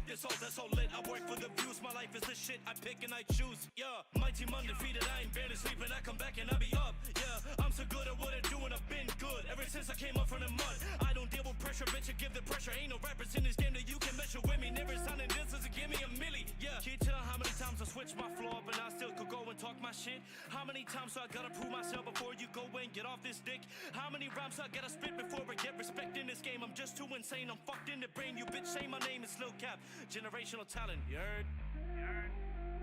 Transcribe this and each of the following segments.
this all that's so lit. I work for the views, my life is the shit I pick and I choose. Yeah, my team undefeated, I ain't barely sleeping. I come back and I be up. Yeah, I'm so good at what I do and I've been good ever since I came up from the mud. I don't deal with pressure, bitch, I give the pressure. Ain't no rappers in this game that you can measure with me. Never signing this as a give me a milli. Yeah, can you tell how many times I switch my flow up and I still could go and talk my shit? How many times do I gotta prove myself before you go and get off this dick? How many rhymes I gotta spit before I get respect in this game? I'm just too insane, I'm fucked in the brain. You bitch say my name is Lil Cap. Generational talent, you heard?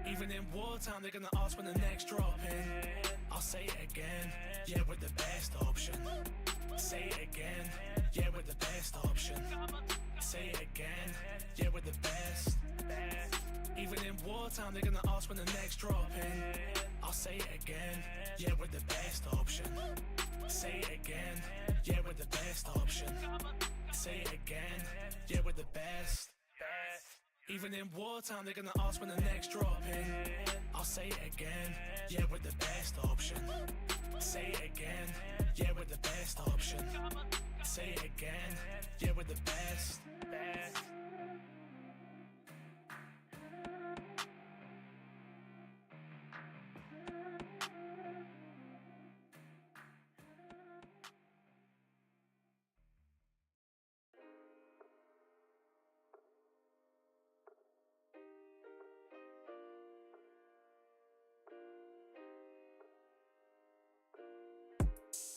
Even in wartime, they're gonna ask when the next drop in. I'll say it again, yeah, we're the best option. Say it again, yeah, we're the best option. Say it again, yeah, we're the best. Even in wartime, they're gonna ask when the next drop in. I'll say it again, yeah, we're the best option. Say it again, yeah, we're the best option. Say it again, yeah, we're the best. Even in wartime, they're gonna ask when the next drop in. I'll say it again, yeah, we're the best option. Say it again, yeah, we're the best option. Say it again, yeah, we're the best.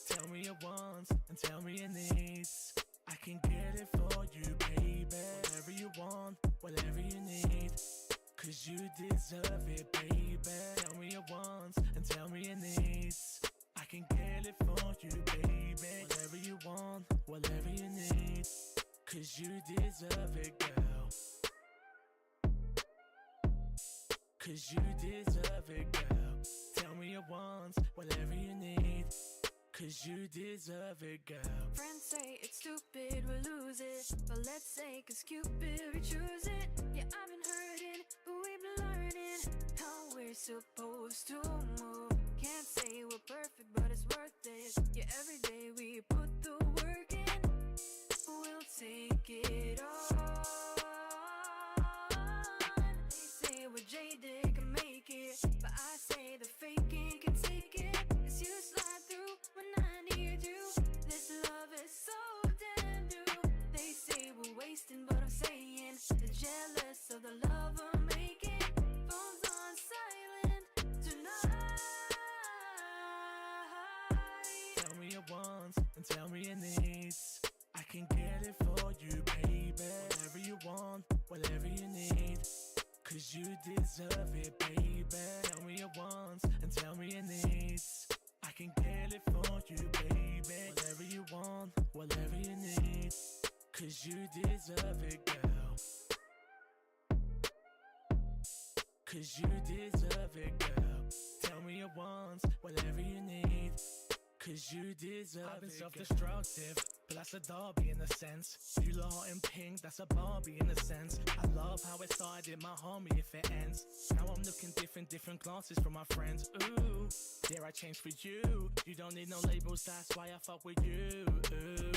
Tell me your wants and tell me your needs. I can get it for you, baby. Whatever you want, whatever you need, 'cause you deserve it, baby. Tell me your wants and tell me your needs. I can get it for you, baby. Whatever you want, whatever you need, 'cause you deserve it, girl. 'Cause you deserve it, girl. Tell me your wants, whatever you need, 'cause you deserve it, girl. Friends say it's stupid, we'll lose it, but let's say 'cause Cupid, we choose it. Yeah, I've been hurting, but we've been learning how we're supposed to move. Can't say we're perfect, but it's worth it. Yeah, every day we put the work in, we'll take it on. They say we're jaded, can make it, but I say the faking can take it. 'Cause you slide through when I need you. This love is so damn new. They say we're wasting, but I'm saying they're jealous of the love I'm making. Phones on silent tonight. Tell me your wants and tell me your needs. I can get it for you, baby. Whatever you want, whatever you need, 'cause you deserve it, baby. Tell me your wants and tell me your needs. I can get it for you, baby. Whatever you want, whatever you need, 'cause you deserve it, girl. 'Cause you deserve it, girl. Tell me your wants, whatever you need, 'cause you deserve it. I've been self-destructive, but that's a Derby in a sense. You lot in pink, that's a Barbie in a sense. I love how it started, my homie, if it ends. Now I'm looking different glances from my friends. Ooh, dare I change for you? You don't need no labels, that's why I fuck with you. Ooh,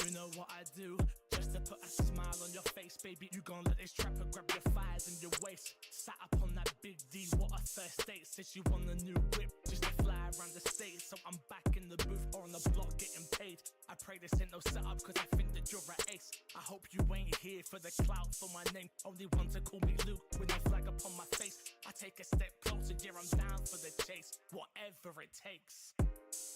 you know what I do, just to put a smile on your face, baby. You gon' let this trapper grab your thighs and your waist. Sat up on that big D, what a first date. Says you want a new whip, just to fly around the state. So I'm back in the booth or on the block getting paid. I pray this ain't no setup, 'cause I think that you're an ace. I hope you ain't here for the clout for my name. Only one to call me Luke with no flag upon my face. I take a step closer, yeah, I'm down for the chase. Whatever it takes.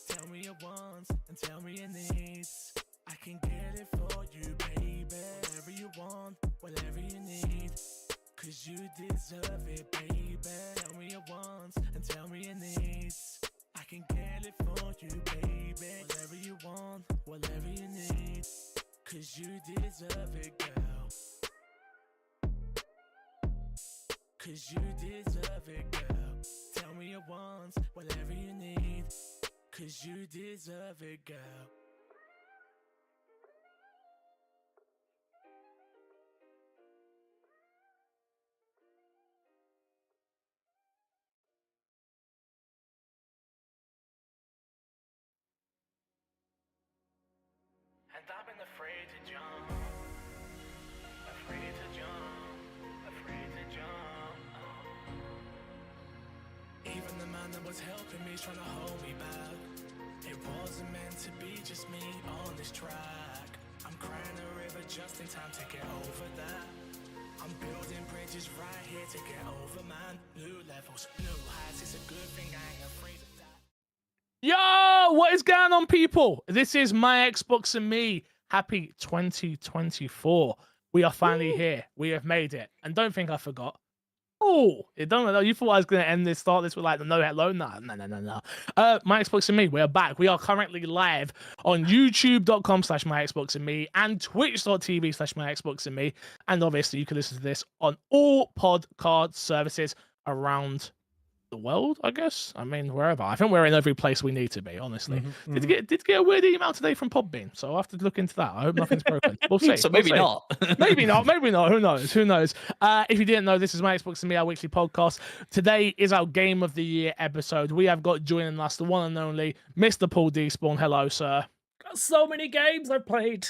Tell me your wants and tell me your needs. I can get it for you, baby. Whatever you want, whatever you need, 'cause you deserve it, baby. Tell me your wants and tell me your needs. I can get it for you, baby. Whatever you want, whatever you need, 'cause you deserve it, girl. 'Cause you deserve it, girl. Tell me your wants, whatever you need, 'cause you deserve it, girl. And I've been afraid to jump, afraid to jump. wasn't the man that was helping me, trying to hold me back. It wasn't meant to be just me on this track. I'm crying a river just in time to get over that. I'm building bridges right here to get over, man. New levels, new heights. It's a good thing I ain't afraid of that. Yo, what is going on, people? This is My Xbox and Me. Happy 2024. We are finally here. We have made it. And don't think I forgot. Oh, you don't know. You thought I was going to start this with like the no hello? No. My Xbox and Me, we are back. We are currently live on youtube.com/myxboxandme and twitch.tv/myxboxandme. And obviously you can listen to this on all podcast services around the world, I guess. I mean, wherever. I think we're in every place we need to be, honestly. Did get a weird email today from Podbean, so I'll have to look into that. I hope nothing's broken. We'll see. So maybe not. Maybe not. Who knows? If you didn't know, this is My Xbox and Me, our weekly podcast. Today is our Game of the Year episode. We have got joining us the one and only Mr. Paul Despawn. Hello, sir. Got so many games I've played.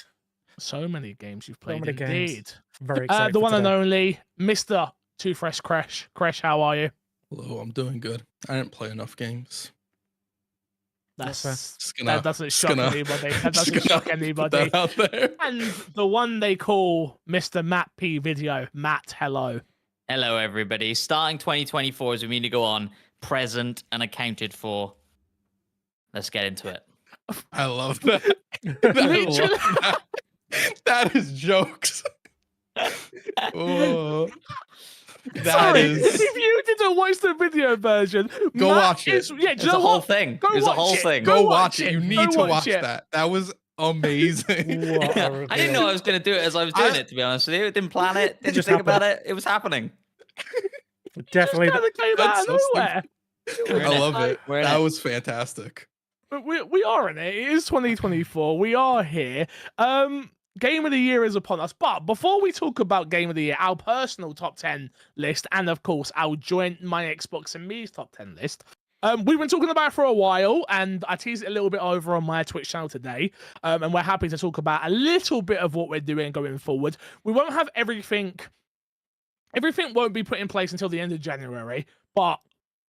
So many games you've played, So many indeed. games. Very excited the for one and today. only Mr. Too Fresh Crash. Crash, how are you? Hello, I'm doing good. I didn't play enough games. That doesn't just shock gonna- anybody. That just doesn't shock gonna put anybody. that out there. And the one they call Mr. Matt P Video. Matt, hello. Hello, everybody. Starting 2024 as we mean to go on, present and accounted for. Let's get into it. I love that. I love that. That is jokes. Oh, Sorry, is. if you didn't watch the video version, Go Matt watch it. is- Yeah, do It's you a know whole what? thing. Go It's a watch whole it. thing. Go Go watch watch it. it. You Go need to watch watch it. that. That was amazing. What a I reveal. didn't know I was going to do it as I was doing it, to be honest with you. Didn't plan it. Didn't just think about happened. it. It was happening. Definitely. Kind of came out That's of so nowhere. We're in I it. love it. We're in That it. was fantastic. But we are in it. It is 2024. We are here. Game of the Year is upon us. But before we talk about Game of the Year, our personal top 10 list, and of course our joint My Xbox and Me's top 10 list, we've been talking about it for a while, and I teased it a little bit over on my Twitch channel today. And we're happy to talk about a little bit of what we're doing going forward. We won't have everything. Everything won't be put in place until the end of January, but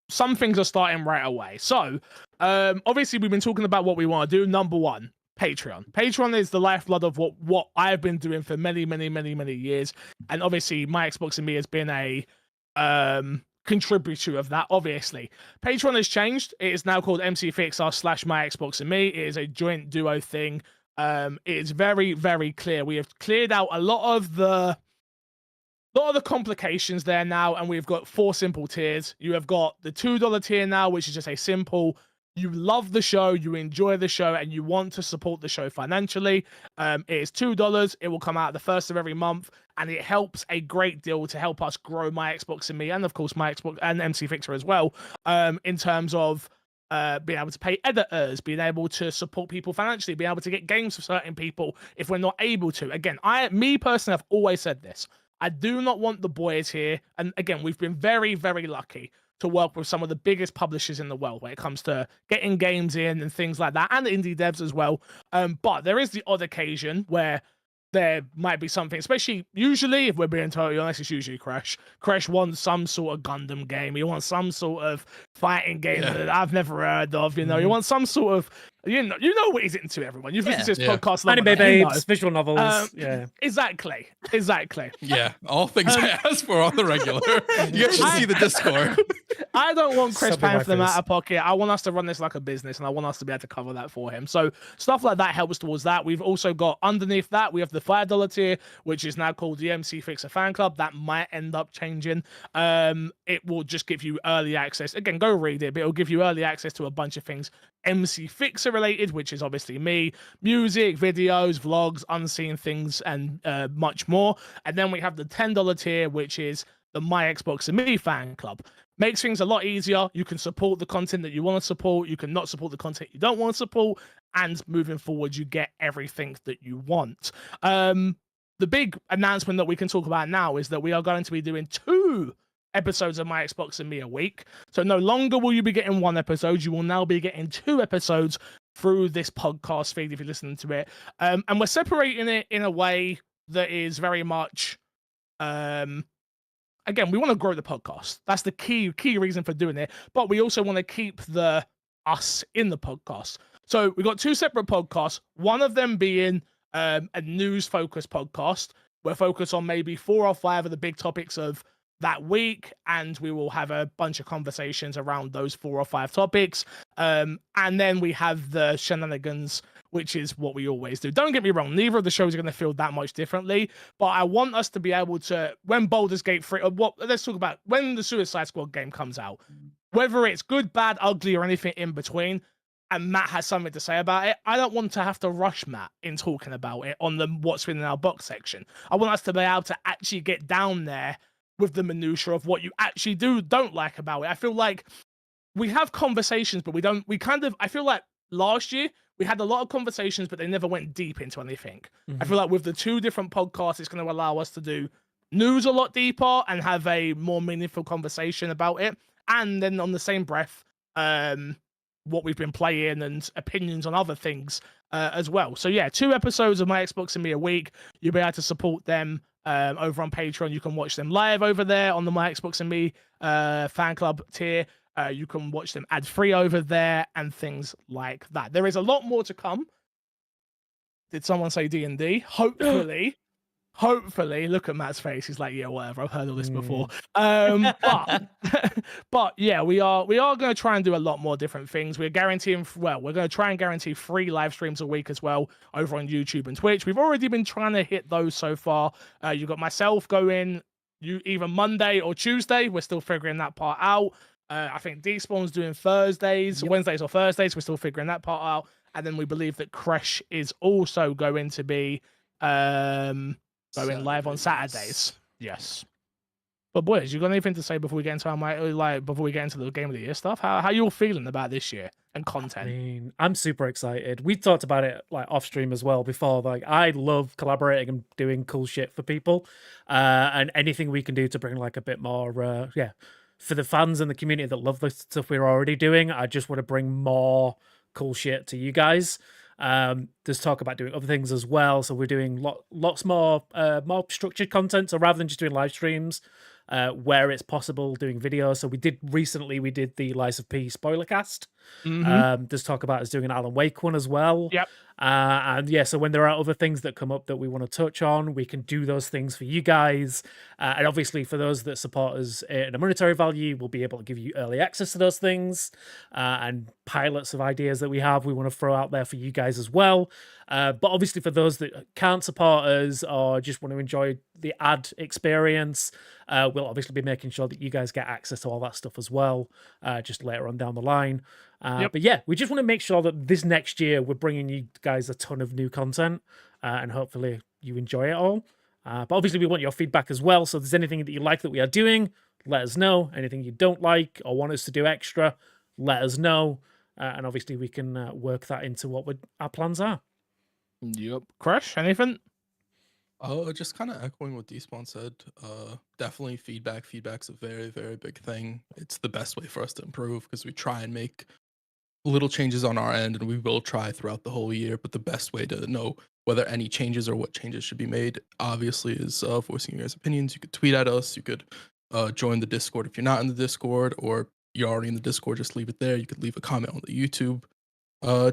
some things are starting right away. So, obviously, we've been talking about what we want to do. Number one, Patreon. Patreon is the lifeblood of what I've been doing for many years. And obviously, My Xbox and Me has been a contributor of that, obviously. Patreon has changed. It is now called MCFixR/My Xbox and Me. It is a joint duo thing. It is very clear. We have cleared out a lot of the complications there now, and we've got 4 simple tiers. You have got the $2 tier now, which is just a simple, you love the show, you enjoy the show, and you want to support the show financially. It is $2. It will come out the first of every month, and it helps a great deal to help us grow My Xbox and Me, and of course My Xbox and MC Fixer as well, in terms of being able to pay editors, being able to support people financially, being able to get games for certain people if we're not able to. Again, me personally, I've always said this. I do not want the boys here. And again, we've been very lucky to work with some of the biggest publishers in the world when it comes to getting games in and things like that, and indie devs as well. But there is the odd occasion where there might be something, especially usually, if we're being totally honest, it's usually Crash. Crash wants some sort of Gundam game. He wants some sort of fighting game that I've never heard of. You know, he wants some sort of, you know what he's into, everyone. You've listened to this podcast long Anime enough, you know. babes, visual novels. Exactly. Yeah, all things I ask for on the regular. You guys should see the Discord. I don't want Chris Something paying like for them this. out of pocket. I want us to run this like a business, and I want us to be able to cover that for him. So stuff like that helps towards that. We've also got underneath that, we have the $5 tier, which is now called the MC Fixer Fan Club. That might end up changing. It will just give you early access. Again, go read it, but it'll give you early access to a bunch of things MC Fixer related, which is obviously me, music, videos, vlogs, unseen things, and much more. And then we have the $10 tier, which is the My Xbox and Me Fan Club. Makes things a lot easier. You can support the content that you want to support. You can not support the content you don't want to support. And moving forward, you get everything that you want. The big announcement that we can talk about now is that we are going to be doing 2 episodes of My Xbox and Me a week. So no longer will you be getting 1 episode. You will now be getting 2 episodes through this podcast feed if you're listening to it. And we're separating it in a way that is very much... again, we want to grow the podcast. That's the key reason for doing it. But we also want to keep the us in the podcast. So we got 2 separate podcasts. One of them being a news-focused podcast. We're focused on maybe 4 or 5 of the big topics of that week, and we will have a bunch of conversations around those 4 or 5 topics. And then we have the shenanigans, which is what we always do. Don't get me wrong, neither of the shows are going to feel that much differently, but I want us to be able to, when Baldur's Gate 3, let's talk about when the Suicide Squad game comes out, whether it's good, bad, ugly, or anything in between, and Matt has something to say about it, I don't want to have to rush Matt in talking about it on the what's been in our box section. I want us to be able to actually get down there with the minutiae of what you actually don't like about it. I feel like we have conversations, but I feel like last year we had a lot of conversations, but they never went deep into anything. I feel like with the 2 different podcasts, it's going to allow us to do news a lot deeper and have a more meaningful conversation about it. And then on the same breath, what we've been playing and opinions on other things as well. So yeah, 2 episodes of My Xbox and Me a week. You'll be able to support them over on Patreon. You can watch them live over there on the My Xbox and Me fan club tier. You can watch them ad-free over there and things like that. There is a lot more to come. Did someone say D&D? Hopefully. Hopefully, look at Matt's face. He's like, yeah, whatever. I've heard all this before. But yeah, we are going to try and do a lot more different things. We're going to try and guarantee 3 live streams a week as well over on YouTube and Twitch. We've already been trying to hit those so far. You've got myself going either Monday or Tuesday. We're still figuring that part out. I think Despawn's doing Wednesdays or Thursdays. We're still figuring that part out. And then we believe that Crash is also going to be going live on Saturdays. Yes. But boys, you got anything to say before we get into the Game of the Year stuff? How you all feeling about this year and content? I mean, I'm super excited. We talked about it like off stream as well before. Like, I love collaborating and doing cool shit for people, and anything we can do to bring like a bit more, for the fans and the community that love the stuff we're already doing. I just want to bring more cool shit to you guys. There's talk about doing other things as well, so we're doing lots more structured content. So rather than just doing live streams, where it's possible, doing videos. So we did the Lies of P spoiler cast. There's talk about us doing an Alan Wake one as well. Yep. And yeah, so when there are other things that come up that we want to touch on, we can do those things for you guys. And obviously for those that support us in a monetary value, we'll be able to give you early access to those things, and pilots of ideas that we have, we want to throw out there for you guys as well. But obviously for those that can't support us or just want to enjoy the ad experience, we'll obviously be making sure that you guys get access to all that stuff as well, just later on down the line. But yeah, we just want to make sure that this next year we're bringing you guys a ton of new content, and hopefully you enjoy it all. But obviously we want your feedback as well. So if there's anything that you like that we are doing, let us know. Anything you don't like or want us to do extra, let us know. And obviously we can work that into what our plans are. Yep. Crash, anything? Just kind of echoing what Despawn said. Definitely feedback. Feedback's a very, very big thing. It's the best way for us to improve because we try and make little changes on our end, and we will try throughout the whole year. But the best way to know whether any changes or what changes should be made, obviously, is voicing your guys' opinions. You could tweet at us. You could join the Discord if you're not in the Discord, or you're already in the Discord. Just leave it there. You could leave a comment on the YouTube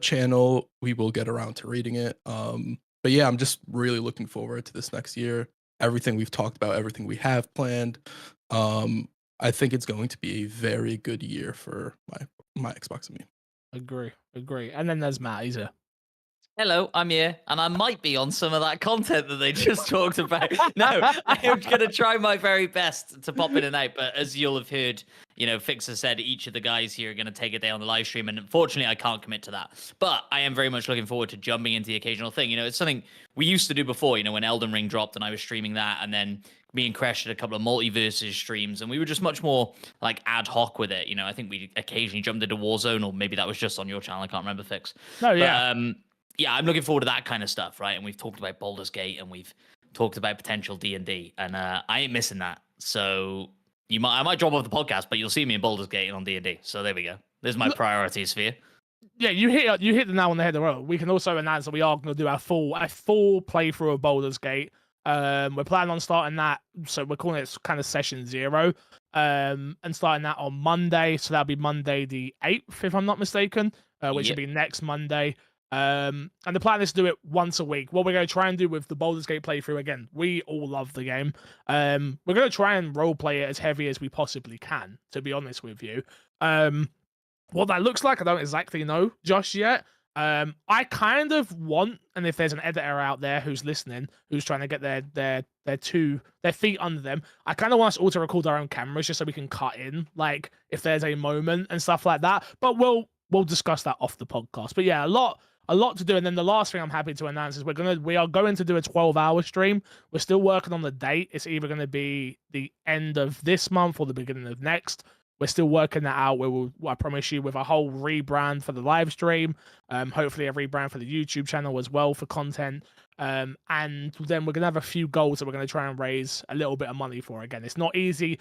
channel. We will get around to reading it. But yeah, I'm just really looking forward to this next year. Everything we've talked about, everything we have planned. I think it's going to be a very good year for my Xbox and me. Agree. And then there's Matt. He's here. Hello, I'm here, and I might be on some of that content that they just talked about. No, I'm going to try my very best to pop in and out, but as you'll have heard, Fixer said each of the guys here are going to take a day on the live stream, and unfortunately, I can't commit to that. But I am very much looking forward to jumping into the occasional thing. It's something we used to do before, when Elden Ring dropped and I was streaming that, and then me and Crash did a couple of multiverses streams, and we were just much more like ad hoc with it. I think we occasionally jumped into Warzone, or maybe that was just on your channel. I can't remember, Fix. No, yeah. But, yeah, I'm looking forward to that kind of stuff, right? And we've talked about Baldur's Gate, and we've talked about potential D&D, and I ain't missing that. So I might drop off the podcast, but you'll see me in Baldur's Gate and on D&D. So there we go. There's my priorities for you. Yeah, you hit the nail on the head. We can also announce that we are going to do our full playthrough of Baldur's Gate We're planning on starting that, so we're calling it kind of session 0, and starting that on Monday. So that'll be Monday the 8th, if I'm not mistaken, which will Yep. be next Monday. And the plan is to do it once a week. What we're going to try and do with the Baldur's Gate playthrough, again, we all love the game. We're going to try and roleplay it as heavy as we possibly can, to be honest with you. What that looks like, I don't exactly know just yet. I kind of want, and if there's an editor out there who's listening, who's trying to get their feet under them, I kind of want us all to record our own cameras just so we can cut in, like if there's a moment and stuff like that. But we'll discuss that off the podcast. But yeah, a lot to do. And then the last thing I'm happy to announce is we are going to do a 12-hour stream. We're still working on the date. It's either going to be the end of this month or the beginning of next. We're still working that out. I promise you, with a whole rebrand for the live stream, hopefully a rebrand for the YouTube channel as well for content. And then we're going to have a few goals that we're going to try and raise a little bit of money for. Again, it's not easy.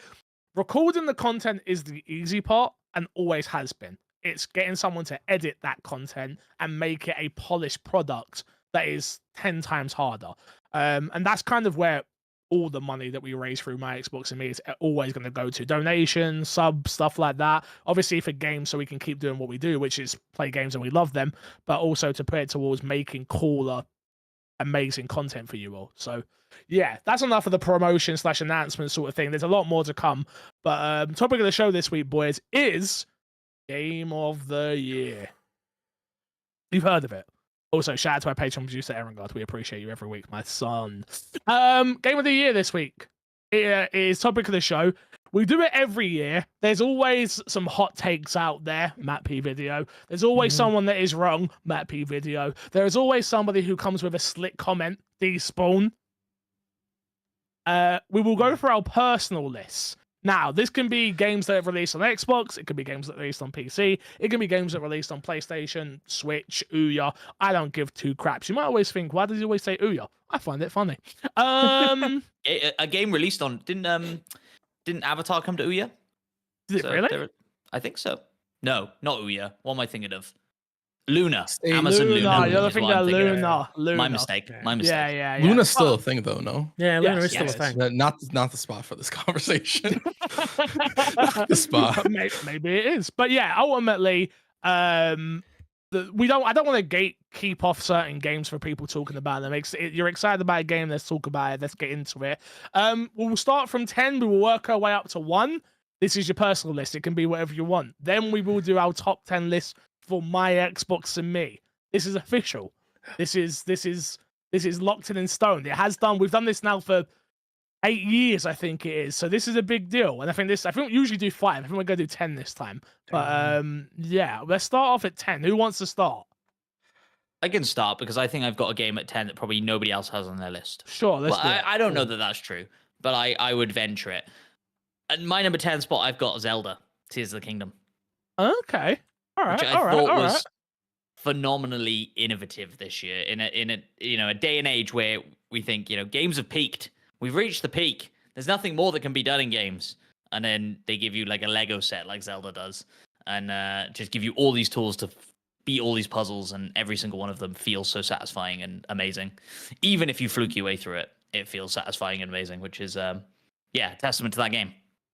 Recording the content is the easy part and always has been. It's getting someone to edit that content and make it a polished product that is 10 times harder. And that's kind of where all the money that we raise through My Xbox and Me is always going to go to donations, subs, stuff like that. Obviously for games, so we can keep doing what we do, which is play games and we love them, but also to put it towards making cooler, amazing content for you all. So yeah, that's enough of the promotion / announcement sort of thing. There's a lot more to come. But topic of the show this week, boys, is Game of the Year. You've heard of it. Also, shout out to our Patreon producer, Aaron God. We appreciate you every week, my son. Game of the Year this week. It is topic of the show. We do it every year. There's always some hot takes out there, Matt P Video. There's always someone that is wrong, Matt P Video. There is always somebody who comes with a slick comment, D-Spawn. We will go for our personal lists. Now, this can be games that are released on Xbox. It could be games that are released on PC. It can be games that are released on PlayStation, Switch, Ouya. I don't give two craps. You might always think, why does he always say Ouya? I find it funny. A game released on didn't Avatar come to Ouya? Did it really? I think so. No, not Ouya. What am I thinking of? Luna. Stay Amazon Luna. You're is what thinking I'm of thinking of. Luna. My mistake. My mistake. Yeah. Luna's still a thing, though, no? Yeah, Luna Yes, is still yes. a thing. Not the spot for this conversation. The spot. Maybe it is, but yeah, ultimately, I don't want to gatekeep off certain games for people talking about them. You're excited about a game, let's talk about it. Let's get into it. We'll start from 10. We will work our way up to 1. This is your personal list. It can be whatever you want. Then we will do our top 10 list for My Xbox and Me. This is official. This is locked in stone. It has done. We've done this now for 8 years, I think it is. So this is a big deal. And I think we usually do 5. I think we're gonna do 10 this time. But yeah, let's start off at 10. Who wants to start? I can start because I think I've got a game at 10 that probably nobody else has on their list. Sure, let's do it. I don't know that that's true, but I would venture it. At my number 10 spot, I've got Zelda, Tears of the Kingdom. Okay. All right. Which I thought was phenomenally innovative this year in a day and age where we think, games have peaked. We've reached the peak. There's nothing more that can be done in games. And then they give you like a Lego set like Zelda does and just give you all these tools to beat all these puzzles, and every single one of them feels so satisfying and amazing. Even if you fluke your way through it, it feels satisfying and amazing, which is testament to that game.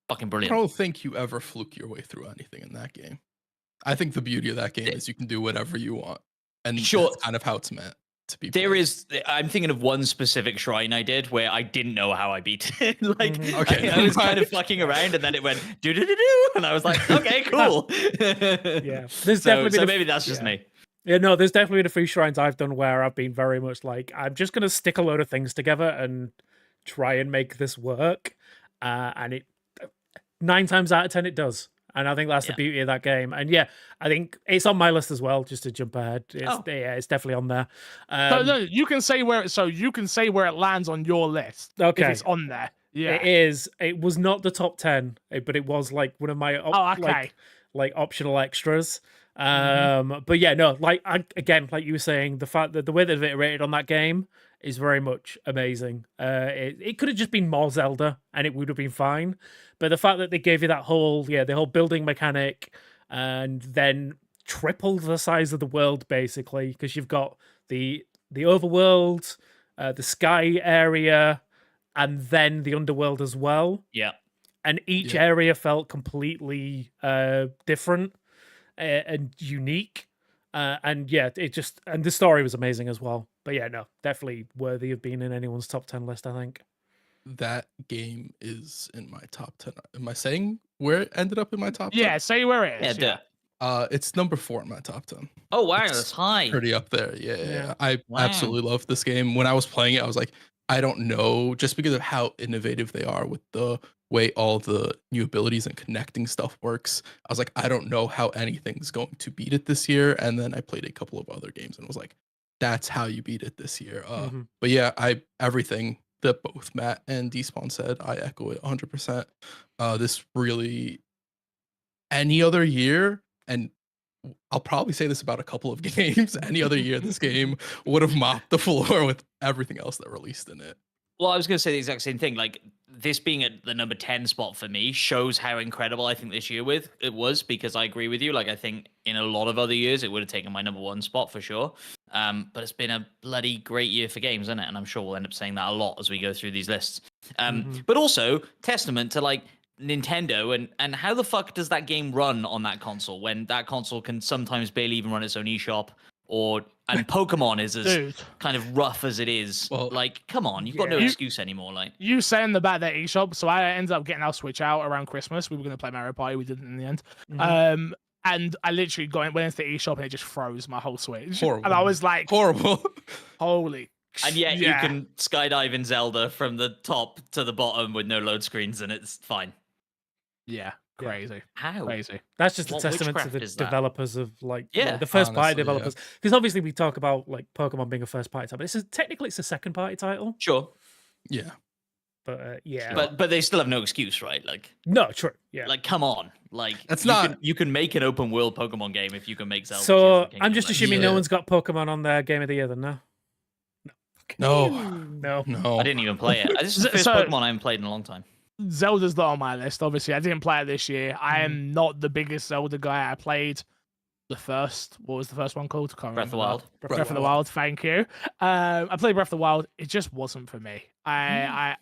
Fucking I brilliant. don't think you ever fluke your way through anything in that game. I think the beauty of that game is you can do whatever you want. And Sure. that's kind of how it's meant to be There played. is, I'm thinking of one specific shrine I did where I didn't know how I beat it. Okay. I was kind of fucking around and then it went do, and I was like, okay, cool. Yeah, there's so definitely maybe that's just me. Yeah, no, there's definitely been a few shrines I've done where I've been very much like, I'm just going to stick a load of things together and try and make this work. And it 9 times out of 10, it does. And I think that's the beauty of that game. And yeah, I think it's on my list as well, just to jump ahead. It's definitely on there. No, you can say where it lands on your list. Okay. If it's on there. Yeah. It is. It was not the top 10, but it was like one of my like optional extras. But yeah, no, like like you were saying, the fact that the way they've iterated on that game is very much amazing. It could have just been more Zelda and it would have been fine. But the fact that they gave you that whole building mechanic and then tripled the size of the world basically, because you've got the overworld, the sky area, and then the underworld as well. Yeah. And each Yeah. area felt completely different and unique. And yeah, and the story was amazing as well. But yeah, no, definitely worthy of being in anyone's top 10 list, I think. That game is in my top 10. Am I saying where it ended up in my top 10? Yeah, say where it Yeah, is. duh. It's number 4 in my top 10. Oh wow, It's that's high. Pretty up there. Yeah. Yeah. I Wow. absolutely love this game. When I was playing it, I was like, I don't know, just because of how innovative they are with the way all the new abilities and connecting stuff works. I was like, I don't know how anything's going to beat it this year. And then I played a couple of other games and was like, that's how you beat it this year. But yeah, everything that both Matt and Despawn said, I echo it 100%. This really, any other year, and I'll probably say this about a couple of games, any other year this game would have mopped the floor with everything else that released in it. Well, I was going to say the exact same thing. Like this being at the number 10 spot for me shows how incredible I think this year was, because I agree with you. Like I think in a lot of other years it would have taken my number 1 spot for sure. But it's been a bloody great year for games, isn't it? And I'm sure we'll end up saying that a lot as we go through these lists. But also testament to like Nintendo and how the fuck does that game run on that console when that console can sometimes barely even run its own eShop, and Pokemon is as Dude. kind of rough as it is. Well, like, come on, you've got no yeah. excuse anymore. Like, You saying about that eShop, so I ended up getting our Switch out around Christmas. We were going to play Mario Party, we didn't in the end. And I literally went into the eShop and it just froze my whole Switch. Horrible. And I was like, Horrible. holy. and yet yeah. you can skydive in Zelda from the top to the bottom with no load screens, and it's fine. Yeah, crazy. How? Crazy. That's just a What testament to witchcraft the is that? developers of like Yeah, the first party honestly, yeah. developers. Because obviously we talk about like Pokemon being a first party title, but technically it's a second party title. Sure, Yeah. But yeah, but they still have no excuse, right? Like, no, true, yeah. like come on, like That's you not- Can, you can make an open world Pokemon game if you can make Zelda. Tears So of the Kingdom, I'm just like, assuming Yeah. no one's got Pokemon on their Game of the Year then, no? No. No. No. I didn't even play it. This is the first So- Pokemon I haven't played in a long time. Zelda's not on my list, obviously. I didn't play it this year. I am not the biggest Zelda guy. I played what was the first one called? Can't Breath of the remember. Wild. Breath of the Wild, thank you. I played Breath of the Wild. It just wasn't for me. I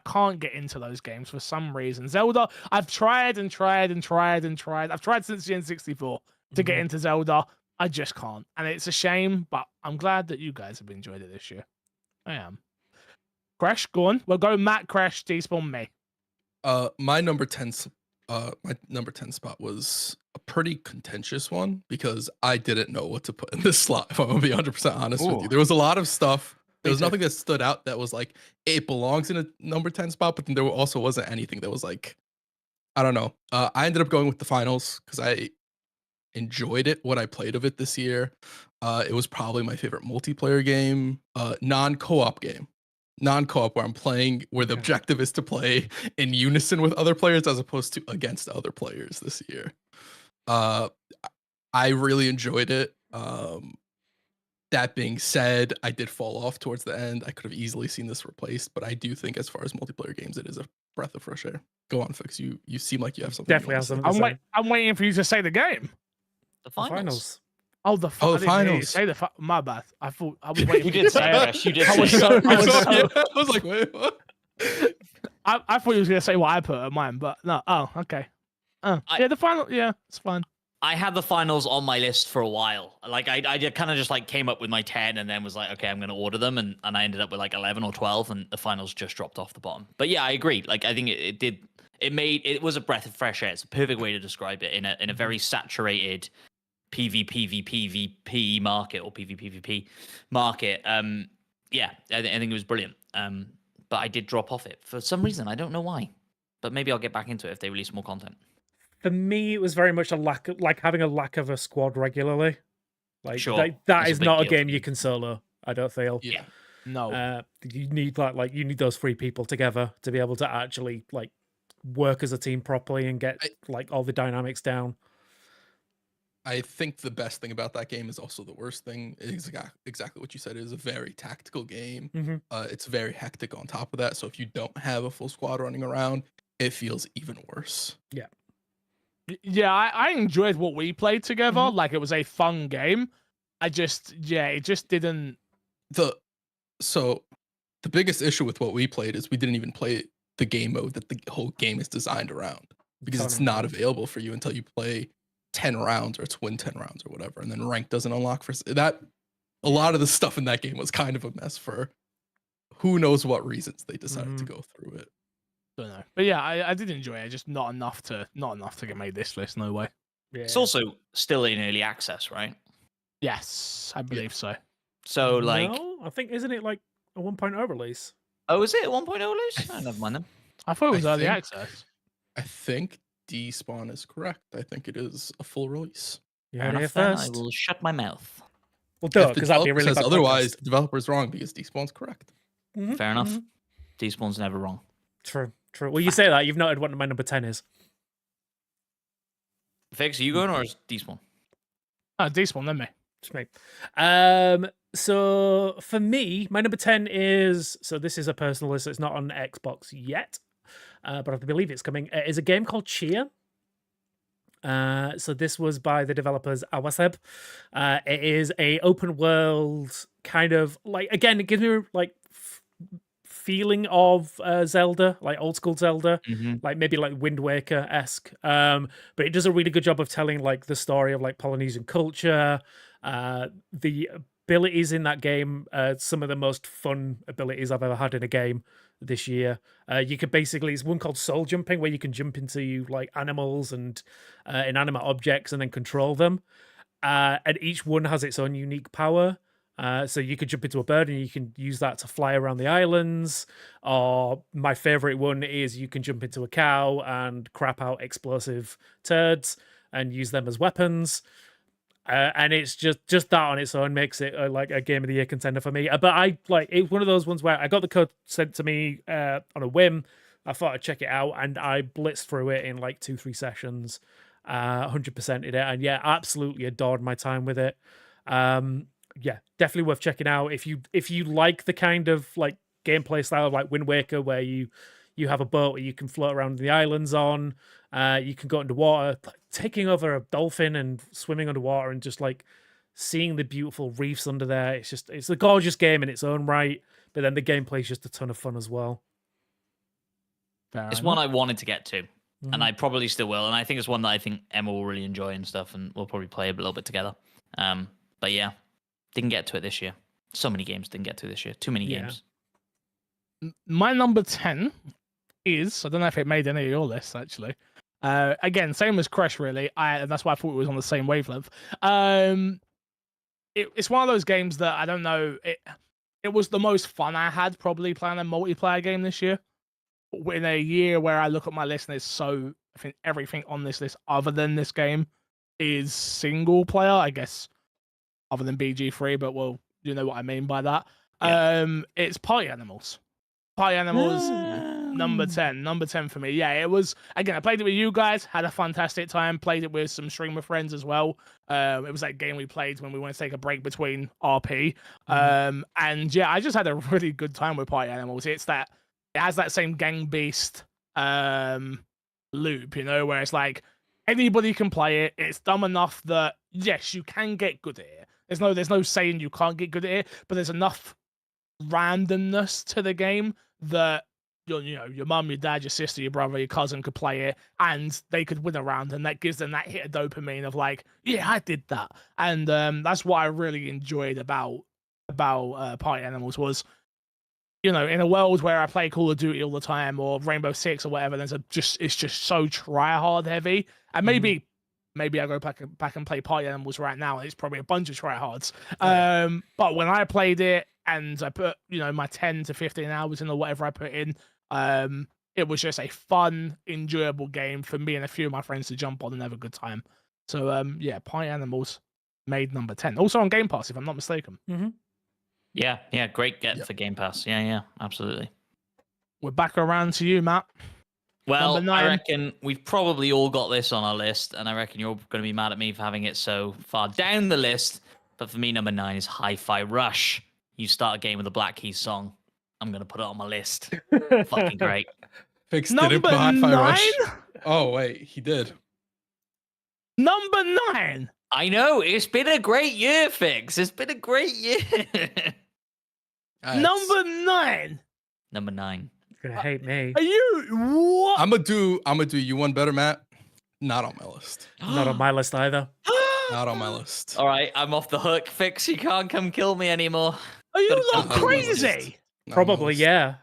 can't get into those games for some reason. Zelda, I've tried and tried and tried and tried. I've tried since the N64 to get into Zelda. I just can't. And it's a shame, but I'm glad that you guys have enjoyed it this year. I am. Crash, go on. We'll go Matt, Crash, Despawn, me. My number 10 spot was a pretty contentious one because I didn't know what to put in this slot, if I'm gonna be 100% honest with Ooh. you. There was a lot of stuff. There Me was too. nothing that stood out that was like it belongs in a number 10 spot, but then there also wasn't anything that was like, I don't know. I ended up going with the finals because I enjoyed it, what I played of it this year. It was probably my favorite multiplayer game, non-co-op game. Non-co-op where I'm playing, where the objective is to play in unison with other players as opposed to against other players this year. I really enjoyed it. That being said, I did fall off towards the end. I could have easily seen this replaced, but I do think as far as multiplayer games, it is a breath of fresh air. Go on, Fix. You seem like you have something. Definitely you have wanna something say. to say. I'm waiting for you to say the game. The The finals. finals. Oh, the Oh, I the didn't hear you finals. say my bad. I thought I was waiting You for you did to say say it, it. Crash. You did I say was it. so- I was so- Yeah, I was like, wait, what? I thought you was gonna say what I put at mine, but no. Oh, okay. Yeah, the final. Yeah, it's fine. I had the finals on my list for a while. Like I kind of just like came up with my 10 and then was like, okay, I'm going to order them. And I ended up with like 11 or 12 and the finals just dropped off the bottom. But yeah, I agree. Like I think it was a breath of fresh air. It's a perfect way to describe it in a very saturated PvP market or PvP market. Yeah, I think it was brilliant. But I did drop off it for some reason. I don't know why, but maybe I'll get back into it if they release more content. For me, it was very much having a lack of a squad regularly. Like Sure. that That's a is big not a deal for game me. you can solo. I don't feel. Yeah. No. You need you need those 3 people together to be able to actually like work as a team properly and get like all the dynamics down. I think the best thing about that game is also the worst thing. Exactly what you said. It is a very tactical game. Mhm. It's very hectic on top of that. So if you don't have a full squad running around, it feels even worse. Yeah, I enjoyed what we played together. Mhm. Like it was a fun game. It just didn't. The So the biggest issue with what we played is we didn't even play the game mode that the whole game is designed around, because it's not available for you until you play 10 rounds, or it's win 10 rounds or whatever, and then rank doesn't unlock for that. A lot of the stuff in that game was kind of a mess for who knows what reasons they decided to go through it. Don't know, but yeah, I did enjoy it. Just not enough to get made this list. No way. Yeah. It's also still in early access, right? Yes, I believe so. So like, no, I think isn't it like a 1.0 release? oh, is it a 1.0 release? Oh, never mind then. I thought it was early think- access. I think Despawn is correct. I think it is a full release. You Fair heard it here enough, then. I first. will shut my mouth. Well, duh, If the because that'd be a developer really says bad otherwise, podcast. the developer's wrong because Despawn's correct. Fair enough. Despawn's never wrong. True. Well, you say that you've noted what my number 10 is. Fix, are you going or is Despawn? Oh, Despawn, then me. Just me. So for me, my number 10 is, so this is a personal list. It's not on Xbox yet, but I believe it's coming. It is a game called Cheer. So this was by the developers Awaseb. It is a open world kind of like, again, it gives me like feeling of Zelda, like old school Zelda, like maybe like Wind Waker esque. But it does a really good job of telling like the story of like Polynesian culture. The abilities in that game, some of the most fun abilities I've ever had in a game this year. You could basically, it's one called soul jumping, where you can jump into like animals and inanimate objects and then control them. And each one has its own unique power. So you could jump into a bird and you can use that to fly around the islands. Or my favorite one is you can jump into a cow and crap out explosive turds and use them as weapons. And it's just that on its own makes it like a game of the year contender for me. But I like it's one of those ones where I got the code sent to me on a whim. I thought I'd check it out, and I blitzed through it in like 2-3 sessions. 100%ed it, and yeah, absolutely adored my time with it. Yeah, definitely worth checking out if you like the kind of like gameplay style of like Wind Waker, where you have a boat where you can float around the islands on. You can go underwater, taking over a dolphin and swimming underwater, and just like seeing the beautiful reefs under there. It's a gorgeous game in its own right, but then the gameplay is just a ton of fun as well. It's one I wanted to get to, and I probably still will. And I think it's one that I think Emma will really enjoy and stuff, and we'll probably play a little bit together. But yeah, didn't get to it this year. So many games didn't get to this year. Too many games. My number 10 is, I don't know if it made any of your lists actually. Again, same as Crash, really. And that's why I thought it was on the same wavelength. It's one of those games that I don't know. It was the most fun I had probably playing a multiplayer game this year. In a year where I look at my list and I think everything on this list other than this game is single player, I guess, other than BG3, but well, you know what I mean by that. Yeah. It's Party Animals. Party Animals, number 10 for me. Yeah, it was, again, I played it with you guys, had a fantastic time, played it with some streamer friends as well. It was that game we played when we wanted to take a break between RP. And yeah, I just had a really good time with Party Animals. It has that same Gang Beast loop, you know, where it's like anybody can play it. It's dumb enough that yes, you can get good at it. There's no saying you can't get good at it, but there's enough randomness to the game that your mum, your dad, your sister, your brother, your cousin could play it and they could win a round, and that gives them that hit of dopamine of like, yeah, I did that. And that's what I really enjoyed about Party Animals was, in a world where I play Call of Duty all the time or Rainbow Six or whatever, it's just so try hard heavy. And maybe I go back and play Party Animals right now, and it's probably a bunch of try hards. But when I played it and I put my 10 to 15 hours in or whatever I put in, it was just a fun, enjoyable game for me and a few of my friends to jump on and have a good time. So yeah, Party Animals made number 10. Also on Game Pass, if I'm not mistaken. Yeah, great get for Game Pass. Yeah, absolutely. We're back around to you, Matt. Well, Number 9. I reckon we've probably all got this on our list, and I reckon you're going to be mad at me for having it so far down the list. But for me, number 9 is Hi-Fi Rush. You start a game with a Black Keys song. I'm going to put it on my list. Fucking great. Fix Number did it Hi-Fi 9? Rush. Oh, wait, he did. Number 9. I know. It's been a great year, Fix. It's been a great year. Number 9. Number 9. You're gonna hate me. Are you what? I'm gonna do you one better, Matt. Not on my list. Not on my list either. Not on my list. All right, I'm off the hook. Fix, you can't come kill me anymore. Are you Gotta not Not on my crazy? list. Not on my Probably, list. yeah.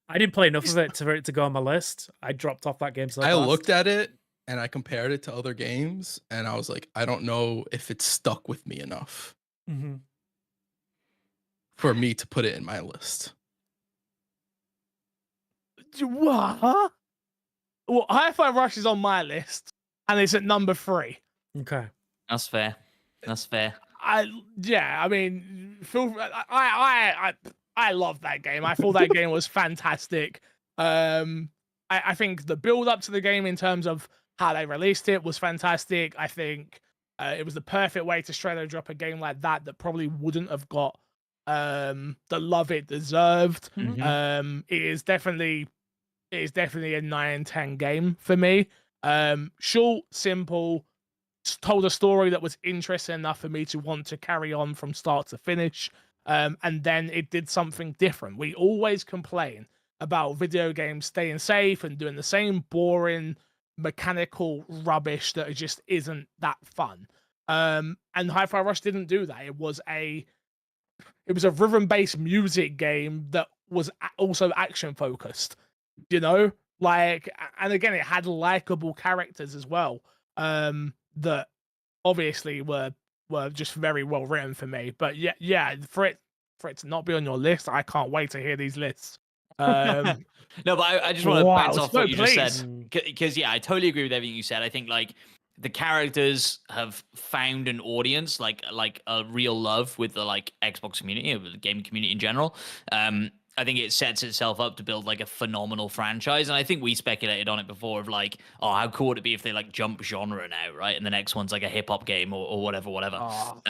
I didn't play enough of it for it to go on my list. I dropped off that game so I fast. looked at it and I compared it to other games, and I was like, I don't know if it's stuck with me enough Mhm. for me to put it in my list. What? Well, Hi-Fi Rush is on my list, and it's at number 3. Okay. That's fair. That's fair. I mean, I love that game. I thought that game was fantastic. I think the build up to the game in terms of how they released it was fantastic. I think it was the perfect way to straight up drop a game like that probably wouldn't have got the love it deserved. Mhm. It is definitely a 9-10 game for me. Short, simple, told a story that was interesting enough for me to want to carry on from start to finish. And then it did something different. We always complain about video games staying safe and doing the same boring mechanical rubbish that just isn't that fun. And Hi-Fi Rush didn't do that. It was a rhythm-based music game that was also action focused. You know, like, and again, it had likable characters as well. That obviously were just very well written for me. But yeah, for it to not be on your list, I can't wait to hear these lists. No, but I just want to Wow, bounce off what you just please. said, because yeah, I totally agree with everything you said. I think like the characters have found an audience, like a real love with the like Xbox community, or the gaming community in general. I think it sets itself up to build like a phenomenal franchise, and I think we speculated on it before of like, oh, how cool would it be if they like jump genre now, right? And the next one's like a hip hop game or whatever. Oh,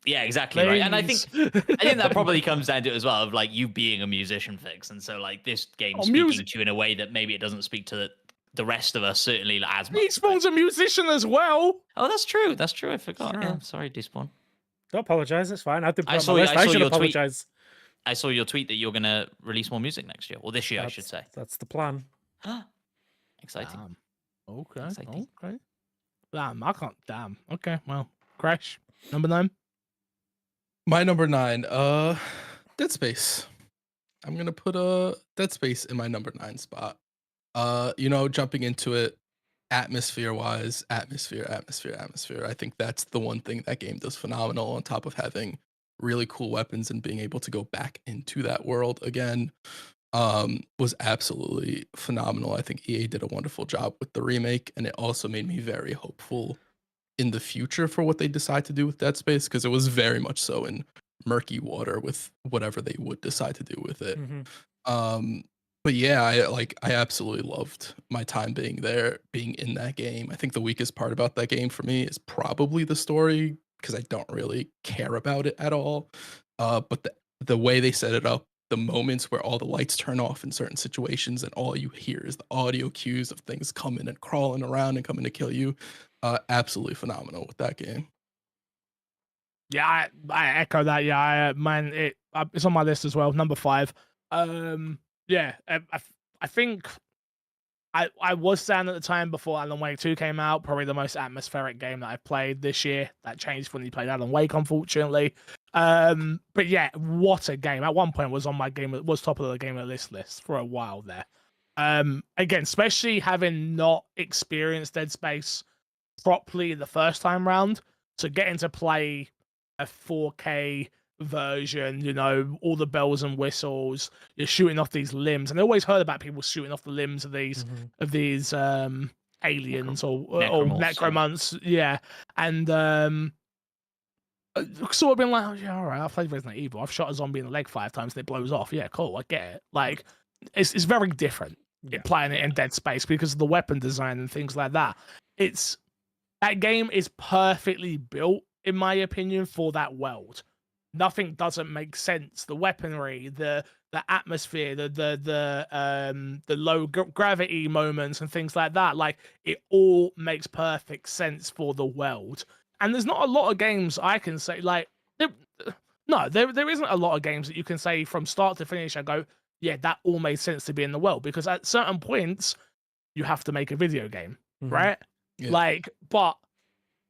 Yeah, exactly right. And I think that probably please. comes down to it as well of like you being a musician, Fix, and so like this game Oh, speaking music- to you in a way that maybe it doesn't speak to the rest of us certainly as much. Despawn's a musician as well. Oh, that's true. That's true. I forgot. Sure. Yeah, sorry, Despawn. Don't apologize. It's fine. I did put I it on saw my you- list. I I saw should your tweet. apologize. I saw your tweet that you're gonna release more music next year, or this year, I should say. That's the plan. Exciting. Okay. Exciting. Okay. Damn, I can't. Damn. Okay. Well, Crash number 9. My number 9, Dead Space. I'm gonna put Dead Space in my number 9 spot. Jumping into it, atmosphere. I think that's the one thing that game does phenomenal, on top of having really cool weapons and being able to go back into that world again. Was absolutely phenomenal. I think EA did a wonderful job with the remake, and it also made me very hopeful in the future for what they decide to do with Dead Space, because it was very much so in murky water with whatever they would decide to do with it. But yeah, I absolutely loved my time being there, being in that game. I think the weakest part about that game for me is probably the story, because I don't really care about it at all. But the way they set it up, the moments where all the lights turn off in certain situations and all you hear is the audio cues of things coming and crawling around and coming to kill you, absolutely phenomenal with that game. Yeah, I echo that. Yeah, it's on my list as well. Number 5. Yeah, I think I was saying at the time before Alan Wake 2 came out, probably the most atmospheric game that I've played this year. That changed when you played Alan Wake, unfortunately. But yeah, what a game! At one point, was top of the game at this list for a while there. Again, especially having not experienced Dead Space properly the first time round, so getting to play a 4K version, all the bells and whistles, you're shooting off these limbs, and I always heard about people shooting off the limbs of these aliens or necromants, yeah. And sort of been like, oh, yeah, all right, I've played Resident Evil, I've shot a zombie in the leg 5 times and it blows off, yeah, cool, I get it. Like, it's very different playing it in Dead Space because of the weapon design and things like that. That game is perfectly built, in my opinion, for that world. Nothing doesn't make sense. The weaponry, the atmosphere, the low gravity moments and things like that. Like, it all makes perfect sense for the world. And there's not a lot of games I can say, like, No, there isn't a lot of games that you can say from start to finish and go, yeah, that all made sense to be in the world, because at certain points you have to make a video game, Mhm. right? Yeah. Like, but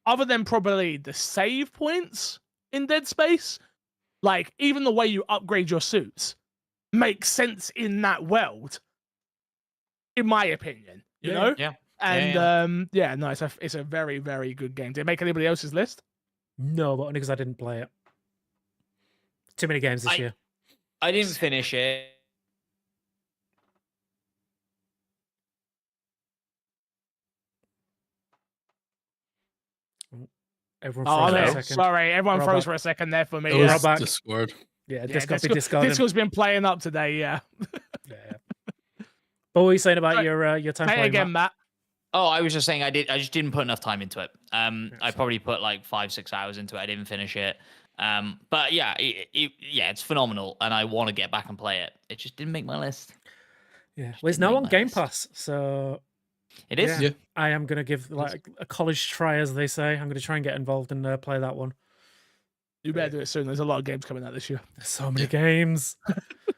other than probably the save points in Dead Space, like even the way you upgrade your suits makes sense in that world, in my opinion. You know? Yeah. And no, it's a very, very good game. Did it make anybody else's list? No, but only because I didn't play it. Too many games this year. I didn't finish it. Everyone Oh, froze for a no, second. sorry, everyone We're all froze back. for a second there for me. It We're all was back. Discord. Yeah, Yeah, Discord be Discord. Discord's been playing up today, yeah. Yeah. But what were you saying about your time Say it playing, again, Matt? Matt. Oh, I was just saying I just didn't put enough time into it. I Excellent. probably put like 5-6 hours into it. I didn't finish it. But yeah, it's phenomenal, and I want to get back and play it. It just didn't make my list. Yeah. Just Well, it's didn't now make on my Game list. Pass, so It is. yeah, Yeah. I am gonna give like a college try, as they say. I'm gonna try and get involved and play that one. You better do it soon. There's a lot of games coming out this year. There's so many games.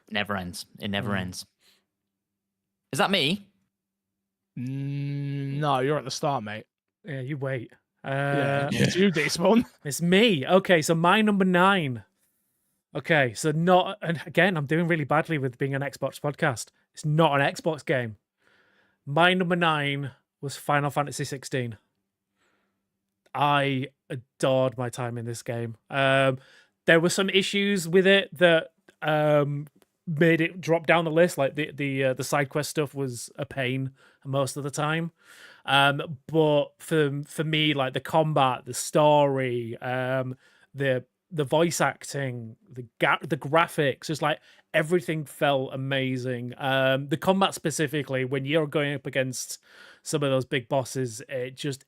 Never ends. It never Mm. ends. Is that me? No, you're at the start, mate. Yeah, you wait. Yeah, Yeah. it's you, Despawn. It's me. Okay, so my number 9. Okay, so not, and again, I'm doing really badly with being an Xbox podcast. It's not an Xbox game. My number 9 was Final Fantasy 16. I adored my time in this game. There were some issues with it that made it drop down the list. Like the side quest stuff was a pain most of the time. But for me, like the combat, the story, the voice acting, the graphics, just like everything felt amazing. The combat specifically, when you're going up against some of those big bosses, it just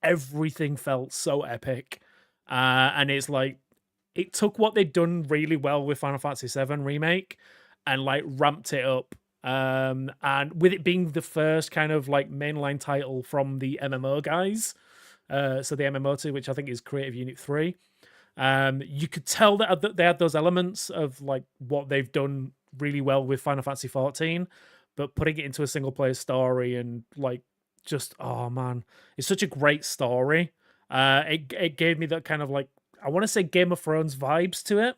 everything felt so epic. And it's like it took what they'd done really well with Final Fantasy VII Remake and like ramped it up. And with it being the first kind of like mainline title from the MMO guys, so the MMO2, which I think is Creative Unit 3, you could tell that they had those elements of like what they've done really well with Final Fantasy 14, but putting it into a single player story and like just, oh man, it's such a great story. It gave me that kind of like, I want to say Game of Thrones vibes to it,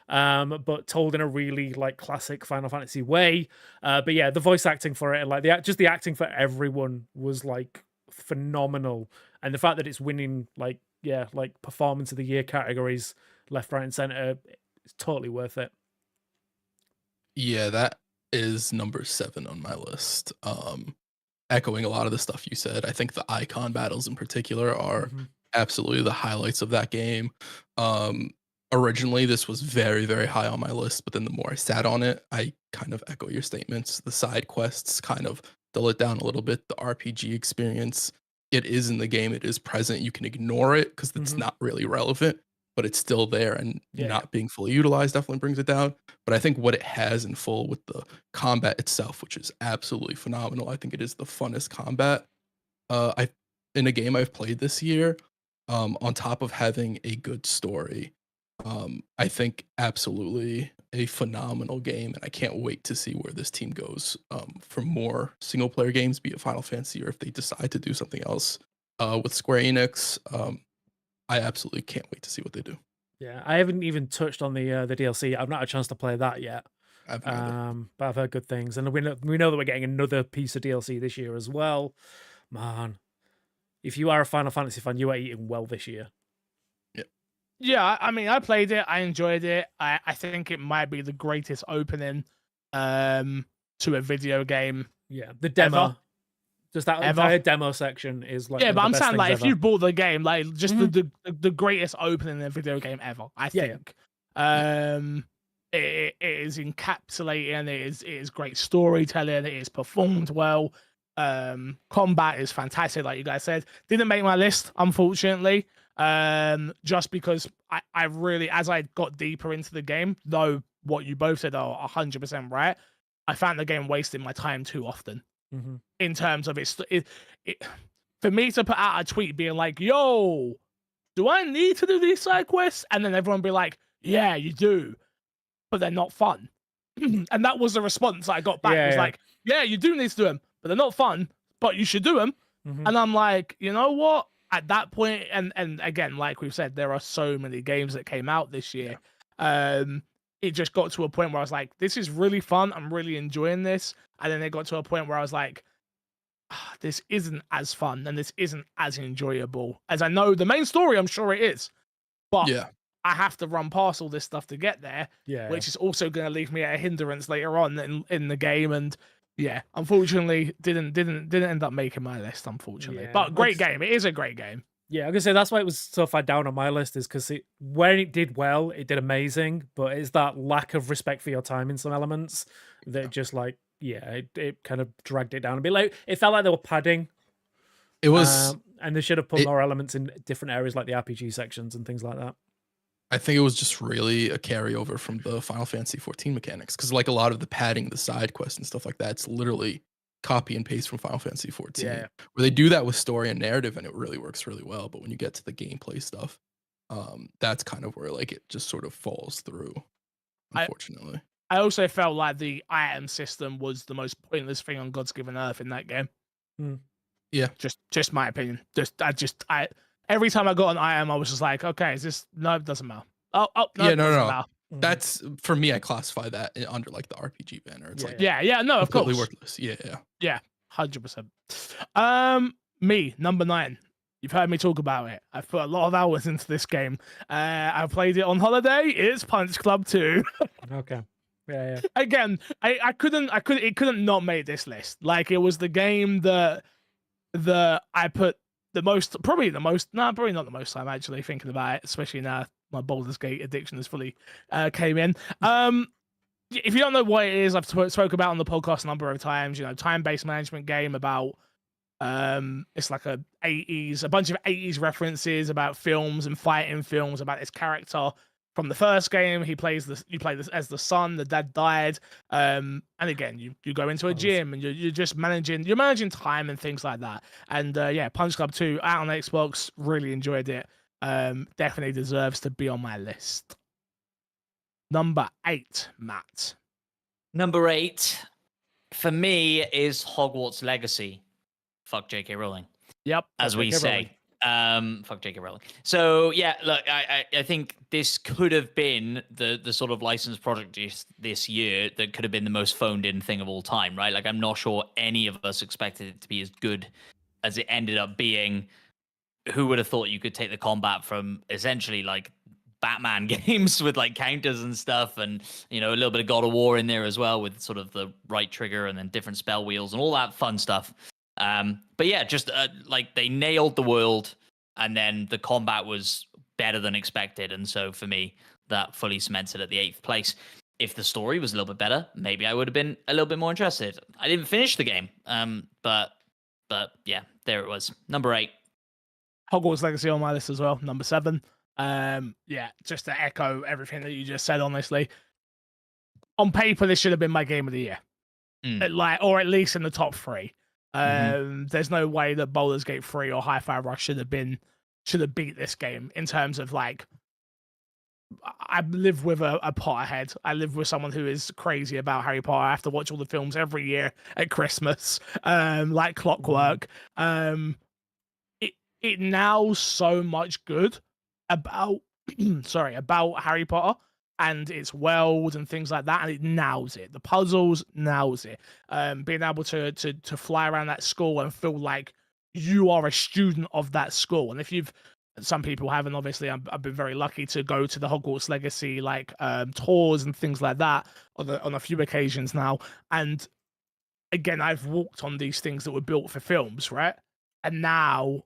but told in a really like classic Final Fantasy way. But yeah, the voice acting for it and like the acting for everyone was like phenomenal, and the fact that it's winning like performance of the year categories left, right, and center, it's totally worth it. Yeah, that is number 7 on my list. Echoing a lot of the stuff you said, I think the icon battles in particular are absolutely the highlights of that game. Originally, this was very, very high on my list, but then the more I sat on it, I kind of echo your statements. The side quests kind of dull it down a little bit. The RPG experience, it is in the game, it is present. You can ignore it because it's not really relevant, but it's still there, and not being fully utilized definitely brings it down. But I think what it has in full with the combat itself, which is absolutely phenomenal, I think it is the funnest combat in a game I've played this year. On top of having a good story, I think absolutely a phenomenal game, and I can't wait to see where this team goes for more single player games, be it Final Fantasy or if they decide to do something else with Square Enix. I absolutely can't wait to see what they do. Yeah, I haven't even touched on the DLC. I've not had a chance to play that yet. But I've heard good things, and we know that we're getting another piece of DLC this year as well. Man, if you are a Final Fantasy fan, you are eating well this year. Yeah, I mean, I played it. I enjoyed it. I think it might be the greatest opening to a video game. Yeah, the demo. Ever. Just that entire demo section is like yeah, but I'm saying like ever. if you bought the game, like just the greatest opening in a video game ever. I think. It is encapsulating. It is great storytelling. It is performed well. Combat is fantastic, like you guys said. Didn't make my list, unfortunately. Just because I really, as I got deeper into the game, though what you both said are 100% right, I found the game wasting my time too often. In terms of it, for me to put out a tweet being like, yo, do I need to do these side quests? And then everyone be like, yeah, you do, but they're not fun. And that was the response I got back. Yeah, It was yeah. like, yeah, you do need to do them, but they're not fun, but you should do them. Mhm. And I'm like, you know what? At that point, and again, like we've said, there are so many games that came out this year. It just got to a point where I was like, this is really fun. I'm really enjoying this. And then it got to a point where I was like, this isn't as fun and this isn't as enjoyable as I know the main story. I'm sure it is, but Yeah. I have to run past all this stuff to get there, Yeah. which is also going to leave me at a hindrance later on in the game. And yeah, unfortunately, didn't end up making my list. Unfortunately, Yeah, but great it's- game. It is a great game. Yeah, I'm gonna say that's why it was so far down on my list, is because when it did well, it did amazing, but it's that lack of respect for your time in some elements that just like, yeah, it kind of dragged it down a bit. Like it felt like they were padding. It was. And they should have put it- more elements in different areas like the RPG sections and things like that. I think it was just really a carryover from the Final Fantasy 14 mechanics, because like a lot of the padding, the side quests and stuff like that, it's literally copy and paste from Final Fantasy 14. Yeah. Where they do that with story and narrative, and it really works really well. But when you get to the gameplay stuff, that's kind of where like it just sort of falls through, unfortunately. I also felt like the item system was the most pointless thing on God's given Earth in that game. Yeah. Just my opinion. I every time I got an item, I was just like, okay, is this? No, it doesn't matter. Oh, no, Yeah, it no, doesn't no. matter. That's for me. I classify that under like the RPG banner. It's like Yeah, no, of completely course. worthless. Yeah. 100%. Me, number 9. You've heard me talk about it. I've put a lot of hours into this game. I played it on holiday. It's Punch Club 2. Okay. Yeah. Again, it couldn't not make this list. Like it was the game that I put probably not the most time actually thinking about it, especially now my Baldur's Gate addiction has fully came in. If you don't know what it is, I've spoke about on the podcast a number of times. You know, time-based management game about it's like a bunch of 80s references about films and fighting films about this character from the first game. You play this as the son. The dad died, and again you go into a gym and you're just managing time and things like that. And yeah, Punch Club 2 out on Xbox, really enjoyed it. Definitely deserves to be on my list. Number 8, Matt. Number 8 for me is Hogwarts Legacy. Fuck J.K. Rowling. Yep. As we J.K. say. Fuck J.K. Rowling. So yeah, look, I think this could have been the sort of licensed project this year that could have been the most phoned in thing of all time, right? Like I'm not sure any of us expected it to be as good as it ended up being. Who would have thought you could take the combat from essentially like Batman games with like counters and stuff, and you know, a little bit of God of War in there as well with sort of the right trigger and then different spell wheels and all that fun stuff. But yeah, just like they nailed the world, and then the combat was better than expected, and so for me that fully cements it at the 8th place. If the story was a little bit better, maybe I would have been a little bit more interested. I didn't finish the game, but yeah, there it was, number 8. Hogwarts Legacy on my list as well, number 7. Yeah, just to echo everything that you just said, honestly, on paper this should have been my game of the year, like, or at least in the top 3. There's no way that Baldur's Gate 3 or Hi-Fi Rush should have beat this game in terms of like, I live with a Potterhead. I live with someone who is crazy about Harry Potter. I have to watch all the films every year at Christmas, like clockwork. It nails so much good about about Harry Potter and its world and things like that, and it nails it. The puzzles nails it. Being able to fly around that school and feel like you are a student of that school. And if some people haven't, obviously I've been very lucky to go to the Hogwarts Legacy like tours and things like that on a few occasions now. And again, I've walked on these things that were built for films, right? And now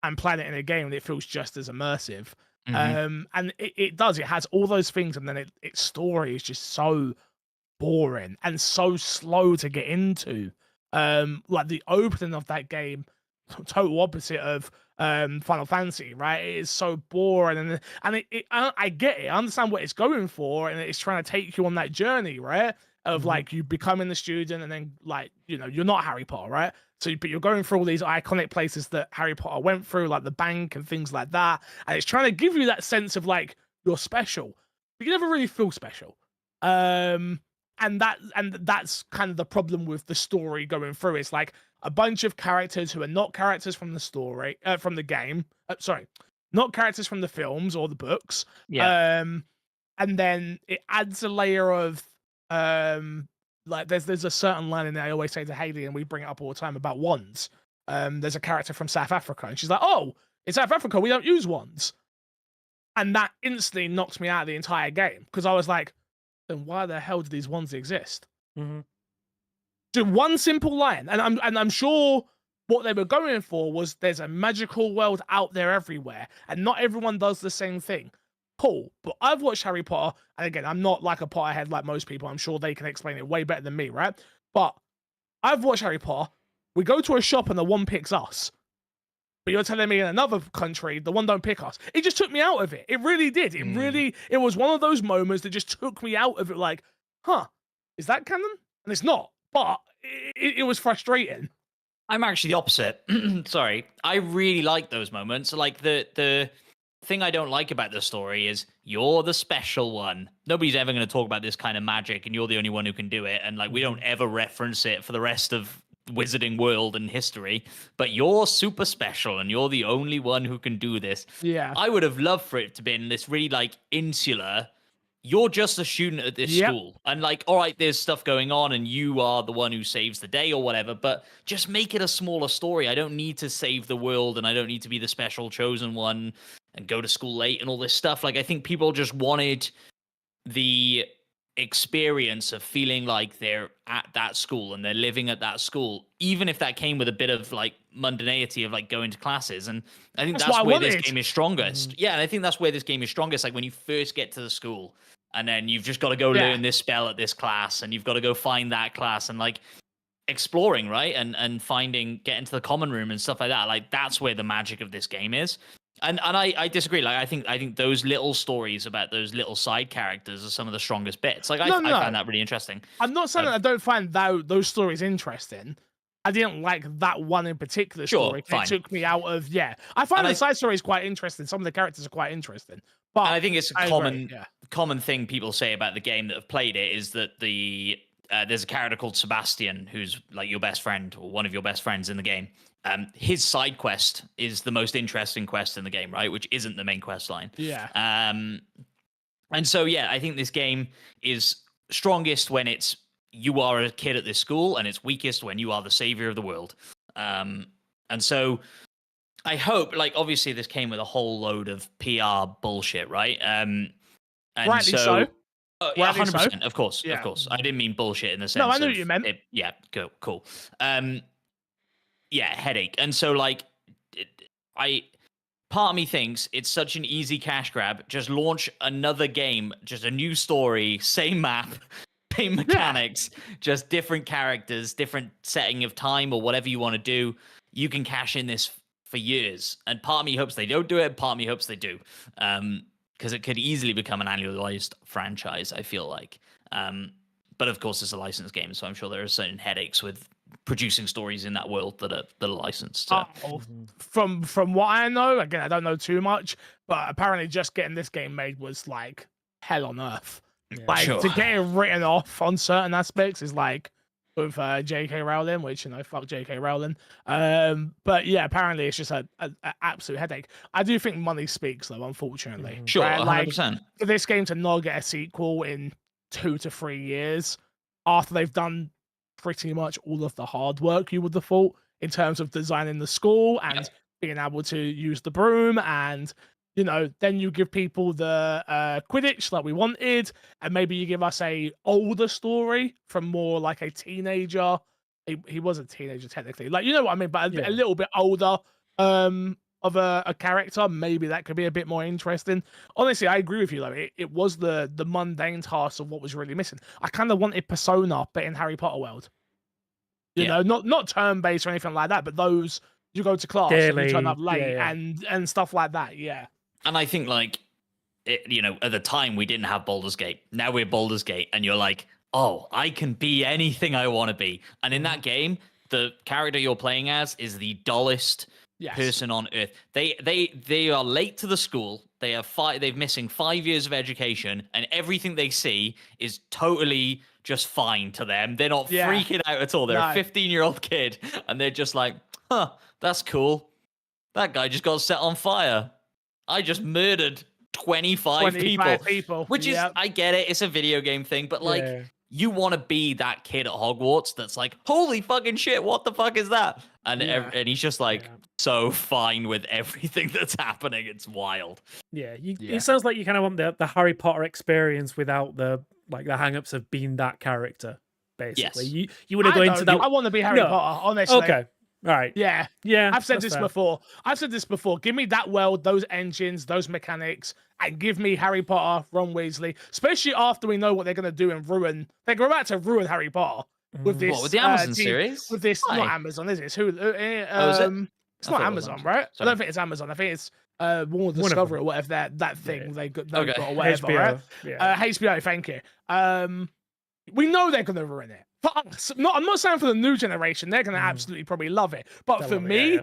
I'm playing it in a game and it feels just as immersive. And it does. It has all those things, and then its story is just so boring and so slow to get into. Like the opening of that game, total opposite of Final Fantasy, right? It is so boring, and I get it. I understand what it's going for, and it's trying to take you on that journey, right? Of like you becoming the student, and then like, you know, you're not Harry Potter, right? So, but you're going through all these iconic places that Harry Potter went through, like the bank and things like that, and it's trying to give you that sense of like you're special. but you never really feel special. And that's kind of the problem with the story going through. It's like a bunch of characters who are not characters from the story, from the game. Sorry, not characters from the films or the books. Yeah. And then it adds a layer of like there's a certain line in there I always say to Haley, and we bring it up all the time about wands. There's a character from South Africa, and she's like, "Oh, in South Africa we don't use wands," and that instantly knocks me out of the entire game because I was like, "Then why the hell do these wands exist?" Mhm. To one simple line, and I'm sure what they were going for was there's a magical world out there everywhere, and not everyone does the same thing. Cool, but I've watched Harry Potter, and again, I'm not like a Potterhead like most people. I'm sure they can explain it way better than me, right? But I've watched Harry Potter. We go to a shop and the one picks us. But you're telling me in another country, the one don't pick us. It just took me out of it. It really did. It was one of those moments that just took me out of it. Like, huh, is that canon? And it's not. But it was frustrating. I'm actually the opposite. Sorry. I really like those moments. Like the thing I don't like about the story is you're the special one. Nobody's ever going to talk about this kind of magic, and you're the only one who can do it. And like we don't ever reference it for the rest of Wizarding world and history, but you're super special and you're the only one who can do this. Yeah. I would have loved for it to be in this really like insular, you're just a student at this school, and like, all right, there's stuff going on and you are the one who saves the day or whatever, but just make it a smaller story. I don't need to save the world, and I don't need to be the special chosen one and go to school late and all this stuff. Like, I think people just wanted the experience of feeling like they're at that school and they're living at that school, even if that came with a bit of like mundanity of like going to classes. And I think that's where this game is strongest. Yeah, and I think that's where this game is strongest. Like when you first get to the school and then you've just got to go learn this spell at this class, and you've got to go find that class, and like exploring, right? And finding, getting to the common room and stuff like that. Like that's where the magic of this game is. And I disagree. Like I think those little stories about those little side characters are some of the strongest bits. Like I find that really interesting. I'm not saying that I don't find those stories interesting. I didn't like that one in particular story. It took me out of I find the side stories quite interesting. Some of the characters are quite interesting. But and I think it's a common thing people say about the game that have played it is that there's a character called Sebastian who's like your best friend or one of your best friends in the game. His side quest is the most interesting quest in the game, right? Which isn't the main quest line. Yeah. And so, I think this game is strongest when it's you are a kid at this school, and it's weakest when you are the savior of the world. And so I hope, like, obviously this came with a whole load of PR bullshit, right? And rightly so. 100%, of course. I didn't mean bullshit in the sense. No, I knew what you meant. Cool. Headache. And so, like, part of me thinks it's such an easy cash grab. Just launch another game, just a new story, same map, same mechanics, just different characters, different setting of time or whatever you want to do. You can cash in this for years. And part of me hopes they don't do it. Part of me hopes they do. Because it could easily become an annualized franchise, I feel like. But of course, it's a licensed game, so I'm sure there are certain headaches with producing stories in that world that are licensed. So. From what I know, again, I don't know too much, but apparently just getting this game made was like hell on earth. To get it written off on certain aspects is like with J.K. Rowling, which, fuck J.K. Rowling. But yeah, apparently it's just an absolute headache. I do think money speaks, though, unfortunately. Sure, 100%. Like, for this game to not get a sequel in 2 to 3 years after they've done pretty much all of the hard work, you would have thought, in terms of designing the school and being able to use the broom, and then you give people the Quidditch like we wanted, and maybe you give us a older story from more like a teenager. He was a teenager technically, like, you know what I mean, but a little bit older of a character. Maybe that could be a bit more interesting. Honestly, I agree with you though. It was the mundane task of what was really missing. I kind of wanted Persona, but in Harry Potter world. You know, not turn based or anything like that, but those you go to class and you turn up late and stuff like that. Yeah. And I think like, at the time we didn't have Baldur's Gate. Now we're Baldur's Gate, and you're like, oh, I can be anything I want to be. And in that game, the character you're playing as is the dullest, Yes. person on earth. They are late to the school. They've missing 5 years of education, and everything they see is totally just fine to them. They're not Yeah. freaking out at all. They're No. a 15-year-old kid, and they're just like, huh, that's cool. That guy just got set on fire. I just murdered 25 people. Which is, Yep. I get it, it's a video game thing, but like, Yeah. you want to be that kid at Hogwarts that's like, holy fucking shit, what the fuck is that? And Yeah. and he's just like Yeah. so fine with everything that's happening. It's wild. Yeah, Yeah. it sounds like you kind of want the Harry Potter experience without the hang-ups of being that character. Basically, Yes. you want to go into that. I want to be Harry No. Potter, honestly. Okay, all right. Yeah. Yeah, I've said that's this fair. before. Give me that world, those engines, those mechanics, and give me Harry Potter, Ron Weasley. Especially after we know what they're gonna do and ruin. They're about to ruin Harry Potter with this. What, with the Amazon team- series? With this, Why? not Amazon, is it? It's who? is it? It's I not thought it was Amazon, Amazon. right? I Sorry. don't think it's Amazon. I think it's Warner of Discovery them. or whatever that thing Yeah. they got Okay. or whatever, HBO. right? Yeah. HBO, thank you. We know they're gonna ruin it. For us, I'm not saying for the new generation, they're gonna absolutely probably love it. But They'll for love it, me, yeah.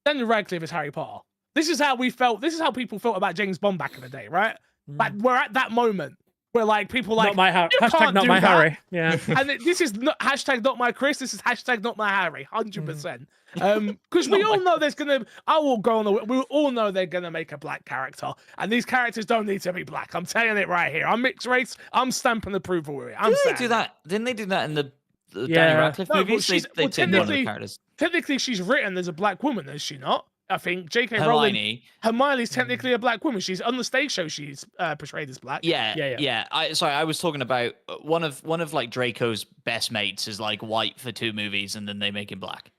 Daniel Radcliffe is Harry Potter. This is how we felt. This is how people felt about James Bond back in the day, right? Like we're at that moment where like people like not my Harry. "You Hashtag can't not do my that." Harry. Yeah. And this is not hashtag not my Chris. This is hashtag not my Harry. 100%. Because we all know there's gonna. I will go on. We all know they're gonna make a black character, and these characters don't need to be black. I'm telling it right here. I'm mixed race. I'm stamping approval with it. I'm Didn't they saying do it. that? Didn't they do that in the Yeah. Daniel Radcliffe No, but movies? she's- They well, turned one of the technically- characters. Technically, she's written as a black woman, is she not? I think J.K. Rowling. Hermione. Hermione's technically a black woman. She's on the stage show. She's portrayed as black. Yeah. I was talking about one of like Draco's best mates is like white for 2 movies, and then they make him black.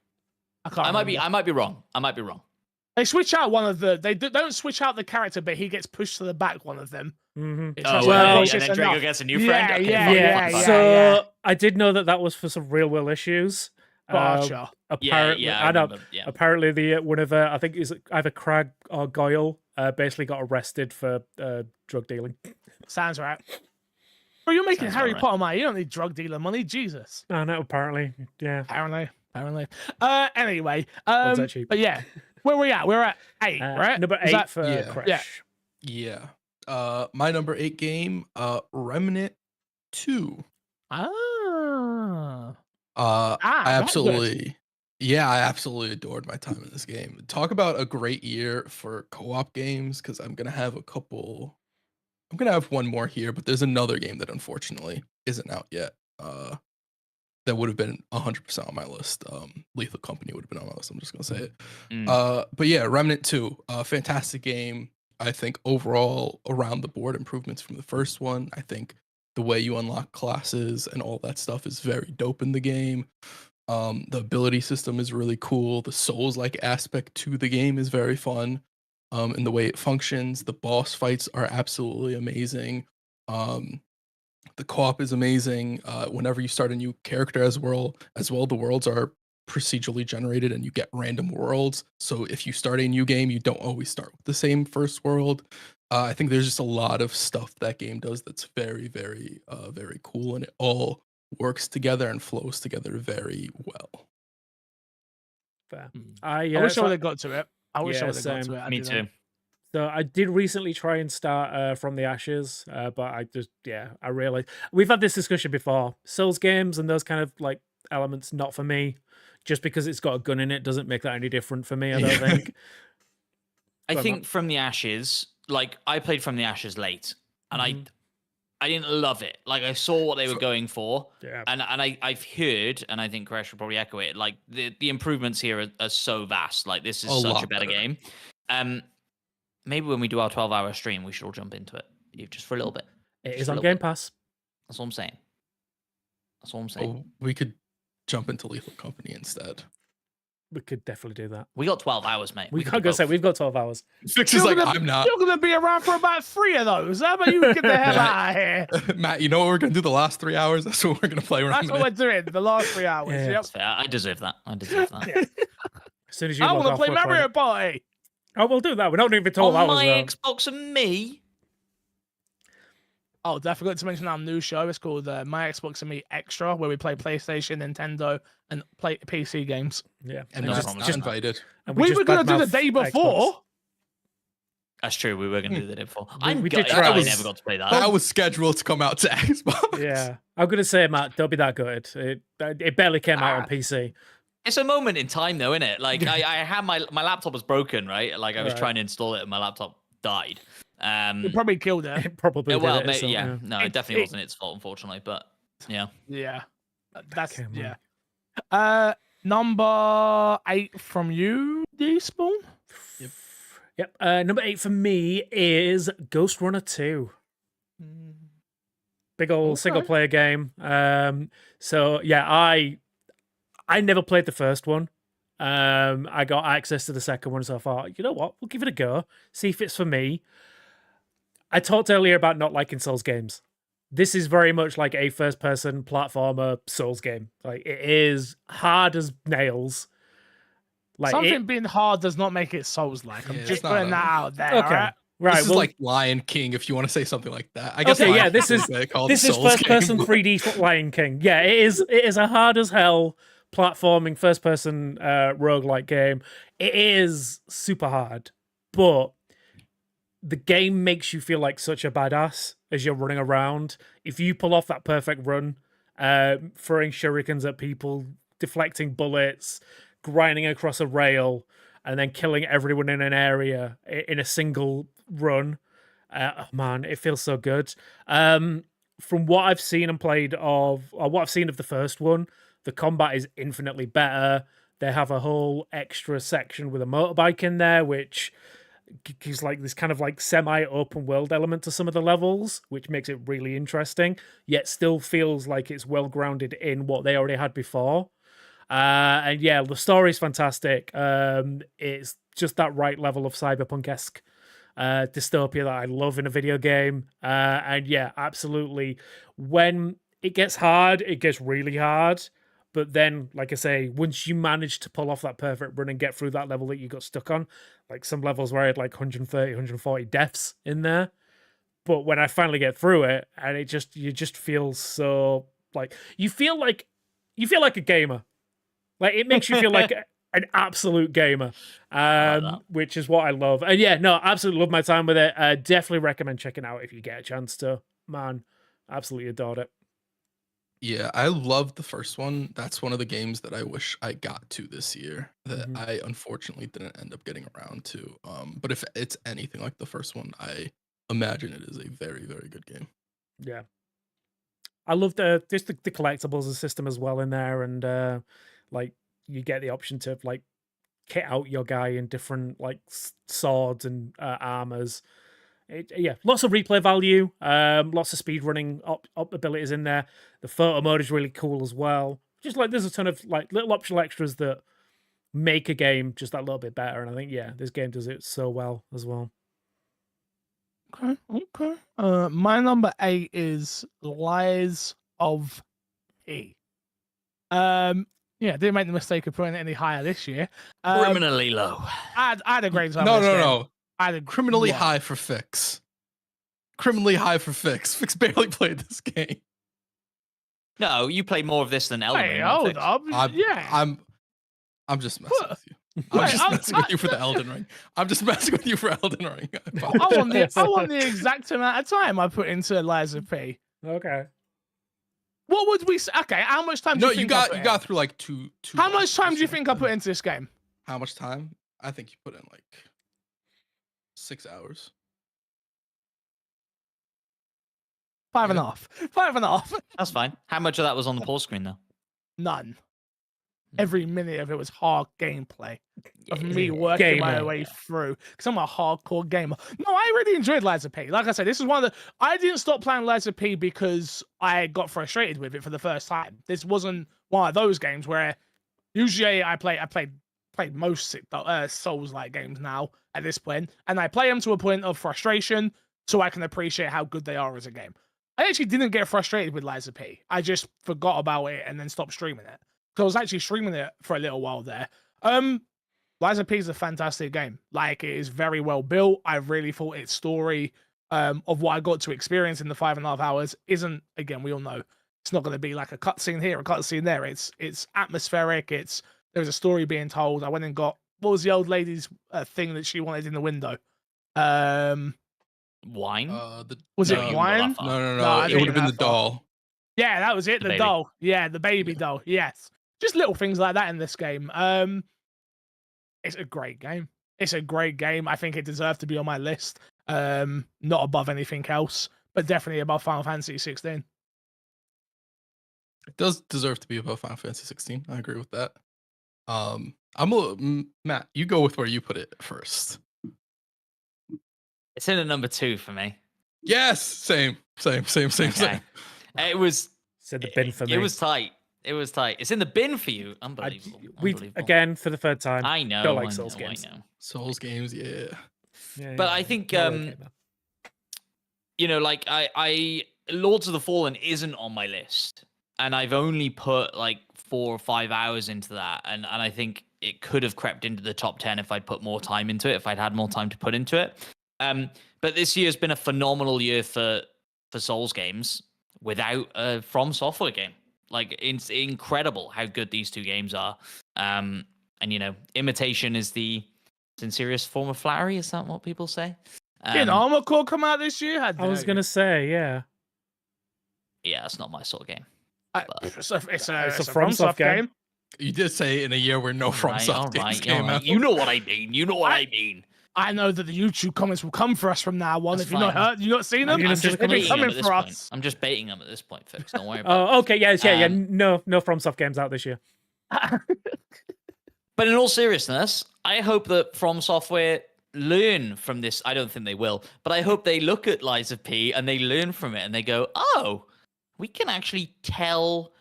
I can't. I might remember. be wrong. I might be wrong. They switch out one of the. They don't switch out the character, but he gets pushed to the back. One of them. Mm-hmm. It's Oh, just well, unconscious and then Draco enough. gets a new friend. Yeah, Okay, yeah, fine, yeah, fine, fine. So I did know that was for some real world issues. Gotcha. Apparently, Yeah, I know. remember, yeah. Apparently, the one of I think it's either Crag or Goyle basically got arrested for drug dealing. Sounds right. Bro, you're making Sounds Harry about right. Potter money. You don't need drug dealer money. Jesus. I know. Apparently, yeah. Apparently. Anyway. that cheap? But yeah, where we at? We're at 8, right? Number Is 8 that- for Yeah. Crash. Yeah. My number 8 game, Remnant 2. Ah. I that's good. absolutely adored my time in this game. Talk about a great year for co-op games, because I'm gonna have one more here, but there's another game that unfortunately isn't out yet. That would have been 100% on my list. Lethal Company would have been on my list. I'm just gonna say it. But yeah, Remnant 2, fantastic game. I think overall around the board improvements from the first one. I think the way you unlock classes and all that stuff is very dope in the game. The ability system is really cool. The Souls-like aspect to the game is very fun. And the way it functions, the boss fights are absolutely amazing. The co-op is amazing. Whenever you start a new character as well, the worlds are procedurally generated and you get random worlds. So if you start a new game, you don't always start with the same first world. I think there's just a lot of stuff that game does that's very, very, very cool, and it all works together and flows together very well. Fair. I wish I so- would have got to it. I wish I Yeah, would have got to same. it. I Me didn't. too. So I did recently try and start From the Ashes, but I just, I realized we've had this discussion before. Souls games and those kind of like elements, not for me. Just because it's got a gun in it doesn't make that any different for me, I don't think. I Go on, think From the Ashes, like I played From the Ashes late, and I didn't love it. Like I saw what they were going for, Yeah. and I've heard, and I think Koresh will probably echo it. Like the improvements here are so vast. Like this is A such a lot better better. game. Maybe when we do our 12-hour stream, we should all jump into it, just for a little bit. It Just is a on little Game bit. Pass. That's all I'm saying. That's all I'm saying. Oh, we could jump into Lethal Company instead. We could definitely do that. We got 12 hours, mate. We could can't do go say both. we've got 12 hours. Fix is like, I'm not. You're gonna be around for about 3 of those. How about you get the hell out of here? Matt, you know what we're gonna do the last 3 hours? That's what we're gonna play. That's what we're doing. The last 3 hours. Yeah. Yep. That's fair. I deserve that. I deserve that. As soon as you I log want to off, play we're playing Mario it. Party. Oh, we'll do that. We're not doing it for 12 On hours my though. Xbox and me. Oh, I forgot to mention our new show. It's called My Xbox and Me Extra, where we play PlayStation, Nintendo, and play PC games. Yeah, And No just, promise just on that. invited. and We just were going to do the badmouth day Xbox. before. That's true. We were going to do that before. We I'm did gutted try. that I That never got to play that. That was scheduled to come out to Xbox. Yeah, I'm gonna say, Matt, don't be that good. It barely came out on Ah. PC. It's a moment in time, though, isn't it? Like I had my laptop was broken, right? Like I was Right. trying to install it, and my laptop died. It probably killed it. It probably did Well, it, so, yeah, no, it definitely It- wasn't its fault, unfortunately. But yeah, Yeah. That's Okay, man. yeah. Number 8 from you, Despawn. Yep. Number 8 for me is Ghost Runner 2. Big old Okay. single player game. So yeah, I never played the first one. I got access to the second one, so I thought, you know what, we'll give it a go, see if it's for me. I talked earlier about not liking Souls games. This is very much like a first-person platformer Souls game. Like, it is hard as nails. Like Something being hard does not make it Souls-like. I'm Yeah, it's just not putting a- that out there. Okay. Alright? Right. This is well, like Lion King, if you want to say something like that. I guess. Okay, Lion yeah, this King is called this is Souls first person game. 3D Lion King. Yeah, it is a hard as hell platforming first person roguelike game. It is super hard, but the game makes you feel like such a badass as you're running around. If you pull off that perfect run, throwing shurikens at people, deflecting bullets, grinding across a rail, and then killing everyone in an area in a single run. Oh, man, it feels so good. From what I've seen and played of, or what I've seen of the first one, the combat is infinitely better. They have a whole extra section with a motorbike in there, which gives like this kind of like semi-open world element to some of the levels, which makes it really interesting, yet still feels like it's well grounded in what they already had before. And yeah, the story's fantastic. It's just that right level of cyberpunk-esque dystopia that I love in a video game. And yeah, absolutely. When it gets hard, it gets really hard. But then, like I say, once you manage to pull off that perfect run and get through that level that you got stuck on, like some levels where I had like 130, 140 deaths in there. But when I finally get through it, and you just feel so like you feel like a gamer. Like it makes you feel like an absolute gamer, which is what I love. And yeah, no, absolutely love my time with it. Definitely recommend checking it out if you get a chance to. Man, absolutely adored it. Yeah, I loved the first one. That's one of the games that I wish I got to this year that Mhm. I unfortunately didn't end up getting around to. But if it's anything like the first one, I imagine it is a very, very good game. Yeah, I love just the collectibles system as well in there, and like you get the option to like kit out your guy in different like swords and armors. Yeah, lots of replay value, lots of speed running up abilities in there. The photo mode is really cool as well. Just like there's a ton of like little optional extras that make a game just that little bit better. And I think yeah, this game does it so well as well. Okay. My number 8 is Lies of P. Yeah, didn't make the mistake of putting it any higher this year. criminally low. I had a great time. No, with this no, game. no. I had a Criminally what? high for Fix. Criminally high for Fix. Fix barely played this game. No, you played more of this than Elden Hey, Ring. hold Fix. up. I'm just messing What? with you. I'm Wait, just messing with you for the Elden Ring. I'm just messing with you for Elden Ring. I want the exact amount of time I put into Lies of P. Okay. What would we say? Okay, how much time do No, you you think I got put you in? got through like two. How much time do you hours or think I put something. into this game? How much time? I think you put in like 6 hours. 5.5. 5.5. That's fine. How much of that was on the pause screen, though? None. Every minute of it was hard gameplay of me working my Gamer. way through because I'm a hardcore gamer. No, I really enjoyed Lies of P. Like I said, this is one of the. I didn't stop playing Lies of P because I got frustrated with it for the first time. This wasn't one of those games where usually I played most Souls-like games now at this point, and I play them to a point of frustration so I can appreciate how good they are as a game. I actually didn't get frustrated with Lies of P. I just forgot about it and then stopped streaming it. So I was actually streaming it for a little while there. Lies of P is a fantastic game. Like, it is very well built. I really thought its story of what I got to experience in the 5.5 hours isn't, again, we all know it's not going to be like a cutscene here, a cutscene there. It's atmospheric. There's a story being told. I went and got, what was the old lady's thing that she wanted in the window? Wine? Was No, it you wouldn't go that wine? far. No. I It didn't would have go been the that far. doll. Yeah, that was it. The The baby. doll. Yeah, the baby Yeah. doll. Yes. Just little things like that in this game. It's a great game. It's a great game. I think it deserved to be on my list. Not above anything else, but definitely above Final Fantasy 16. It does deserve to be above Final Fantasy 16. I agree with that. Matt, you go with where you put it first. It's in at number 2 for me. Yes, same. Okay. It was Said the bin for me. It was tight. It's in the bin for you. Unbelievable. We Unbelievable. again for the third time. I know. Don't like I Souls know, games. I know. Souls games, yeah. But I think you know, like I Lords of the Fallen isn't on my list, and I've only put like 4 or 5 hours into that, and I think it could have crept into the top 10 if I'd put more time into it, if I'd had more time to put into it. But this year's been a phenomenal year for Souls games without a From Software game. Like, it's incredible how good these two games are. And you know, imitation is the sincerest form of flattery. Is that what people say? Didn't Armored Core come out this year? I was gonna say, yeah. Yeah, it's not my sort of game. It's a FromSoft game. You did say in a year where no FromSoft games came out. You know what I mean. You know what I mean. I know that the YouTube comments will come for us from now on. That's If you've not fine. heard, you not seen them, I'm they've been coming for us. I'm just baiting them at this point, folks. Don't worry about it. Oh, okay, yeah. No FromSoft games out this year. But in all seriousness, I hope that From Software learn from this. I don't think they will, but I hope they look at Lies of P and they learn from it and they go, oh, we can actually tell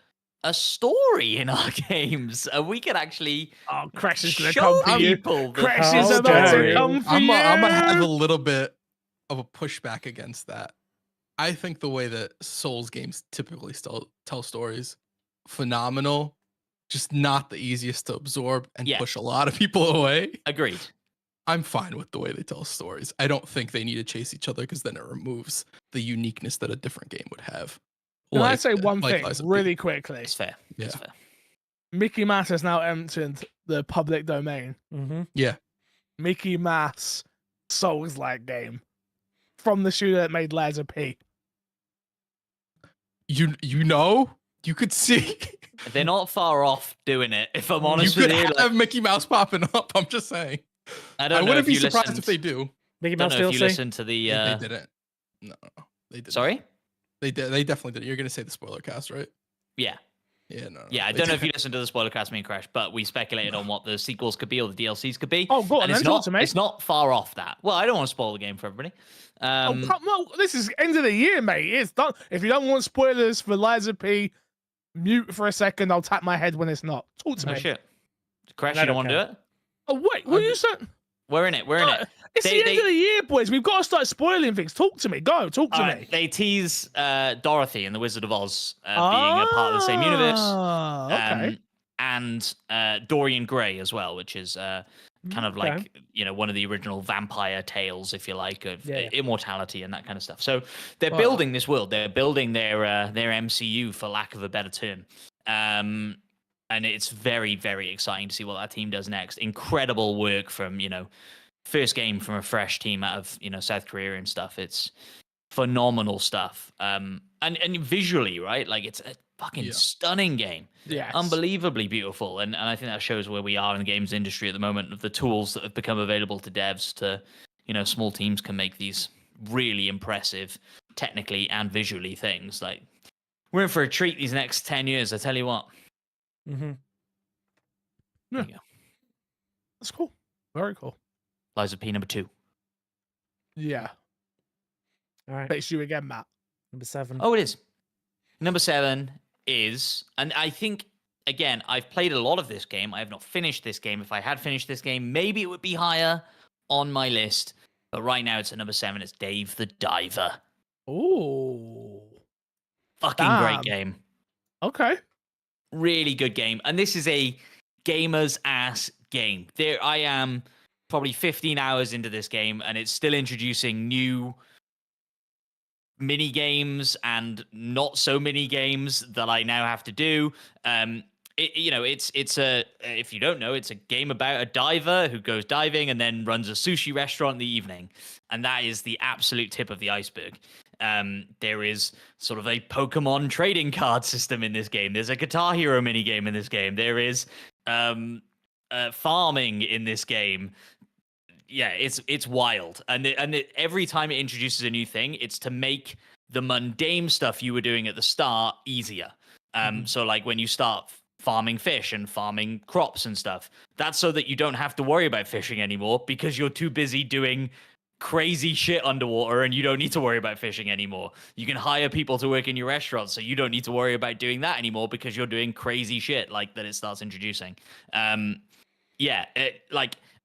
a story in our games, and we can actually Crash is going to show come for you. people the Crash is How about dare to you. come for I'm you. gonna have a little bit of a pushback against that. I think the way that Souls games typically still tell stories, phenomenal, just not the easiest to absorb and push a lot of people away. Agreed. I'm fine with the way they tell stories. I don't think they need to chase each other because then it removes the uniqueness that a different game would have. Can I say one thing Lies of P. really quickly? It's fair. Yeah. It's fair. Mickey Mouse has now entered the public domain. Mm-hmm. Yeah. Mickey Mouse Souls-like game from the studio that made Lies of P. You know, you could see. They're not far off doing it, if I'm honest You with could you. have Mickey Mouse popping up. I'm just saying. I don't know wouldn't if be you surprised listened, if they do. Mickey I don't Mouse know if you DLC. listened to the. They didn't. No, they didn't. Sorry? They did. They definitely did. You're gonna say the spoiler cast, right? Yeah. Yeah, no. Yeah, I they don't know if didn't. you listened to the spoiler cast, me and Crash, but we speculated on what the sequels could be or the DLCs could be. Oh, go on, and then it's talk not, to me. It's not far off that. Well, I don't want to spoil the game for everybody. No, this is end of the year, mate. It's done. If you don't want spoilers for Lies of P, mute for a second. I'll tap my head when it's not. Talk to Oh, me. shit. Crash, I you don't don't want to do it? Oh, wait. What you said? We're in it. We're in it. It's the end of the year, boys. We've got to start spoiling things. Talk to me. Go. Talk to me. They tease Dorothy and the Wizard of Oz being a part of the same universe. Okay. And Dorian Gray as well, which is kind of Okay. like, you know, one of the original vampire tales, if you like, of Yeah. immortality and that kind of stuff. So they're Wow. building this world. They're building their MCU, for lack of a better term. And it's very, very exciting to see what that team does next. Incredible work from, you know, first game from a fresh team out of, you know, South Korea and stuff. It's phenomenal stuff. And visually, right? Like, it's a fucking stunning game. Yes. Unbelievably beautiful. And I think that shows where we are in the games industry at the moment, of the tools that have become available to devs to, you know, small teams can make these really impressive technically and visually things. Like, we're in for a treat these next 10 years, I tell you what. Mm-hmm. Yeah. There you go. That's cool. Very cool. Lies of P number 2. Yeah. All right. It's you again, Matt. Number 7. Oh, it is. Number 7 is, and I think, again, I've played a lot of this game. I have not finished this game. If I had finished this game, maybe it would be higher on my list. But right now, it's at number 7. It's Dave the Diver. Ooh. Fucking Damn. great game. Okay. Really good game. And this is a gamer's ass game. There I am, probably 15 hours into this game, and it's still introducing new mini games and not so mini games that I now have to do. It's a if you don't know, it's a game about a diver who goes diving and then runs a sushi restaurant in the evening, and that is the absolute tip of the iceberg. There is sort of a Pokemon trading card system in this game. There's a Guitar Hero mini game in this game. There is farming in this game. Yeah, it's wild, and every time it introduces a new thing, it's to make the mundane stuff you were doing at the start easier. So like when you start farming fish and farming crops and stuff, that's so that you don't have to worry about fishing anymore because you're too busy doing crazy shit underwater and you don't need to worry about fishing anymore. You can hire people to work in your restaurant, so you don't need to worry about doing that anymore because you're doing crazy shit like that it starts introducing.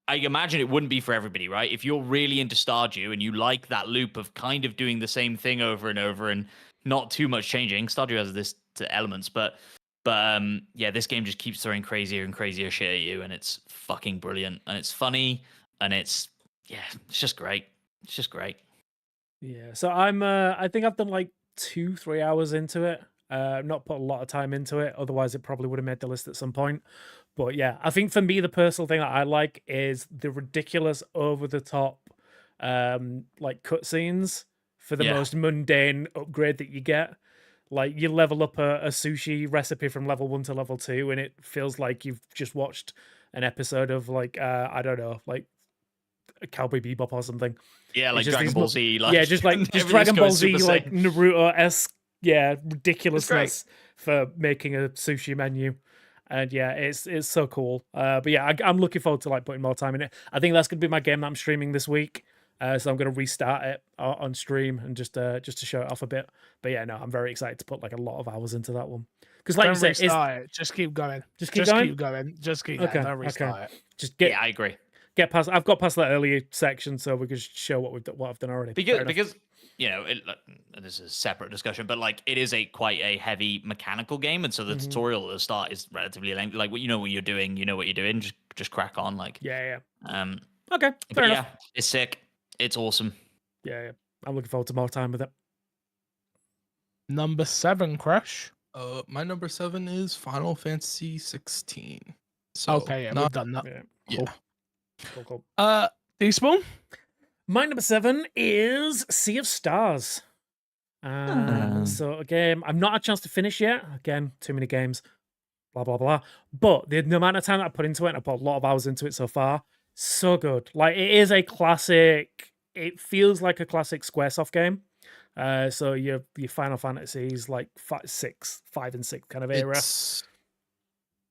I imagine it wouldn't be for everybody, right? If you're really into Stardew and you like that loop of kind of doing the same thing over and over and not too much changing, Stardew has this to elements, but this game just keeps throwing crazier and crazier shit at you, and it's fucking brilliant, and it's funny, and it's just great. It's just great. Yeah, so I think I've done like 2-3 hours into it. Not put a lot of time into it, otherwise it probably would have made the list at some point. But yeah, I think for me the personal thing that I like is the ridiculous, over the top, like cutscenes for the most mundane upgrade that you get. Like you level up a sushi recipe from level 1 to level 2, and it feels like you've just watched an episode of like I don't know, like Cowboy Bebop or something. Yeah, like just Dragon Ball Z. Like, yeah, just Dragon Ball Z, like Naruto-esque, ridiculousness for making a sushi menu. And yeah, it's so cool. But yeah, I'm looking forward to like putting more time in it. I think that's gonna be my game that I'm streaming this week. So I'm gonna restart it on stream and just to show it off a bit. But yeah, no, I'm very excited to put like a lot of hours into that one. Because like don't you said, it. Just keep going. Just keep going. Just keep Okay, going. Don't restart it. Just get. Yeah, I agree. Get past. I've got past that earlier section, so we can show what I've done already. Because this is a separate discussion, but like it is quite a heavy mechanical game, and so the tutorial at the start is relatively lengthy. Like you know what you're doing, just crack on. Like yeah. Okay, fair enough. Yeah, it's sick. It's awesome. Yeah. I'm looking forward to more time with it. Number 7, Crash. My number 7 is Final Fantasy 16. So okay, we've done that. Yeah. Cool. Despawn? My number 7 is Sea of Stars. So again, I've not had a chance to finish yet. Again, too many games. Blah blah blah. But the amount of time that I put into it, I put a lot of hours into it so far. So good. Like it is a classic. It feels like a classic SquareSoft game. So your Final Fantasies like 5 and 6 kind of era.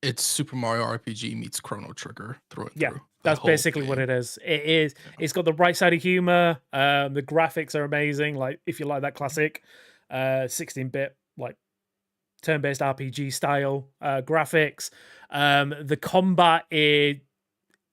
It's Super Mario RPG meets Chrono Trigger through and through. That's basically what it is. It is. It's got the right side of humor. The graphics are amazing. Like if you like that classic 16-bit like turn-based RPG style graphics. The combat is,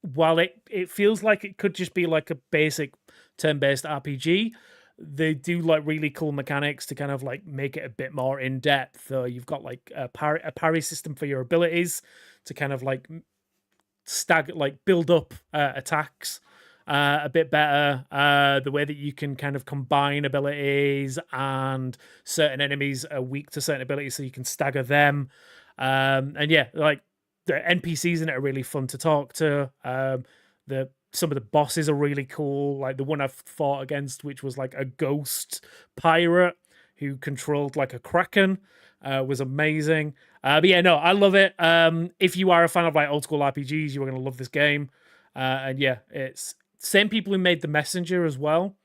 while it feels like it could just be like a basic turn-based RPG, they do like really cool mechanics to kind of like make it a bit more in depth. So you've got like a parry system for your abilities to kind of like build up attacks a bit better. The way that you can kind of combine abilities, and certain enemies are weak to certain abilities, so you can stagger them. And yeah, like the NPCs in it are really fun to talk to. Some of the bosses are really cool. Like the one I've fought against, which was like a ghost pirate who controlled like a kraken, was amazing. But yeah, no, I love it. If you are a fan of like old school RPGs, you are going to love this game. And yeah, it's same people who made The Messenger as well.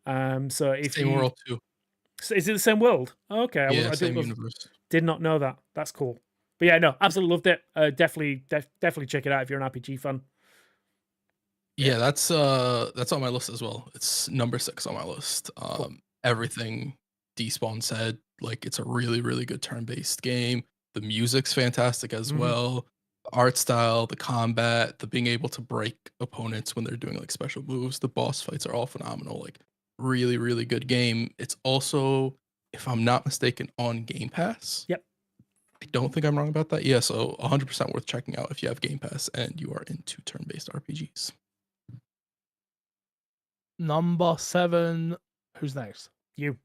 So if same world too. Is it the same world? Okay, yeah, same universe. Did not know that. That's cool. But yeah, no, absolutely loved it. Definitely check it out if you're an RPG fan. Yeah, that's on my list as well. It's number 6 on my list. Cool. Everything Despawn said, like it's a really, really good turn-based game. The music's fantastic as well. The art style, the combat, the being able to break opponents when they're doing like special moves. The boss fights are all phenomenal. Like really, really good game. It's also, if I'm not mistaken, on Game Pass. Yep. I don't think I'm wrong about that. Yeah, so 100% worth checking out if you have Game Pass and you are into turn-based RPGs. Number 7. Who's next? You.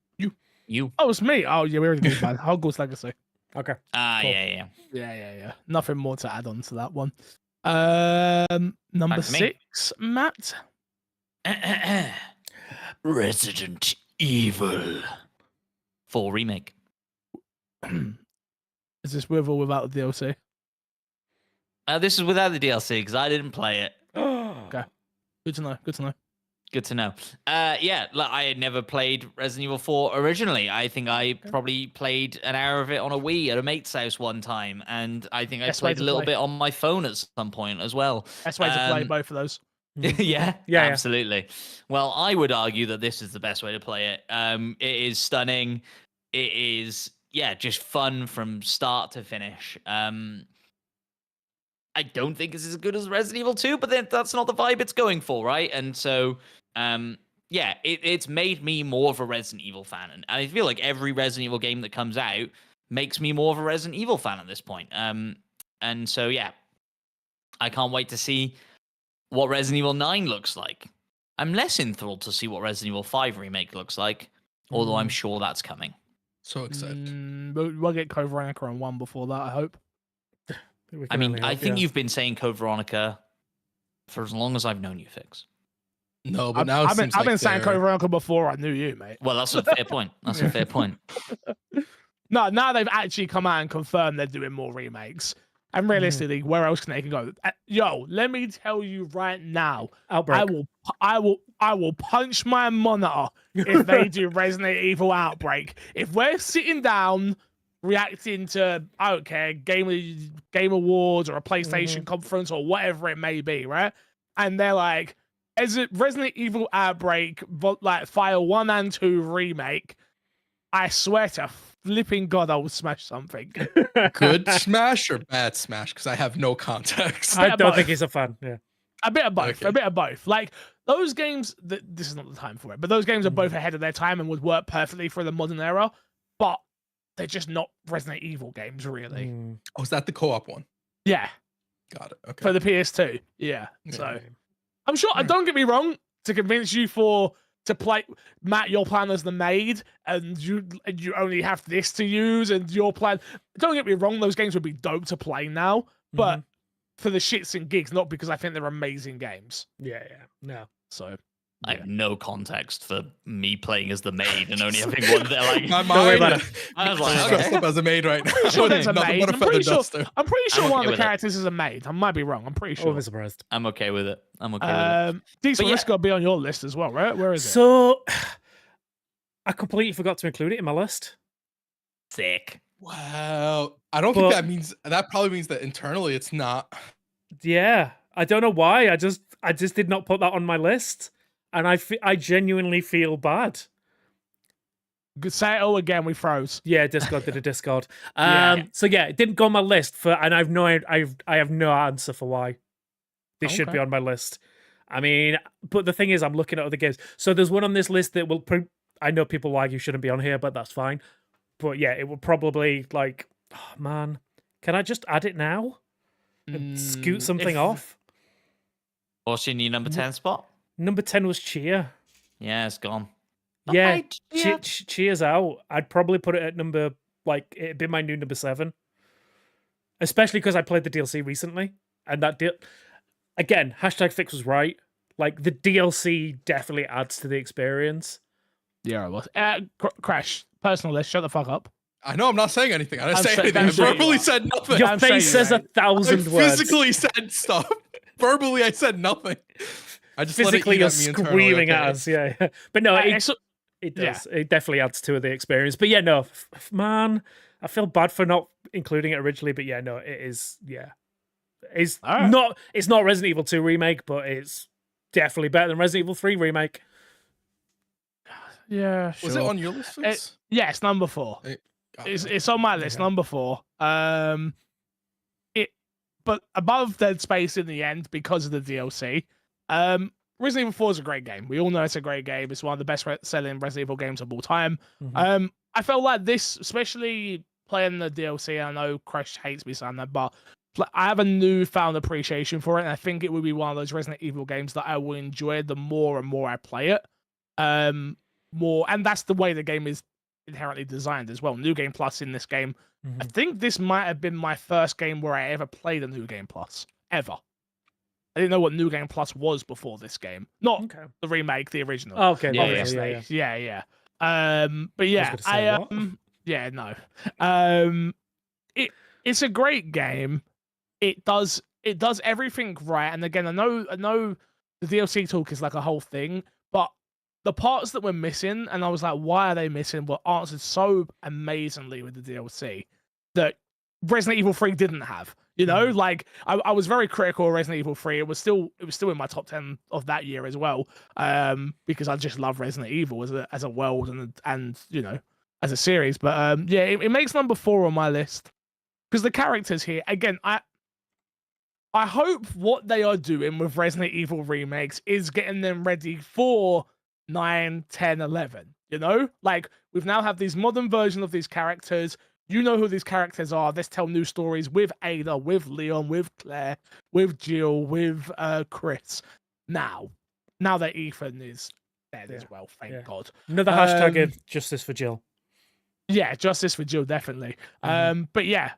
You. Oh, it's me. Oh, yeah, we already did, man. Hogwarts Legacy. Okay. Ah, Cool. yeah. Yeah. Nothing more to add on to that one. Number Back to me. 6, Matt. Resident Evil 4 remake. Is this with or without the DLC? This is without the DLC because I didn't play it. Okay. Good to know. Good to know. Yeah, like, I had never played Resident Evil 4 originally. I think I probably played an hour of it on a Wii at a mate's house one time, and I think I Best way played to a little play. bit on my phone at some point as well. Best way to play both of those. yeah, Yeah. absolutely. Well, I would argue that this is the best way to play it. It is stunning. It is, just fun from start to finish. I don't think it's as good as Resident Evil 2, but then that's not the vibe it's going for, right? And so, it's made me more of a Resident Evil fan. And I feel like every Resident Evil game that comes out makes me more of a Resident Evil fan at this point. And so, I can't wait to see what Resident Evil 9 looks like. I'm less enthralled to see what Resident Evil 5 remake looks like, although I'm sure that's coming. So excited. We'll get Code Veronica on 1 before that, I hope. I mean, I think you've been saying Code Veronica for as long as I've known you, Fix. No, but now it seems I've been like saying Code Veronica before I knew you, mate. Well, that's a fair point. That's a fair point. No, now they've actually come out and confirmed they're doing more remakes. And realistically, where else can they go? Yo, let me tell you right now, Outbreak. I will punch my monitor if they do Resident Evil Outbreak. If we're sitting down reacting to, I don't care, Game Awards or a PlayStation conference or whatever it may be, right? And they're like, is it Resident Evil Outbreak, like File 1 and 2 remake? I swear to flipping God, I will smash something. Good smash or bad smash? Because I have no context. I don't think he's a fan. Yeah. A bit of both. Okay. A bit of both. Like those games. This is not the time for it, but those games are both ahead of their time and would work perfectly for the modern era. But they're just not Resident Evil games, really. Oh, is that the co-op one? Yeah, Got it. Okay. for the PS2. Yeah. Yeah. So I'm sure. Don't get me wrong. To convince you to play, Matt, your plan as the maid, and you only have this to use, and your plan. Don't get me wrong. Those games would be dope to play now, but for the shits and gigs, not because I think they're amazing games. Yeah. No. So I have no context for me playing as the maid and only having one there. Like, My Don't worry about mind it. I was is like, dressed okay. up as a maid right now. pretty sure there's a Nothing maid. but a I'm feather pretty sure. duster. I'm pretty sure I'm one okay of the with it. characters is a maid. I might be wrong. I'm pretty sure. Always surprised. I'm okay with it. I'm okay with it. Decent But risk got to be on your list as well, right? Where is it? So, I completely forgot to include it in my list. Sick. Wow. I don't But- think that probably means that internally it's not. Yeah, I don't know why. I just did not put that on my list, and I genuinely feel bad. Say it all again. We froze. Yeah, Discord did a Discord. Yeah. So yeah, it didn't go on my list and I have no answer for why this should Okay. be on my list. I mean, but the thing is, I'm looking at other games. So there's one on this list that will. I know people like you shouldn't be on here, but that's fine. But yeah, it will probably like, oh man, can I just add it now and scoot something off? What's in your number 10 spot? Number 10 was Cheer. Yeah, it's gone. Yeah, Bye, Cheer's out. I'd probably put it at it'd be my new number 7. Especially because I played the DLC recently. And that again, #Fix was right. Like, the DLC definitely adds to the experience. Yeah, it was. Crash. Personal list. Shut the fuck up. I know I'm not saying anything. I didn't I'm say saying- anything. I I'm saying you verbally are. said nothing. Your I'm face saying says right. 1,000 I words. physically said stuff. Verbally, I said nothing. I just Physically, let you're it eat at me screaming internally, at us. Yeah. But no, It's- it does. It definitely adds to the experience. But yeah, no, man, I feel bad for not including it originally. But yeah, no, it is. Yeah, it's All right. not. It's not Resident Evil 2 remake, but it's definitely better than Resident Evil 3 remake. yeah, sure. Was it on your list? Vince? Yeah, it's number 4. Okay. It's on my list, Okay. number 4. But above Dead Space in the end because of the DLC. Resident Evil 4 is a great game. We all know it's a great game. It's one of the best selling Resident Evil games of all time. Mhm. I felt like this, especially playing the DLC. I know Crash hates me saying that, but I have a newfound appreciation for it, and I think it would be one of those Resident Evil games that I will enjoy the more and more I play it. more, and that's the way the game is inherently designed as well. New Game Plus in this game. I think this might have been my first game where I ever played a New Game Plus ever. I didn't know what New Game Plus was before this game, not Okay. the remake, the original. Oh, okay. Yeah, Obviously, Yeah. But yeah, gonna say, what? yeah, no. It's a great game. It does everything right. And again, I know the DLC talk is like a whole thing, but the parts that were missing, and I was like, why are they missing, were answered so amazingly with the DLC that Resident Evil 3 didn't have. You know, like I was very critical of Resident Evil 3. It was still in my top 10 of that year as well. Because I just love Resident Evil as a world and you know, as a series. But yeah, it makes number 4 on my list. Because the characters here, again, I hope what they are doing with Resident Evil remakes is getting them ready for 9, 10, 11. You know? Like, we've now have these modern version of these characters. You know who these characters are. Let's tell new stories with Ada, with Leon, with Claire, with Jill, with Chris. Now that Ethan is dead as well, thank God. Another hashtag of justice for Jill. Yeah, justice for Jill, definitely. But yeah,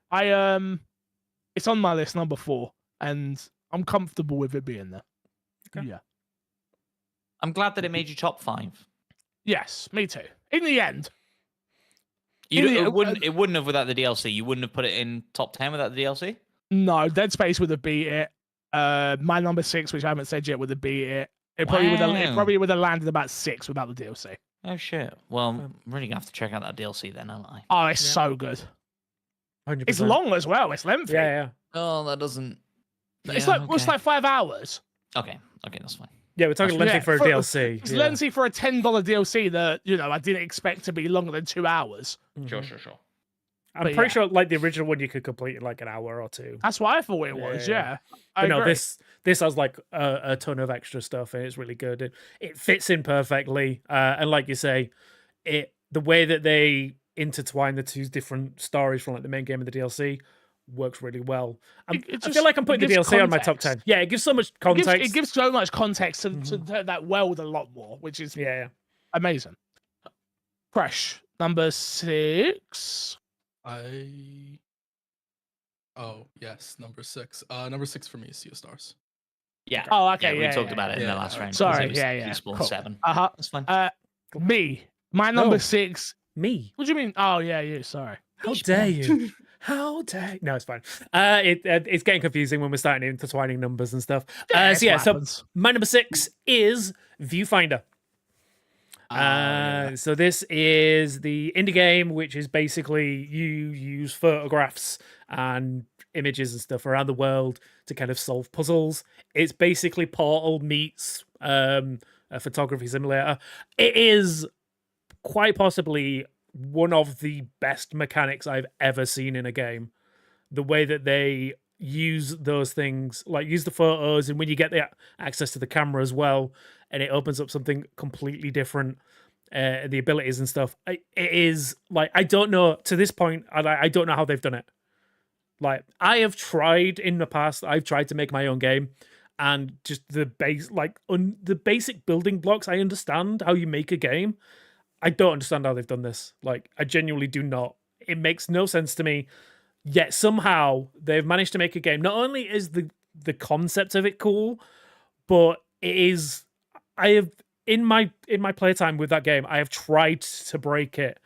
it's on my list, number 4, and I'm comfortable with it being there. Okay. Yeah. I'm glad that it made you top 5. Yes, me too. In the end. It wouldn't have without the DLC. You wouldn't have put it in top 10 without the DLC? No, Dead Space would have beat it. My number 6, which I haven't said yet, would have beat it. It probably would have landed about 6 without the DLC. Oh shit. Well, I'm really gonna have to check out that DLC then, aren't I? Oh, it's so good. 100%. It's long as well. It's lengthy. Yeah. Oh, that doesn't. It's like 5 hours. Okay, that's fine. Yeah, we're talking lengthy for a DLC. It's lengthy for a $10 DLC that, you know, I didn't expect to be longer than 2 hours. Sure. I'm pretty sure, like, the original one you could complete in like an hour or 2. That's what I thought it was, yeah. But no, agree. this has like a ton of extra stuff, and it's really good. It fits in perfectly, and like you say, the way that they intertwine the 2 different stories from like the main game and the DLC works really well. I feel like I'm putting the DLC on my top 10. Yeah, it gives so much context. It gives so much context to that world a lot more, which is amazing. Crash, number 6. Oh yes, number 6. Number 6 for me is Sea of Stars. Yeah. Oh, okay. We talked about it in the last round. Sorry. It was Spawn Cool. 7. That's fine. Me. My number 6. Me. What do you mean? Oh yeah, you. Sorry. How dare you? How dare? No, it's fine. It's getting confusing when we're starting intertwining numbers and stuff. So my number 6 is Viewfinder. So this is the indie game, which is basically you use photographs and images and stuff around the world to kind of solve puzzles. It's basically Portal meets a photography simulator. It is quite possibly one of the best mechanics I've ever seen in a game. The way that they use those things, like use the photos, and when you get the access to the camera as well, and it opens up something completely different, the abilities and stuff. It is like, I don't know to this point, I don't know how they've done it. Like, I have tried in the past, I've tried to make my own game, and just the the basic building blocks, I understand how you make a game. I don't understand how they've done this. Like, I genuinely do not. It makes no sense to me. Yet somehow they've managed to make a game. Not only is the concept of it cool, but it is. I have in my playtime with that game, I have tried to break it,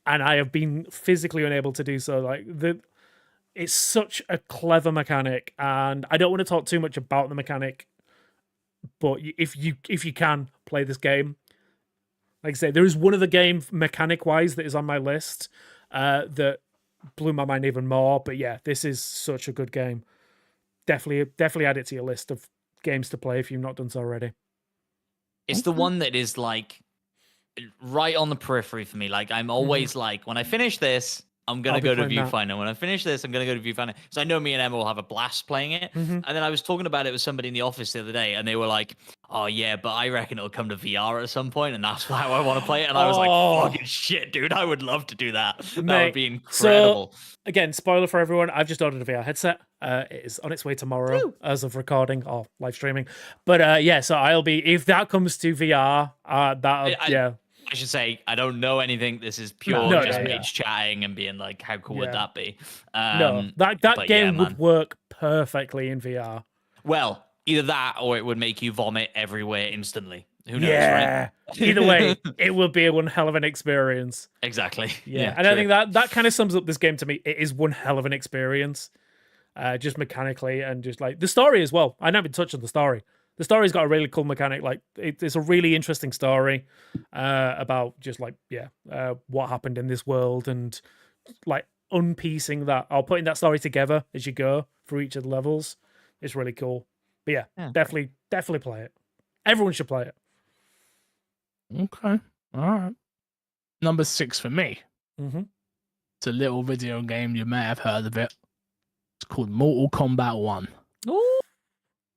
and I have been physically unable to do so. Like, it's such a clever mechanic, and I don't want to talk too much about the mechanic, but if you can play this game, like I say, there is one of the game mechanic wise that is on my list that blew my mind even more. But yeah, this is such a good game. Definitely add it to your list of games to play if you've not done so already. It's the one that is like right on the periphery for me. Like, I'm always like, when I finish this, I'm going to go to Viewfinder. When I finish this, I'm going to go to Viewfinder. So I know me and Emma will have a blast playing it. And then I was talking about it with somebody in the office the other day, and they were like, oh, yeah, but I reckon it'll come to VR at some point, and that's how I want to play it. And I was like, fucking shit, dude, I would love to do that. That would be incredible. So, again, spoiler for everyone, I've just ordered a VR headset. It is on its way tomorrow as of recording or live streaming. But yeah, so I'll be, if that comes to VR, I should say I don't know anything. This is pure No, just yeah, Mage chatting and being like, how cool would Yeah. that be? No, that but game yeah, would man. work perfectly in VR. Well, either that or it would make you vomit everywhere instantly. Who knows, Yeah. right? Either way, it will be one hell of an experience. Exactly. Yeah, and I think that kind of sums up this game to me. It is one hell of an experience, just mechanically and just like the story as well. I never been touched on the story. The story's got a really cool mechanic. Like it's a really interesting story about just like what happened in this world and like unpiecing that or putting that story together as you go through each of the levels. It's really cool. But yeah, definitely play it. Everyone should play it. Okay. All right. Number 6 for me. Mm-hmm. It's a little video game. You may have heard of it. It's called Mortal Kombat 1.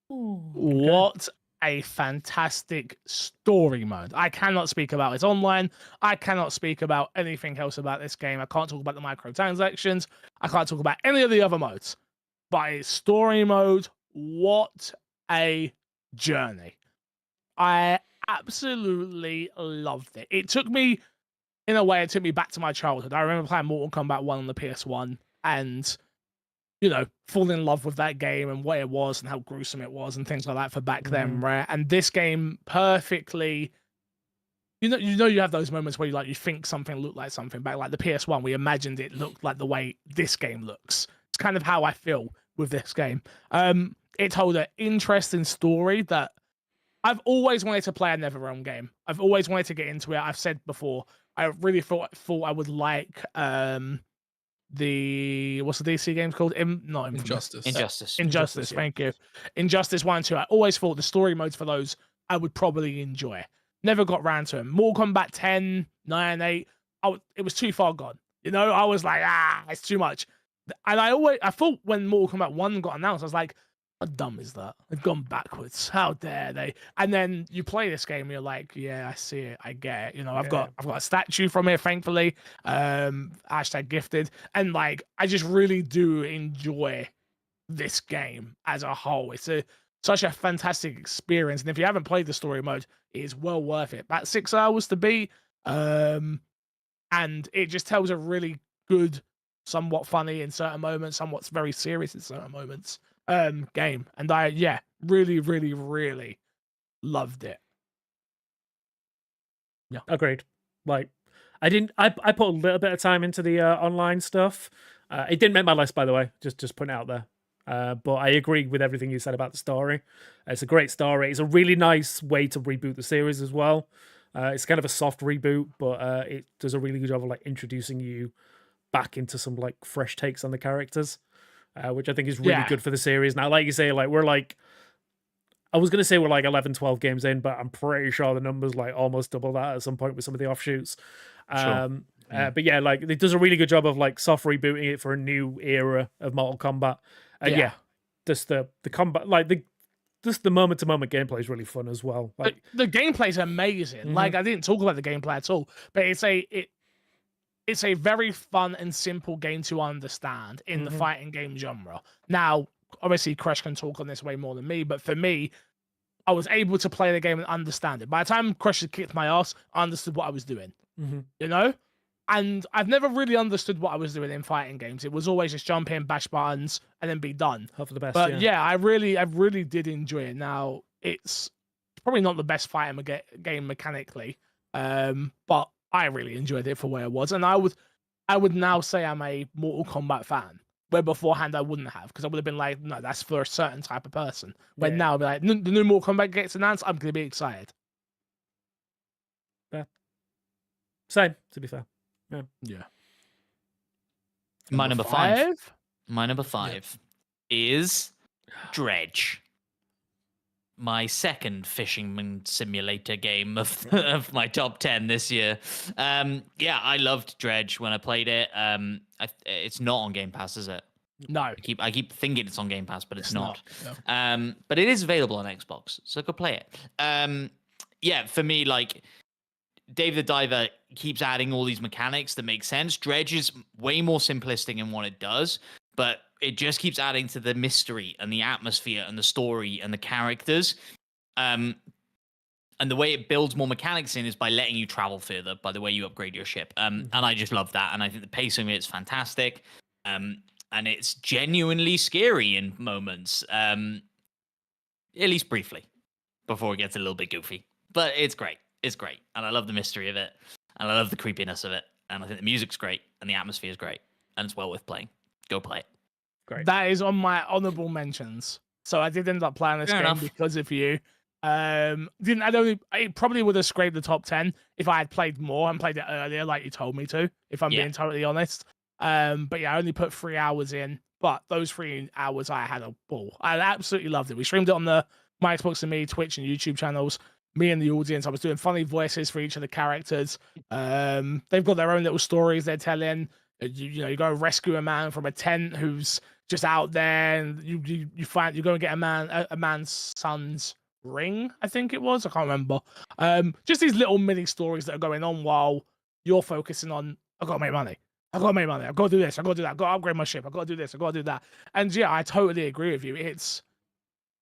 What a fantastic story mode. I cannot speak about it online. I cannot speak about anything else about this game. I can't talk about the microtransactions. I can't talk about any of the other modes. But its story mode, what a journey. I absolutely loved it. It took me back to my childhood. I remember playing Mortal Kombat 1 on the PS1 and, fall in love with that game and what it was and how gruesome it was and things like that for back then, right? And this game perfectly, you have those moments where you think something looked like something back, like the PS1, we imagined it looked like the way this game looks. It's kind of how I feel with this game. It told an interesting story that I've always wanted to play a NetherRealm game. I've always wanted to get into it. I've said before, I really thought I would like what's the DC games called? Not Infamous. Injustice. Thank you. Injustice 1 and 2. I always thought the story modes for those I would probably enjoy. Never got round to them. Mortal Kombat 10, 9, 8. It was too far gone. I was like, it's too much. And I thought when Mortal Kombat 1 got announced, I was like, how dumb is that? They've gone backwards. How dare they? And then you play this game and you're like, yeah, I see it. I get it. I've got a statue from here, thankfully. #gifted. And like, I just really do enjoy this game as a whole. It's such a fantastic experience. And if you haven't played the story mode, it is well worth it. About 6 hours to beat. And it just tells a really good, somewhat funny in certain moments, somewhat very serious in certain moments game. And I really, really, really loved it. Yeah, agreed. Like I put a little bit of time into the online stuff. It didn't make my list, by the way, just putting it out there. But I agree with everything you said about the story. It's a great story. It's a really nice way to reboot the series as well. It's kind of a soft reboot, but it does a really good job of like introducing you back into some like fresh takes on the characters, which I think is really good for the series. Now, like you say, like we're like, I was going to say we're like 11, 12 games in, but I'm pretty sure the number's like almost double that at some point with some of the offshoots. But yeah, like it does a really good job of like soft rebooting it for a new era of Mortal Kombat. And just the combat, like the moment to moment gameplay is really fun as well. Like the gameplay's amazing. Like I didn't talk about the gameplay at all, but it's a very fun and simple game to understand in the fighting game genre. Now, obviously, Crash can talk on this way more than me, but for me, I was able to play the game and understand it. By the time Crash had kicked my ass, I understood what I was doing. And I've never really understood what I was doing in fighting games. It was always just jump in, bash buttons, and then be done. Hope for the best. But I really did enjoy it. Now, it's probably not the best fighting game mechanically, but I really enjoyed it for where it was. And I would now say I'm a Mortal Kombat fan, where beforehand I wouldn't have, because I would have been like, no, that's for a certain type of person. When now I'd be like, the new Mortal Kombat gets announced, I'm going to be excited. Yeah. Same, to be fair. Yeah. My number 5. My number 5 is Dredge. My second fishing simulator game of my top 10 this year. I loved Dredge when I played it. It's not on Game Pass, is it? No. I keep thinking it's on Game Pass, but it's not. No. But it is available on Xbox, so go play it. For me, like Dave the Diver keeps adding all these mechanics that make sense. Dredge is way more simplistic in what it does, but it just keeps adding to the mystery and the atmosphere and the story and the characters. And and the way it builds more mechanics in is by letting you travel further by the way you upgrade your ship. And I just love that. And I think the pacing of it's fantastic. And it's genuinely scary in moments, at least briefly, before it gets a little bit goofy. But it's great. It's great. And I love the mystery of it. And I love the creepiness of it. And I think the music's great. And the atmosphere is great. And it's well worth playing. Go play it. Great. That is on my honorable mentions. So I did end up playing this Fair game enough. because of you. I probably would have scraped the top 10 if I had played more and played it earlier, like you told me to, if I'm Yeah. being totally honest. But yeah, I only put 3 hours in, but those 3 hours I had a ball. I absolutely loved it. We streamed it on my Xbox and Me, Twitch and YouTube channels. Me and the audience, I was doing funny voices for each of the characters. They've got their own little stories they're telling. You go rescue a man from a tent who's just out there, and you go and get a man's son's ring, I think it was. I can't remember. Just these little mini stories that are going on while you're focusing on, I've got to make money. I've got to do this. I've got to do that. I've got to upgrade my ship. I've got to do this. I've got to do that. And yeah, I totally agree with you.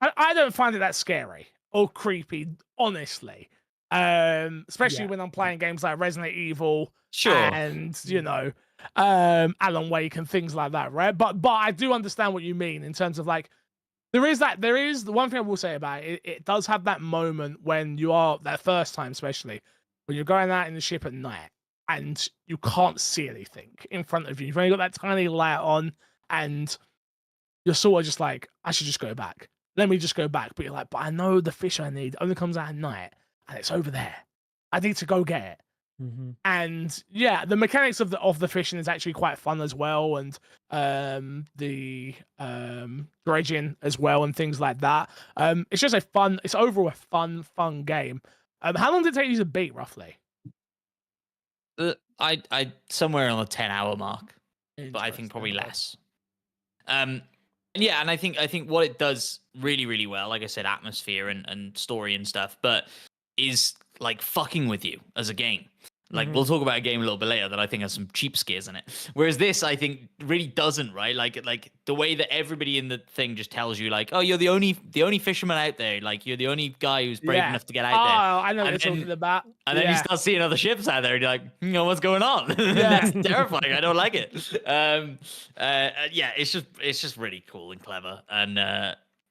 I don't find it that scary or creepy, honestly. Especially when I'm playing games like Resident Evil and, Alan Wake and things like that, right? But I do understand what you mean in terms of like, there is the one thing I will say about it, it does have that moment when you are, that first time especially, when you're going out in the ship at night and you can't see anything in front of you. You've only got that tiny light on and you're sort of just like, I should just go back. Let me just go back. But you're like, but I know the fish I need only comes out at night and it's over there. I need to go get it. And yeah, the mechanics of the fishing is actually quite fun as well, and the dredging as well, and things like that. It's just it's overall a fun game. How long did it take you to beat roughly? I somewhere on the 10-hour mark, but I think probably less. Yeah, and I think what it does really, really well, like I said, atmosphere and story and stuff, but is like fucking with you as a game. Like, we'll talk about a game a little bit later that I think has some cheap scares in it. Whereas this, I think, really doesn't, right? Like the way that everybody in the thing just tells you, like, oh, you're the only fisherman out there. Like, you're the only guy who's brave enough to get out there. Oh, I know what you're talking about. And then you start seeing other ships out there, and you're like, what's going on? That's terrifying. I don't like it. Yeah, it's just really cool and clever. And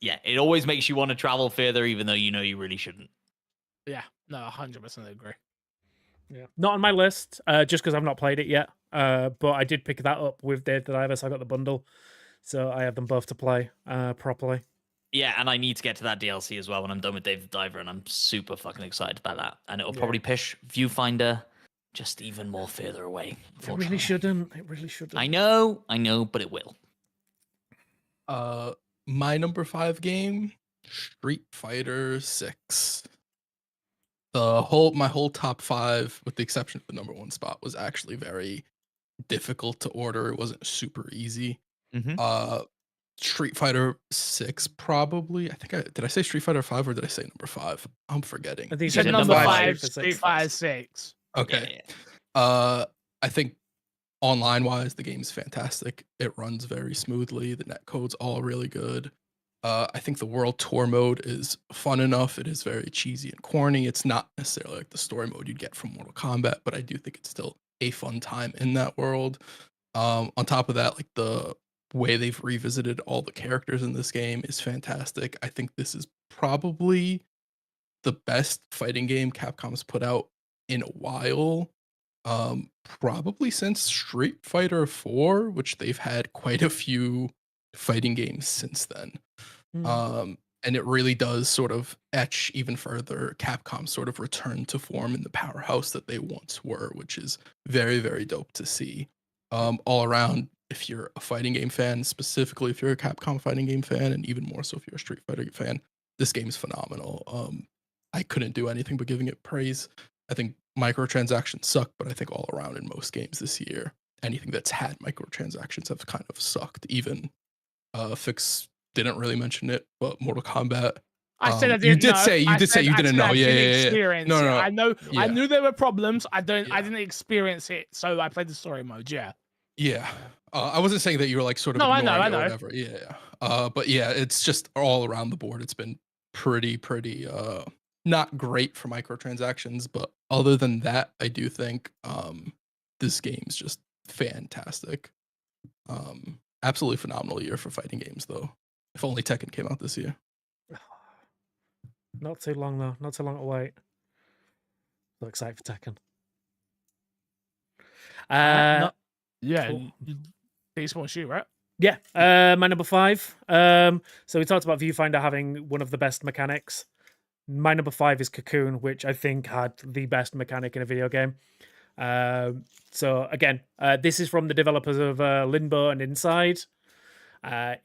yeah, it always makes you want to travel further, even though you know you really shouldn't. Yeah, no, 100% agree. Yeah, not on my list, just because I've not played it yet. But I did pick that up with Dave the Diver, so I got the bundle, so I have them both to play properly. Yeah, and I need to get to that DLC as well when I'm done with Dave the Diver, and I'm super fucking excited about that. And it'll probably push Viewfinder just even more further away. It really shouldn't. It really shouldn't. I know, but it will. My number 5 game, Street Fighter 6. My whole top 5, with the exception of the number 1 spot, was actually very difficult to order. It wasn't super easy. Street Fighter 6, probably. Did I say Street Fighter 5 or did I say number 5? I'm forgetting. You said number 5, Street Fighter 6. Okay. Yeah. I think online wise, the game's fantastic. It runs very smoothly. The netcode's all really good. I think the World Tour mode is fun enough. It is very cheesy and corny. It's not necessarily like the story mode you'd get from Mortal Kombat, but I do think it's still a fun time in that world. On top of that, like the way they've revisited all the characters in this game is fantastic. I think this is probably the best fighting game Capcom's put out in a while. Probably since Street Fighter 4, which they've had quite a few fighting games since then. And it really does sort of etch even further Capcom's sort of return to form in the powerhouse that they once were, which is very, very dope to see. All around, if you're a fighting game fan, specifically if you're a Capcom fighting game fan, and even more so if you're a Street Fighter fan, this game is phenomenal. I couldn't do anything but giving it praise. I think microtransactions suck, but I think all around in most games this year, anything that's had microtransactions have kind of sucked. Even Fix didn't really mention it, but Mortal Kombat. I said I didn't. You did say you didn't know. Yeah. No. I know. Yeah. I knew there were problems. I didn't experience it, so I played the story mode. Yeah. Yeah. I wasn't saying that you were like sort of ignoring it or whatever. Yeah. But yeah, it's just all around the board. It's been pretty not great for microtransactions, but other than that, I do think this game's just fantastic. Absolutely phenomenal year for fighting games, though. If only Tekken came out this year. Not too long though. Not too long to wait. So excited for Tekken. Yeah, cool. These won't shoot, right? Yeah, my number 5. So we talked about Viewfinder having one of the best mechanics. My number 5 is Cocoon, which I think had the best mechanic in a video game. So again, this is from the developers of Limbo and Inside. Again,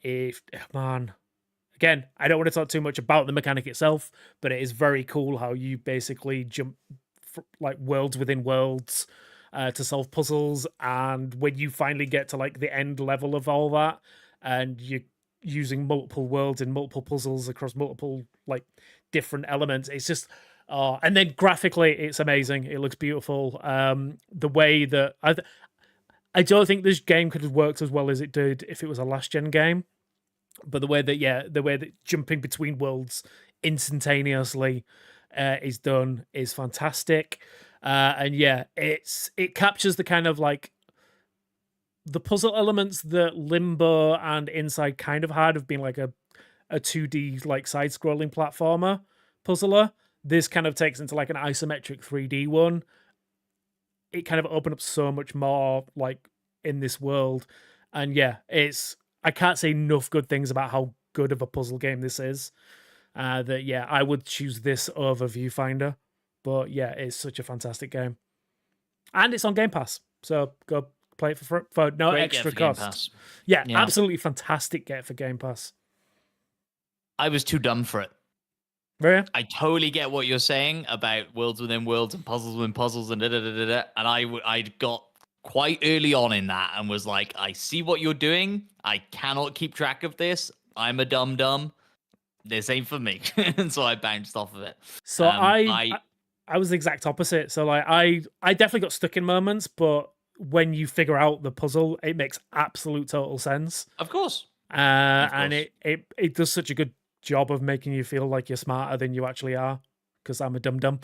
I don't want to talk too much about the mechanic itself, but it is very cool how you basically jump like worlds within worlds to solve puzzles, and when you finally get to like the end level of all that, and you're using multiple worlds and multiple puzzles across multiple like different elements, it's just and then graphically it's amazing. It looks beautiful. The way that I don't think this game could have worked as well as it did if it was a last gen game, but the way that jumping between worlds instantaneously is done is fantastic. And yeah, it captures the kind of like the puzzle elements that Limbo and Inside kind of had of being like a 2D like side-scrolling platformer puzzler. This kind of takes into like an isometric 3D one. It kind of opened up so much more like in this world. And yeah, I can't say enough good things about how good of a puzzle game this is. That yeah, I would choose this over Viewfinder. But yeah, it's such a fantastic game. And it's on Game Pass. So go play it for no Great extra get for Game cost. Pass. Yeah, Yeah. absolutely fantastic get for Game Pass. I was too dumb for it. Really? I totally get what you're saying about worlds within worlds and puzzles within puzzles and da-da-da-da-da. And I got quite early on in that and was like, I see what you're doing. I cannot keep track of this. I'm a dum-dum. This ain't for me. And so I bounced off of it. So I was the exact opposite. So like I definitely got stuck in moments, but when you figure out the puzzle, it makes absolute total sense. Of course. And it does such a good job of making you feel like you're smarter than you actually are, because I'm a dum-dum.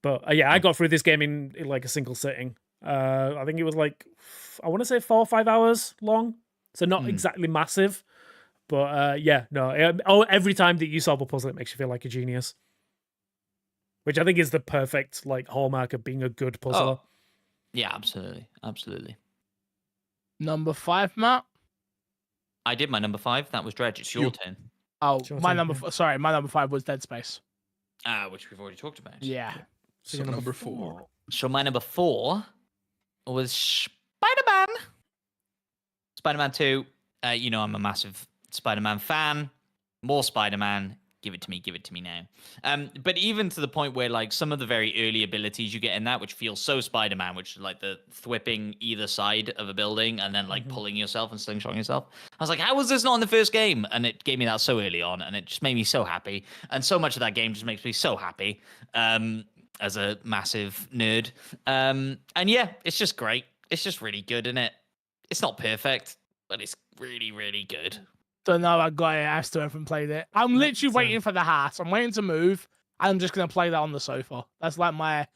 But yeah, I got through this game in like a single sitting. I think it was like, I want to say 4 or 5 hours long. So not exactly massive. But yeah, no. Every time that you solve a puzzle, it makes you feel like a genius. Which I think is the perfect like hallmark of being a good puzzler. Oh. Yeah, absolutely. Absolutely. Number 5, Matt? I did my number 5. That was Dredge. It's your turn. Oh, Sure my thing, number. yeah. Sorry, my number 5 was Dead Space. Which we've already talked about. Yeah. So number 4. So my number 4 was Spider-Man. Spider-Man 2. You know I'm a massive Spider-Man fan. More Spider-Man. Give it to me now. But even to the point where like some of the very early abilities you get in that, which feels so Spider-Man, which is like the thwipping either side of a building and then like pulling yourself and slingshotting yourself. I was like, how was this not in the first game? And it gave me that so early on, and it just made me so happy. And so much of that game just makes me so happy as a massive nerd. And yeah, it's just great. It's just really good, isn't it? It's not perfect, but it's really, really good. Don't know. I got it. I still haven't played it. I'm literally waiting for the house. I'm waiting to move. I'm just gonna play that on the sofa. That's like my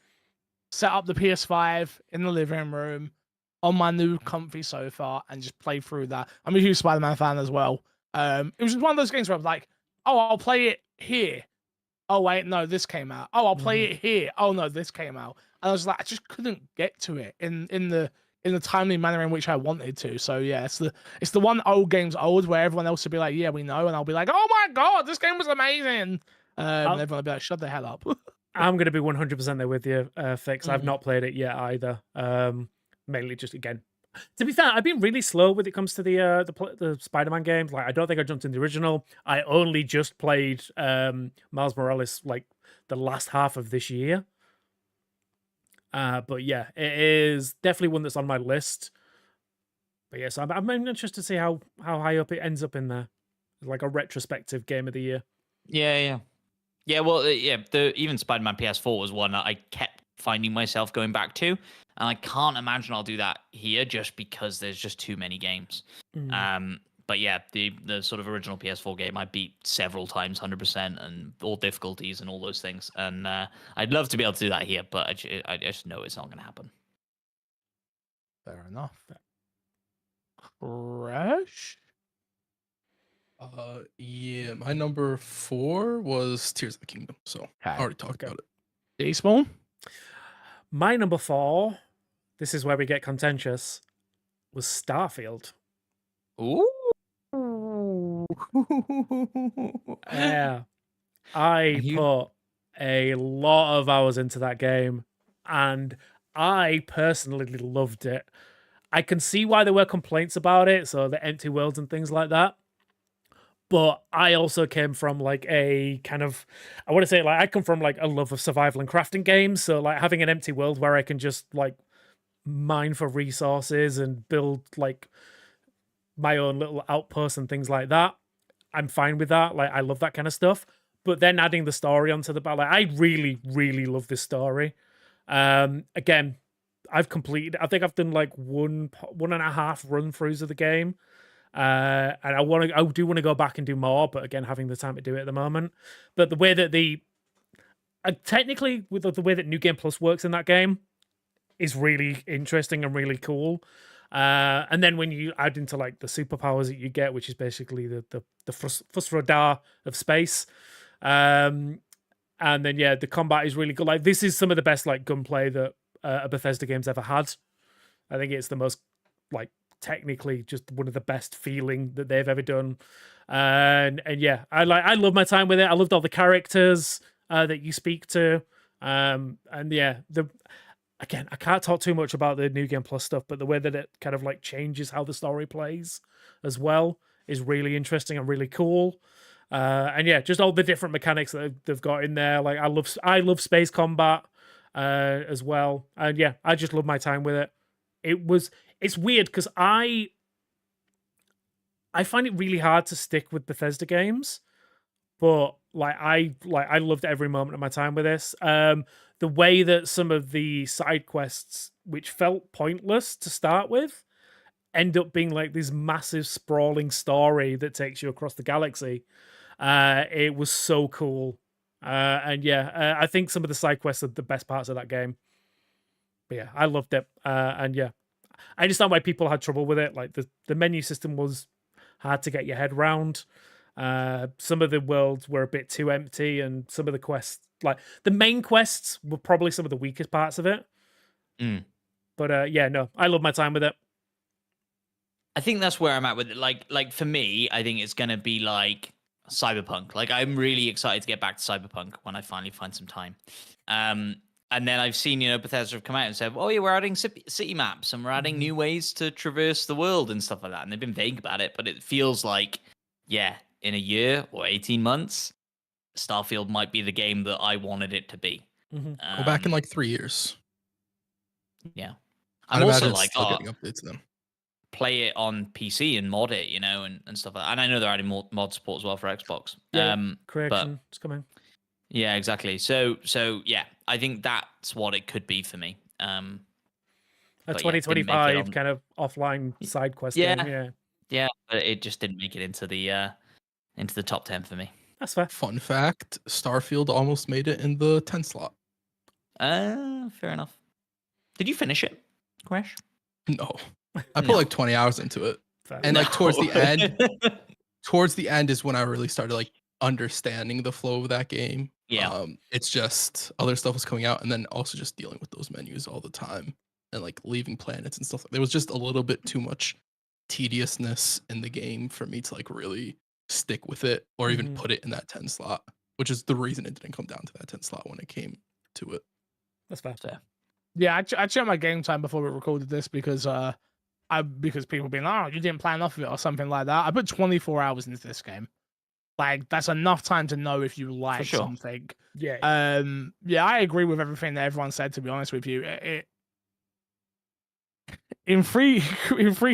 set up the PS5 in the living room on my new comfy sofa and just play through that. I'm a huge Spider-Man fan as well. It was just one of those games where I'm like, oh, I'll play it here. Oh wait, no, this came out. Oh, I'll play it here. Oh no, this came out. And I was like, I just couldn't get to it in the timely manner in which I wanted to. So yeah, it's the one old game's old where everyone else will be like, yeah, we know, and I'll be like, oh my god, this game was amazing. And everyone will be like, shut the hell up. I'm going to be 100% there with you, Fix. I've not played it yet either. Mainly just, again, to be fair, I've been really slow when it comes to the Spider-Man games. Like, I don't think I jumped in the original. I only just played Miles Morales like the last half of this year. But yeah, it is definitely one that's on my list. But yes, I'm interested to see how high up it ends up in there. It's like a retrospective game of the year. Yeah. Well, yeah. Even Spider-Man PS4 was one that I kept finding myself going back to, and I can't imagine I'll do that here just because there's just too many games. But But yeah, the sort of original PS4 game I beat several times, 100%, and all difficulties and all those things. And I'd love to be able to do that here, but I just know it's not going to happen. Fair enough. Crash? Yeah, my number 4 was Tears of the Kingdom. So I Okay. already talked about it. Despawn? My number 4, this is where we get contentious, was Starfield. Ooh. Yeah. I And you- put a lot of hours into that game, and I personally loved it. I can see why there were complaints about it, so the empty worlds and things like that. But I also came from like a kind of, I want to say, like, I come from like a love of survival and crafting games. So like having an empty world where I can just like mine for resources and build like my own little outposts and things like that, I'm fine with that. Like, I love that kind of stuff. But then adding the story onto the like, I really, really love this story. Again, I've completed. I think I've done like one and a half run throughs of the game, and I do want to go back and do more. But again, having the time to do it at the moment. But the way that technically with the way that New Game Plus works in that game is really interesting and really cool. And then when you add into like the superpowers that you get, which is basically the Frusradar of space, and then yeah, the combat is really good. Like this is some of the best like gunplay that a Bethesda game's ever had. I think it's the most like technically just one of the best feeling that they've ever done. And yeah, I love my time with it. I loved all the characters that you speak to. And yeah, again, I can't talk too much about the New Game Plus stuff, but the way that it kind of like changes how the story plays as well is really interesting and really cool. And yeah, just all the different mechanics that they've got in there. Like I love space combat as well. And yeah, I just love my time with it. It's weird because I find it really hard to stick with Bethesda games, but I loved every moment of my time with this. The way that some of the side quests, which felt pointless to start with, end up being like this massive sprawling story that takes you across the galaxy. It was so cool. And yeah, I think some of the side quests are the best parts of that game. But yeah, I loved it. And yeah, I understand why people had trouble with it. Like the menu system was hard to get your head round. Some of the worlds were a bit too empty, and some of the quests, like the main quests, were probably some of the weakest parts of it. But yeah, no, I love my time with it. I think that's where I'm at with it. Like for me, I think it's gonna be like Cyberpunk. Like I'm really excited to get back to Cyberpunk when I finally find some time. And then I've seen, Bethesda have come out and said, oh yeah, we're adding city maps and we're adding new ways to traverse the world and stuff like that. And they've been vague about it, but it feels like, yeah, in a year or 18 months, Starfield might be the game that I wanted it to be. Go back in like 3 years. Yeah. I'd I'm also imagine like, it's still getting updates then. play it on PC and mod it, and stuff like that. And I know they're adding more mod support as well for Xbox. Creation is coming. Yeah, exactly. So yeah, I think that's what it could be for me. A but 2025 kind of offline side quest game. Yeah, but it just didn't make it into the top 10 for me. That's fair. Fun fact, Starfield almost made it in the 10 slot. Fair enough. Did you finish it, Crash? No. I put like 20 hours into it. Fair. And like towards the end is when I really started like understanding the flow of that game. Yeah. It's just other stuff was coming out, and then also just dealing with those menus all the time and like leaving planets and stuff. There was just a little bit too much tediousness in the game for me to like really stick with it or even put it in that 10 slot, which is the reason it didn't come down to that 10 slot when it came to it. That's fair. Yeah, I checked my game time before we recorded this because because people being like, oh, you didn't plan off of it or something like that. I put 24 hours into this game. Like that's enough time to know if you like something. Yeah. Yeah, I agree with everything that everyone said. To be honest with you, in 3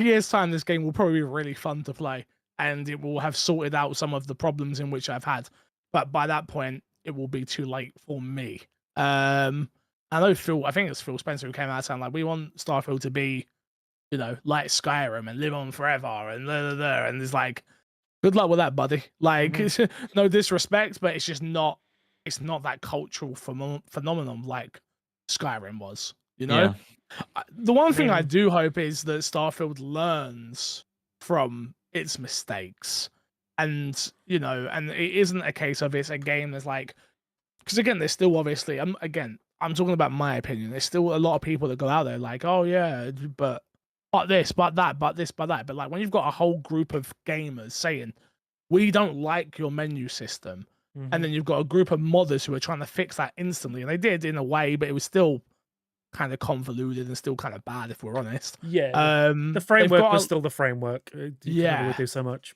years' time, this game will probably be really fun to play, and it will have sorted out some of the problems in which I've had. But by that point, it will be too late for me. I know I think it's Phil Spencer who came out saying like, we want Starfield to be like Skyrim and live on forever and blah, blah, blah. And it's like, good luck with that, buddy. Like, it's, no disrespect, but it's just not. It's not that cultural phenomenon like Skyrim was. Yeah. The one thing I do hope is that Starfield learns from its mistakes, and and it isn't a case of it's a game that's like, because again, there's still obviously, I'm talking about my opinion. There's still a lot of people that go out there like, oh yeah, but this, but that, but this, but that. But like when you've got a whole group of gamers saying, we don't like your menu system, and then you've got a group of modders who are trying to fix that instantly, and they did in a way, but it was still kind of convoluted and still kind of bad if we're honest. Yeah. The framework was still the framework. You can only do so much.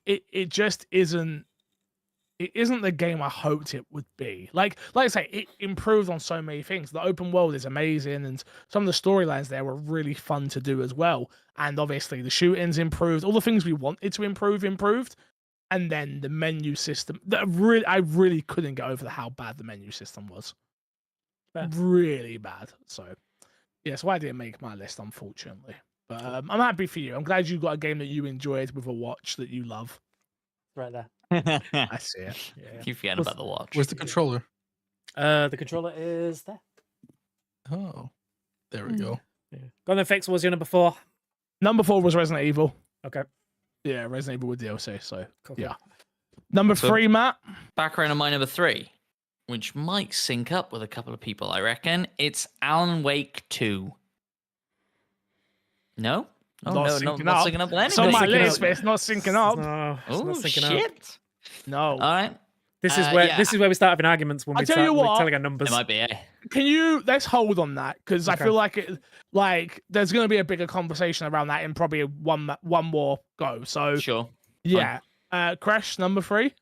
It just isn't. It isn't the game I hoped it would be. Like I say, it improved on so many things. The open world is amazing, and some of the storylines there were really fun to do as well. And obviously, the shootings improved. All the things we wanted to improve improved. And then the menu system. I really couldn't get over how bad the menu system was. Really bad. So, yeah, so I didn't make my list, unfortunately. But I'm happy for you. I'm glad you got a game that you enjoyed with a watch that you love. Right there. I see it. Yeah. You forget about the watch. Where's the controller? The controller is there. Oh, there we go. Yeah. Go on then, Fix. What was your number 4? Number 4 was Resident Evil. Okay. Yeah, Resident Evil with DLC. So, Cool. yeah. Number 3, Matt. Background on my number 3, which might sync up with a couple of people, I reckon. It's Alan Wake 2. No? Oh, Not no, syncing not up. syncing up with It's on anybody. my list, but it's not syncing up. No, it's Oh, not syncing up. shit. No. All right. This is where yeah. this is where we start having arguments when I we tell start you what, telling our numbers. It might be, Let's hold on that, because I Okay. feel like there's going to be a bigger conversation around that in probably one more go. So Sure. yeah, Crash number 3.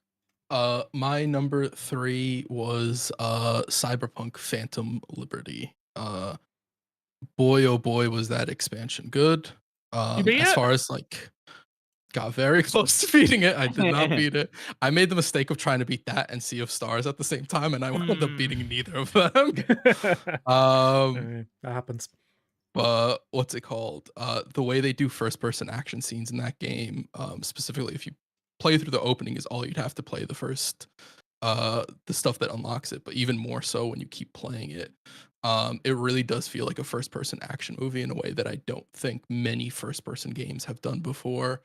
My number 3 was Cyberpunk Phantom Liberty. Boy, oh boy, was that expansion good. You beat As it? far as like, got very close to beating it. I did not beat it. I made the mistake of trying to beat that and Sea of Stars at the same time, and I wound up beating neither of them. That happens. What's it called? The way they do first-person action scenes in that game, specifically if you play through the opening, is all you'd have to play the first, the stuff that unlocks it. But even more so when you keep playing it, it really does feel like a first-person action movie in a way that I don't think many first-person games have done before.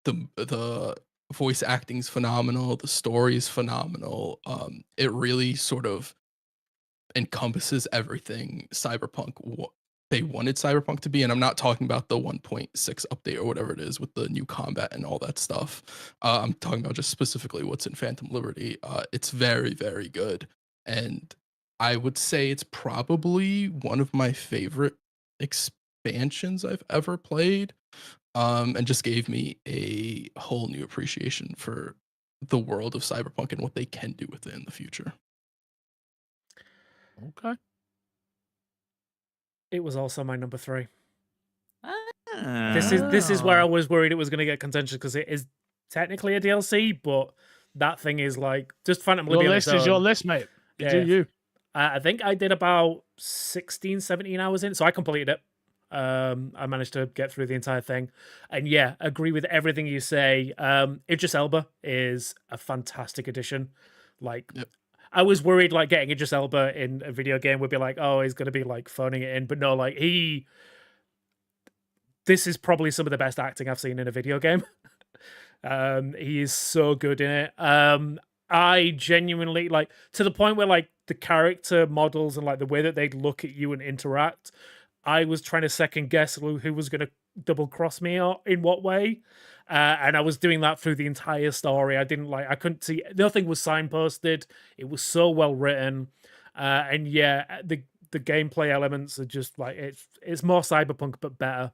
The voice acting's phenomenal. The story's phenomenal. It really sort of encompasses everything they wanted Cyberpunk to be, and I'm not talking about the 1.6 update or whatever it is with the new combat and all that stuff. I'm talking about just specifically what's in Phantom Liberty. It's very, very good, and I would say it's probably one of my favorite expansions I've ever played, and just gave me a whole new appreciation for the world of Cyberpunk and what they can do with it in the future. Okay. It was also my number 3. Ah. This is where I was worried it was going to get contentious, because it is technically a DLC, but that thing is like just Phantom Liberty. Your list is your list, mate. Yeah. Do you? I think I did about 16, 17 hours in, so I completed it. I managed to get through the entire thing, and yeah, agree with everything you say. Idris Elba is a fantastic addition. Like, Yep. I was worried like getting Idris Elba in a video game would be like, oh, he's gonna be like phoning it in, but no, like this is probably some of the best acting I've seen in a video game. He is so good in it. I genuinely like, to the point where like the character models and like the way that they look at you and interact, I was trying to second guess who was going to double cross me or in what way. And I was doing that through the entire story. I couldn't see, nothing was signposted. It was so well written. And yeah, the gameplay elements are just like, it's more Cyberpunk, but better.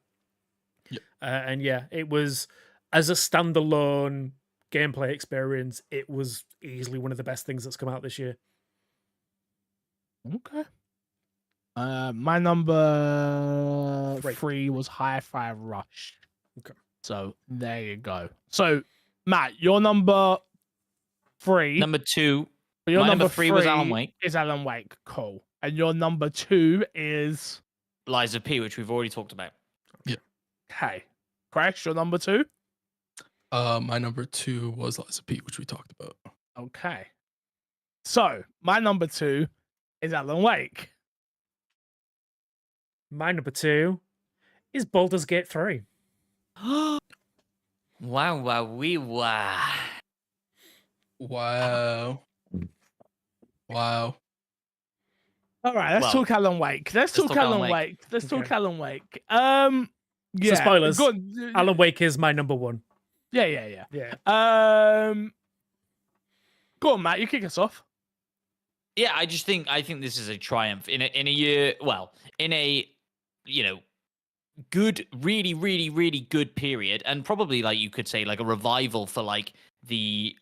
Yep. And yeah, it was, as a standalone gameplay experience, it was easily one of the best things that's come out this year. Okay. My number 3 was Hi-Fi Rush. Okay. So there you go. So Matt, your number 3. Number 2. Your My number number 3 was Alan Wake. Is Alan Wake. Cool. And your number 2 is Lies of P, which we've already talked about. Okay. Crash, your number 2? My number 2 was Lies of P, which we talked about. Okay. So, my number 2 is Alan Wake. My number 2 is Baldur's Gate 3. Wow, wow, wee, wow. Wow. Wow. All right, let's Well, talk Alan Wake. Let's talk Alan Wake. Let's talk Okay. Alan Wake. Yeah. So spoilers. Go on. Alan Wake is my number 1. Yeah. Yeah. Go on, Matt. You kick us off. Yeah, I think this is a triumph in a year. Well, in a good, really, really, really good period, and probably like you could say like a revival for like the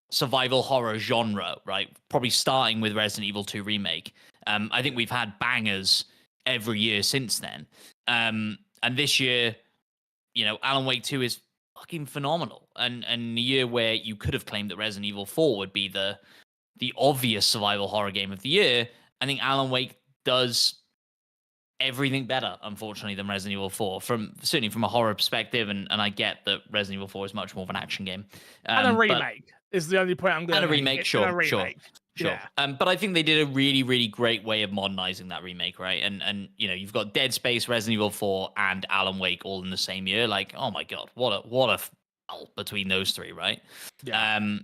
survival horror genre, right? Probably starting with Resident Evil 2 remake. I think we've had bangers every year since then. And this year, Alan Wake 2 is fucking phenomenal. And a year where you could have claimed that Resident Evil 4 would be the obvious survival horror game of the year, I think Alan Wake does everything better, unfortunately, than Resident Evil 4. Certainly from a horror perspective, and I get that Resident Evil 4 is much more of an action game. And a remake is the only point I'm going to make. And a remake, sure. Yeah. But I think they did a really, really great way of modernizing that remake, right? And you've got Dead Space, Resident Evil 4, and Alan Wake all in the same year. Like, oh my god, what a between those three, right? Yeah.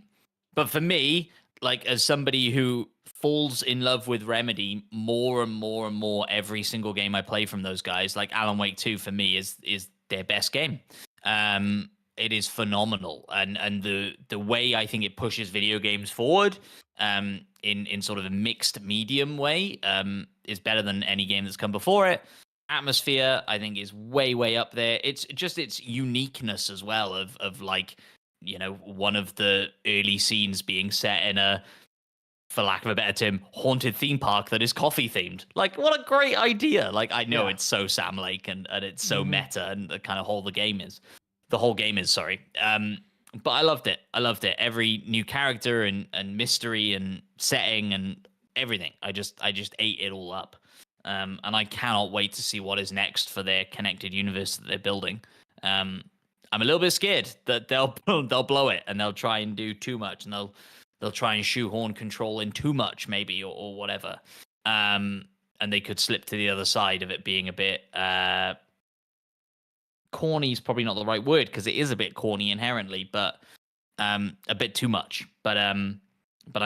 But for me, like as somebody who falls in love with Remedy more and more and more every single game I play from those guys, like Alan Wake 2 for me is their best game. It is phenomenal, and the way I think it pushes video games forward, in sort of a mixed medium way, is better than any game that's come before it. Atmosphere, I think, is way up there. It's just its uniqueness as well of like, one of the early scenes being set in a, for lack of a better term, haunted theme park that is coffee themed. Like, what a great idea! Like, I know it's so Sam Lake and it's so meta, and the kind of whole game is, sorry. But I loved it. Every new character and mystery and setting and everything. I just ate it all up. And I cannot wait to see what is next for their connected universe that they're building. I'm a little bit scared that they'll blow it and they'll try and do too much, and they'll try and shoehorn control in too much, maybe, or whatever. And they could slip to the other side of it being a bit corny is probably not the right word, because it is a bit corny inherently, but a bit too much. But I'm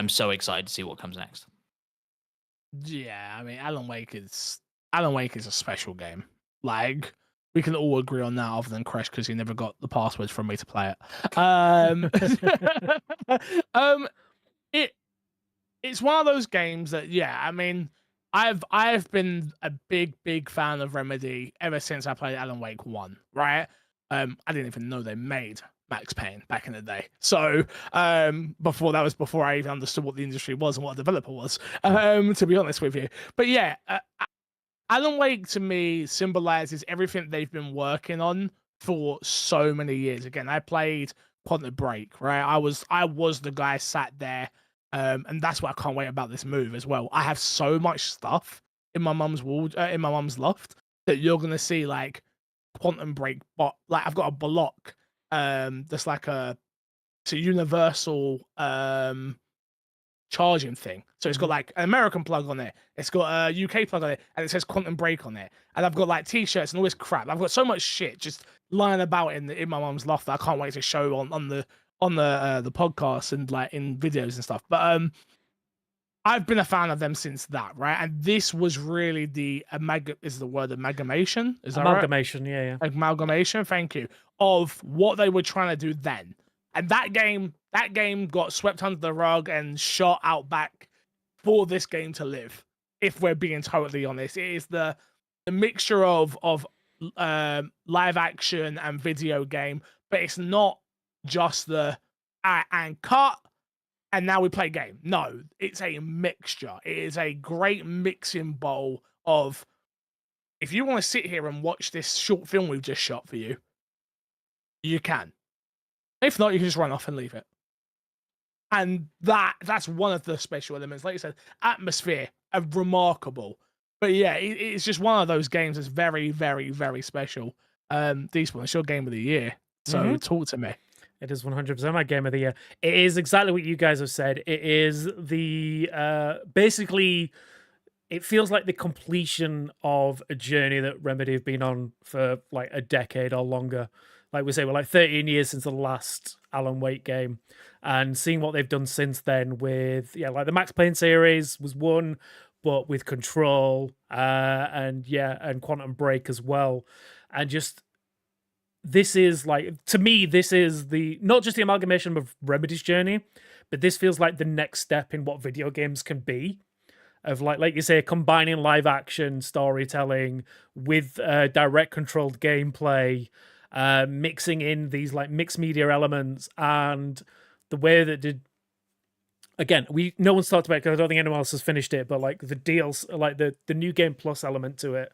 so excited to see what comes next. Yeah, I mean, Alan Wake is a special game. Like, we can all agree on that, other than Crash, because he never got the passwords from me to play it. It's one of those games that, yeah, I mean, I've been a big fan of Remedy ever since I played Alan Wake 1, right? I didn't even know they made Max Payne back in the day. So before I even understood what the industry was and what a developer was, to be honest with you. But yeah, Alan Wake to me symbolizes everything they've been working on for so many years. Again, I played Quantum Break, right? I was the guy sat there, and that's what I can't wait about this move as well. I have so much stuff in my mum's in my mum's loft, that you're gonna see like Quantum Break, but like I've got a block, that's like it's a universal charging thing. So it's got like an American plug on it, it's got a UK plug on it, and it says Quantum Break on it. And I've got like t-shirts and all this crap. I've got so much shit just lying about in my mum's loft that I can't wait to show on the podcast and like in videos and stuff. But I've been a fan of them since that, right? And this was really the amalgamation? Is that Amalgamation, right? yeah. Amalgamation, thank you, of what they were trying to do then. And that game got swept under the rug and shot out back for this game to live. If we're being totally honest, it is the mixture of live action and video game, but it's not just the and cut and now we play game. No, it's a mixture. It is a great mixing bowl of, if you want to sit here and watch this short film we've just shot for you, you can. If not, you can just run off and leave it. And that's one of the special elements. Like you said, atmosphere, remarkable. But yeah, it's just one of those games that's very, very, very special. Despawn, it's your game of the year. So talk to me. It is 100% my game of the year. It is exactly what you guys have said. It is the basically, it feels like the completion of a journey that Remedy have been on for like a decade or longer. Like we say, we're like 13 years since the last Alan Wake game, and seeing what they've done since then with like the Max Payne series was one, but with Control, and Quantum Break as well, and just. This is like, to me, this is the not just the amalgamation of Remedy's journey, but this feels like the next step in what video games can be. Of like you say, combining live action storytelling with direct controlled gameplay, mixing in these like mixed media elements, and the way that again, no one's talked about it because I don't think anyone else has finished it, but like the deals, like the new game plus element to it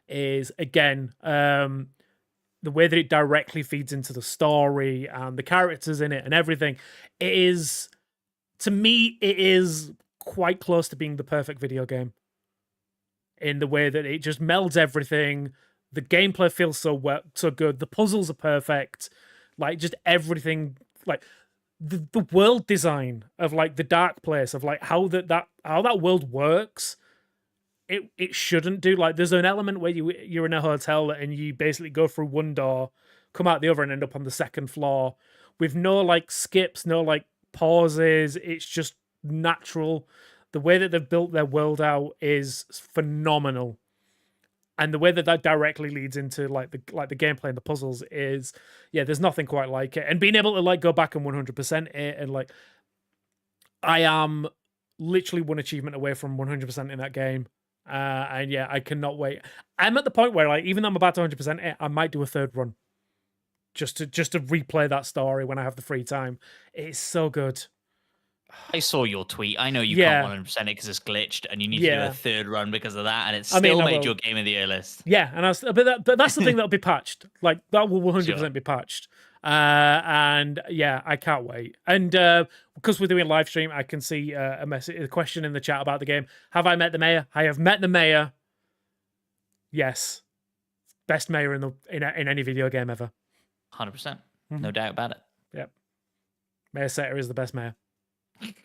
is again. The way that it directly feeds into the story and the characters in it and everything, it is, to me, it is quite close to being the perfect video game. In the way that it just melds everything, the gameplay feels so good, the puzzles are perfect, like just everything, like the world design of like the dark place, of like how that world works. It shouldn't do. Like there's an element where you're in a hotel and you basically go through one door, come out the other, and end up on the second floor with no like skips, no like pauses. It's just natural. The way that they've built their world out is phenomenal, and the way that directly leads into like the gameplay and the puzzles is there's nothing quite like it. And being able to like go back and 100% it, and like I am literally one achievement away from 100% in that game. And I cannot wait. I'm at the point where like even though I'm about to 100% it, I might do a third run just to replay that story when I have the free time. It's so good. I saw your tweet. I know you can't 100% it because it's glitched, and you need to do a third run because of that, and it's still made your game of the year list. Yeah, and but that's the thing that'll be patched. Like that will 100% be patched. And I can't wait. And because we're doing live stream, I can see a question in the chat about the game. Have I met the mayor? I have met the mayor. Yes, best mayor in any video game ever. 100%, no doubt about it. Yep, Mayor Setter is the best mayor.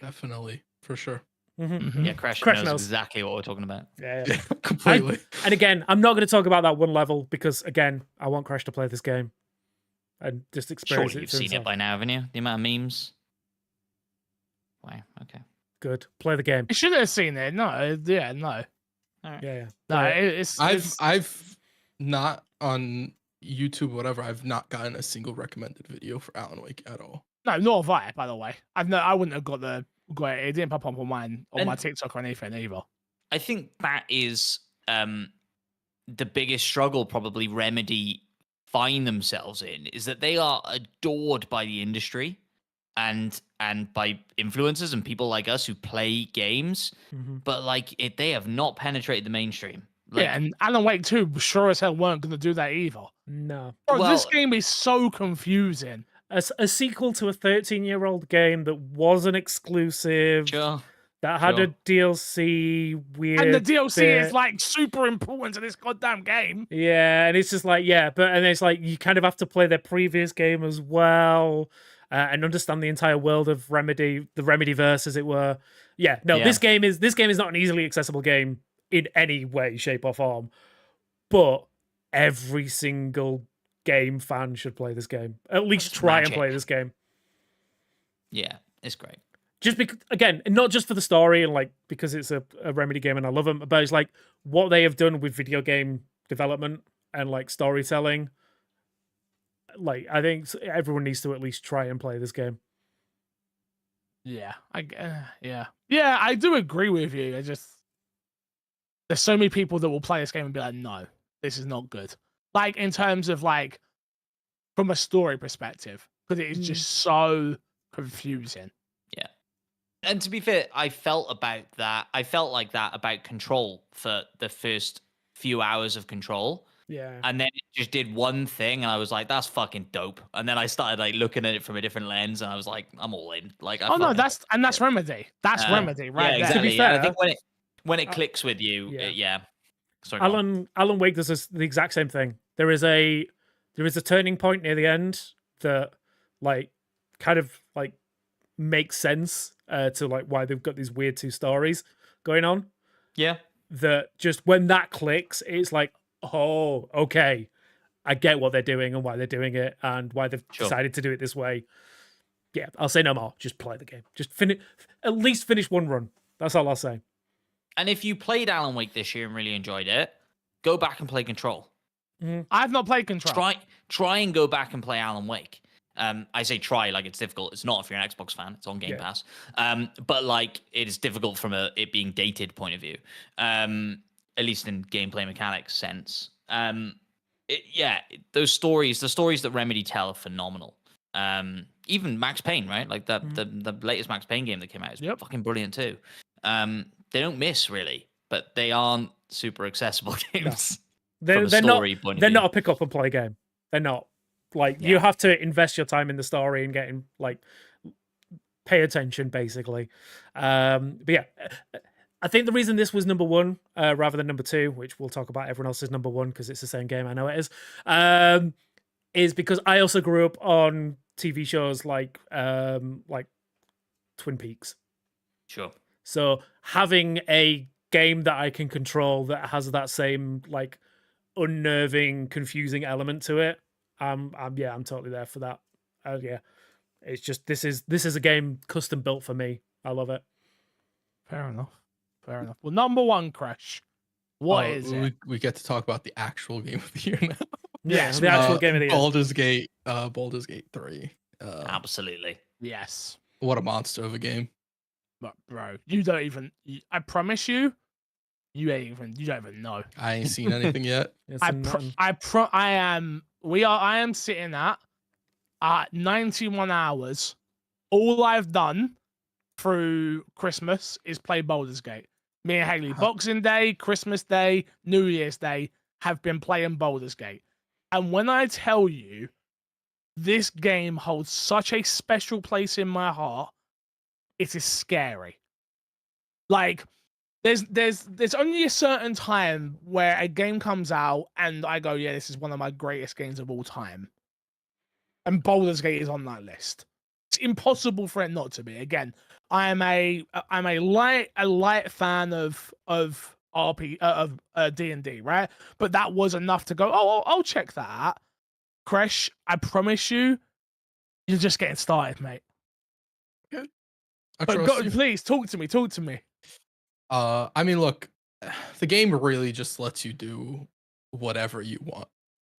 Definitely, for sure. Yeah, Crash knows exactly what we're talking about. Yeah. Completely. And again, I'm not going to talk about that one level because again, I want Crash to play this game and just experience Surely it. You've seen it by now, haven't you? The amount of memes. Wow. Okay. Good. Play the game. You should have seen it. No. Yeah. No. All right. Yeah. No. It's. I've not on YouTube, whatever. I've not gotten a single recommended video for Alan Wake at all. No, nor have I. By the way, I wouldn't have got it. It didn't pop up on my TikTok or anything either. I think that is the biggest struggle probably Remedy find themselves in, is that they are adored by the industry and by influencers and people like us who play games, but like they have not penetrated the mainstream. Like, yeah, and Alan Wake 2 sure as hell weren't going to do that either. No. Bro, this game is so confusing. A sequel to a 13-year-old game that wasn't exclusive. Sure. That had a DLC weird. And the DLC is like super important to this goddamn game. Yeah, and it's just like, and it's like you kind of have to play their previous game as well, and understand the entire world of Remedy, the Remedyverse, as it were. This game is not an easily accessible game in any way, shape, or form. But every single game fan should play this game. At least try and play this game. Yeah, it's great. Just because, again, not just for the story and like because it's a Remedy game and I love them, but it's like what they have done with video game development and like storytelling. Like, I think everyone needs to at least try and play this game. Yeah, I do agree with you. There's so many people that will play this game and be like, no, this is not good. Like in terms of like from a story perspective, because it is just so confusing. Yeah. And to be fair, I felt like that about Control for the first few hours of Control. Yeah. And then it just did one thing and I was like, that's fucking dope. And then I started like looking at it from a different lens and I was like, I'm all in. Like, that's Remedy. That's Remedy, right? Yeah, exactly. To be fair, I think when it clicks with you, yeah. Sorry, go on. Alan Wake does the exact same thing. There is a turning point near the end that like kind of like makes sense to like why they've got these weird two stories going on. Yeah. That just when that clicks, it's like, oh, okay, I get what they're doing and why they're doing it and why they've Sure. decided to do it this way. Yeah, I'll say no more. Just play the game. Just at least finish one run. That's all I'll say. And if you played Alan Wake this year and really enjoyed it, go back and play Control. I've not played Control. Try and go back and play Alan Wake. I say try like it's difficult. It's not if you're an Xbox fan. It's on Game Pass. But like it is difficult from it being dated point of view. At least in gameplay mechanics sense. The stories that Remedy tell are phenomenal. Even Max Payne, right? Like the latest Max Payne game that came out is fucking brilliant too. They don't miss really, but they aren't super accessible games. They're not a pick up and play game. They're not. Like you have to invest your time in the story and getting like pay attention basically. But yeah, I think the reason this was number one rather than number two, which we'll talk about everyone else's number one because it's the same game, I know it is because I also grew up on TV shows like Twin Peaks. Sure. So having a game that I can control that has that same like unnerving, confusing element to it, I'm totally there for that. It's just this is a game custom built for me. I love it. Fair enough. Well, number one, Crash. What is it? We get to talk about the actual game of the year now. Yes, the actual game of the year. Baldur's Gate 3. Absolutely. Yes. What a monster of a game. But bro, you don't even. I promise you, you don't even know. I ain't seen anything yet. I am sitting at 91 hours. All I've done through Christmas is play Baldur's Gate. Me and Haley, Boxing Day, Christmas Day, New Year's Day, have been playing Baldur's Gate. And when I tell you, this game holds such a special place in my heart, it is scary. Like, there's only a certain time where a game comes out and I go, yeah, this is one of my greatest games of all time. And Baldur's Gate is on that list. It's impossible for it not to be. Again, I'm a light fan of D&D, right? But that was enough to go, I'll check that out. Kresh, I promise you, you're just getting started, mate. Please talk to me. I mean, look, the game really just lets you do whatever you want.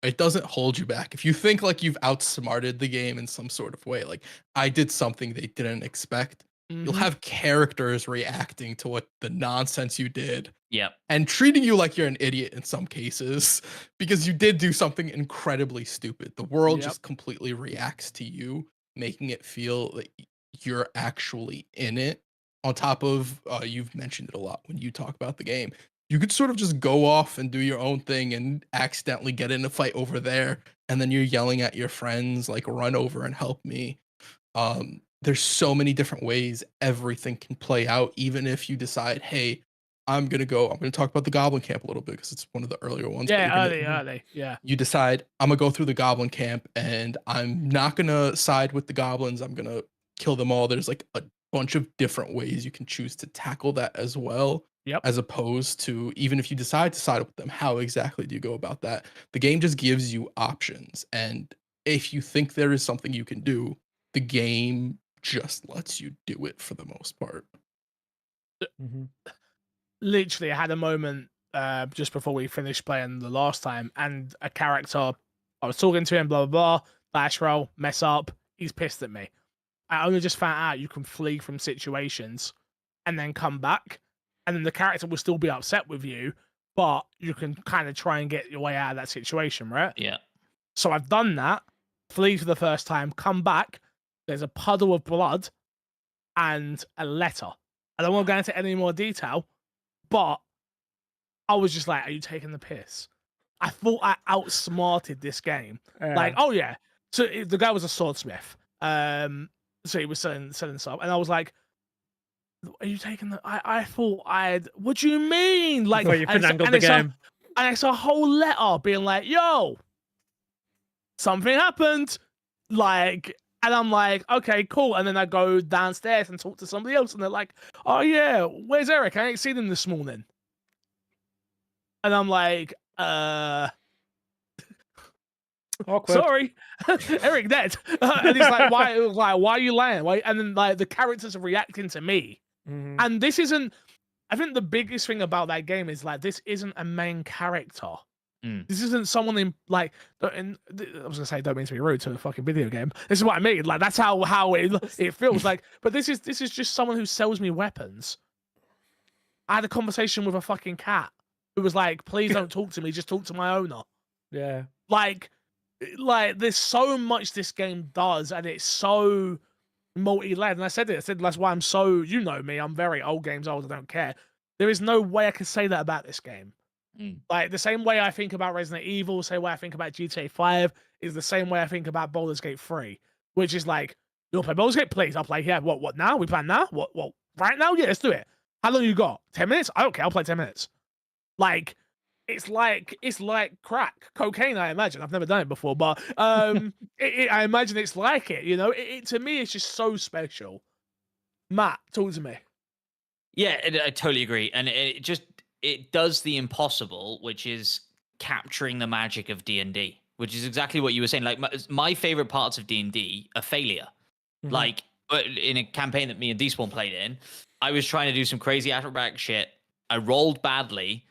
It doesn't hold you back. If you think like you've outsmarted the game in some sort of way, like I did something they didn't expect, you'll have characters reacting to what the nonsense you did. Yep. And treating you like you're an idiot in some cases because you did do something incredibly stupid. The world just completely reacts to you, making it feel like you're actually in it. On top of, you've mentioned it a lot when you talk about the game. You could sort of just go off and do your own thing and accidentally get in a fight over there. And then you're yelling at your friends, like, run over and help me. There's so many different ways everything can play out, even if you decide, hey, I'm going to talk about the Goblin Camp a little bit because it's one of the earlier ones. Yeah, early. Yeah. You decide, I'm going to go through the Goblin Camp and I'm not going to side with the goblins. I'm going to kill them all. There's like a bunch of different ways you can choose to tackle that as well. Yep. As opposed to, even if you decide to side with them, how exactly do you go about that? The game just gives you options. And if you think there is something you can do, the game just lets you do it for the most part. Literally, I had a moment just before we finished playing the last time, and a character, I was talking to him, blah, blah, blah, bash roll, mess up, he's pissed at me. I only just found out you can flee from situations and then come back, and then the character will still be upset with you, but you can kind of try and get your way out of that situation, right? Yeah. So I've done that, flee for the first time, come back, there's a puddle of blood and a letter. I don't want to go into any more detail, but I was just like, are you taking the piss? I thought I outsmarted this game. Like, oh yeah. So the guy was a swordsmith. So he was selling stuff, and I was like, "Are you taking the?" I thought I'd. What do you mean? Like, you finagled the game. And it's a whole letter being like, yo, something happened. Like, and I'm like, okay, cool. And then I go downstairs and talk to somebody else, and they're like, oh yeah, where's Eric? I ain't seen him this morning. And I'm like, Awkward. sorry, Eric dead. And he's like, why? Why are you lying? Why? And then like the characters are reacting to me. Mhm. And this isn't. I think the biggest thing about that game is like this isn't a main character. This isn't someone in like. I was gonna say, don't mean to be rude to a fucking video game. This is what I mean. Like that's how it feels like. But this is just someone who sells me weapons. I had a conversation with a fucking cat who was like, "Please don't talk to me. Just talk to my owner." Yeah. Like there's so much this game does, and it's so multi-layered. And I said that's why I'm so, you know me, I'm very old games old, I don't care. There is no way I could say that about this game. Like the same way I think about Resident Evil, same way I think about GTA 5 is the same way I think about Baldur's Gate 3, which is like, you'll play Baldur's Gate, please, I'll play here. What now? We plan now? What right now? Yeah, let's do it. How long you got? 10 minutes? I don't care, I'll play 10 minutes. Like it's like crack, cocaine. I imagine. I've never done it before, but I imagine it's like it. You know, it to me, it's just so special. Matt, talk to me. Yeah, I totally agree, and it does the impossible, which is capturing the magic of D&D, which is exactly what you were saying. Like my favorite parts of D&D are failure. Mhm. Like in a campaign that me and Despawn played in, I was trying to do some crazy acrobatic shit. I rolled badly.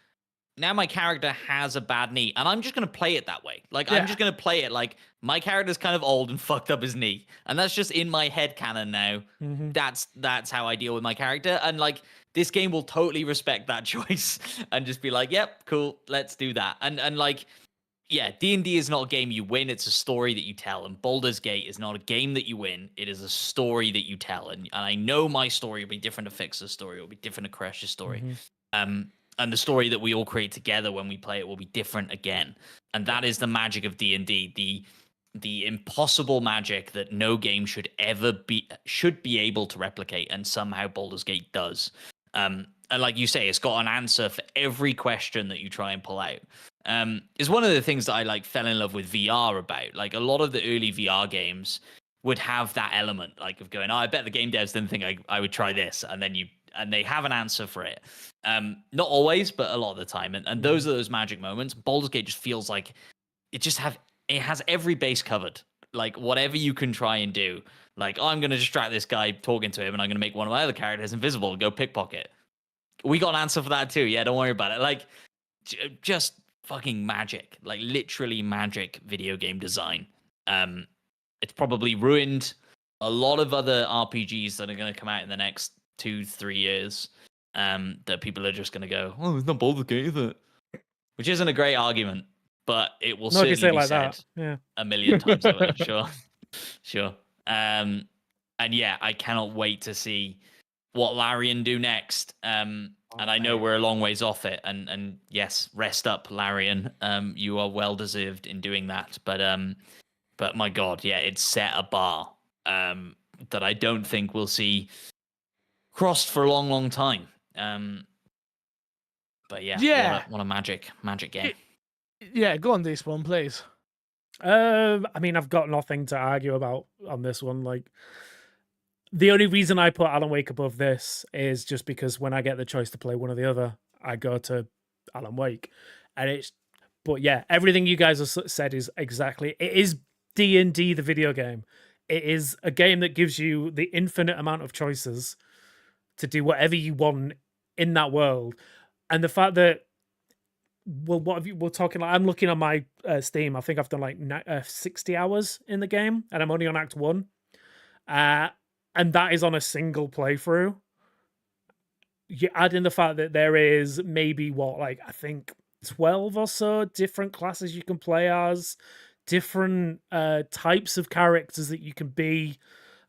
Now my character has a bad knee, and I'm just going to play it that way. Like, I'm just going to play it like my character's kind of old and fucked up his knee. And that's just in my head canon now. Mhm. That's how I deal with my character. And like, this game will totally respect that choice and just be like, yep, cool, let's do that. And like, yeah, D&D is not a game you win. It's a story that you tell. And Baldur's Gate is not a game that you win. It is a story that you tell. And I know my story will be different to Fixer's story. It will be different to Crash's story. And the story that we all create together when we play it will be different again. And that is the magic of D&D, the impossible magic that no game should be able to replicate, and somehow Baldur's Gate does. And like you say, it's got an answer for every question that you try and pull out. Is one of the things that I like fell in love with VR about. Like a lot of the early VR games would have that element, like of going, oh, I bet the game devs didn't think I would try this, and they have an answer for it. Not always, but a lot of the time. And those are those magic moments. Baldur's Gate just feels like it has every base covered. Like whatever you can try and do. Like, oh, I'm going to distract this guy talking to him, and I'm going to make one of my other characters invisible and go pickpocket. We got an answer for that too. Yeah, don't worry about it. Like, just fucking magic. Like literally magic video game design. It's probably ruined a lot of other RPGs that are going to come out in the next 2-3 years. That people are just going to go, oh, it's not Baldur's Gate, is it? Which isn't a great argument, but it will certainly be like said a million times over. Sure. And yeah, I cannot wait to see what Larian do next. And I know we're a long ways off it. And yes, rest up, Larian. You are well deserved in doing that. But my God, yeah, it's set a bar that I don't think we'll see crossed for a long, long time. But yeah, what a magic game. Yeah, go on, Despawn, please. I mean, I've got nothing to argue about on this one. Like, the only reason I put Alan Wake above this is just because when I get the choice to play one or the other, I go to Alan Wake, but yeah, everything you guys have said is exactly. It is D&D, the video game. It is a game that gives you the infinite amount of choices to do whatever you want in that world. And the fact that, well, we're talking like, I'm looking on my Steam. I think I've done like 60 hours in the game, and I'm only on Act 1. And that is on a single playthrough. You add in the fact that there is maybe I think 12 or so different classes you can play as, different types of characters that you can be.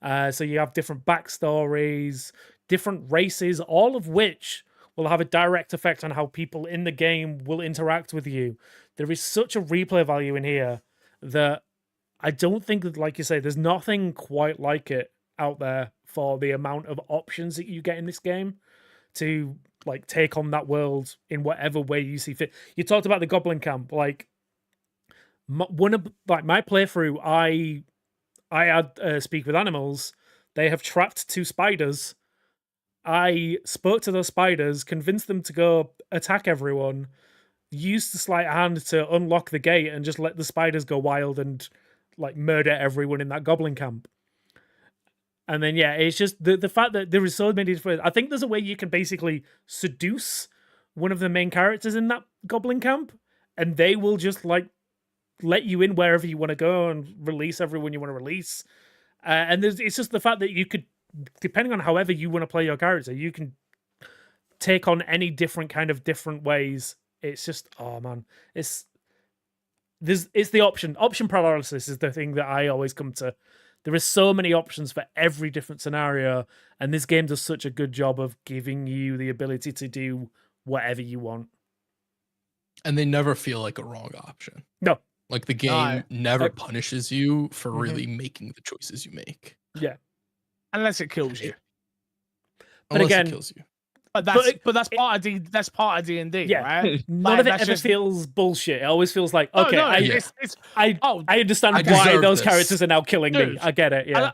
So you have different backstories, different races, all of which will have a direct effect on how people in the game will interact with you. There is such a replay value in here that I don't think that, like you say, there's nothing quite like it out there for the amount of options that you get in this game. to like take on that world in whatever way you see fit. You talked about the Goblin Camp, like one of like my playthrough. I had Speak with Animals. They have trapped 2 spiders. I spoke to those spiders, convinced them to go attack everyone, used the sleight of hand to unlock the gate, and just let the spiders go wild and like murder everyone in that Goblin Camp. And then yeah, it's just the fact that there is so many different. I think there's a way you can basically seduce one of the main characters in that Goblin Camp, and they will just like let you in wherever you want to go and release everyone you want to release. And it's just the fact that you could, depending on however you want to play your character, you can take on any different ways. It's just, oh man, it's the option paralysis is the thing that I always come to. There is so many options for every different scenario, and this game does such a good job of giving you the ability to do whatever you want. And they never feel like a wrong option. No. Like the game never punishes you for really making the choices you make. Yeah. Unless it kills you. But again, it kills you. But that's part of D&D, yeah, right? None of it ever feels bullshit. It always feels like, okay, I understand I why deserve those this. characters are now killing me. I get it. Yeah.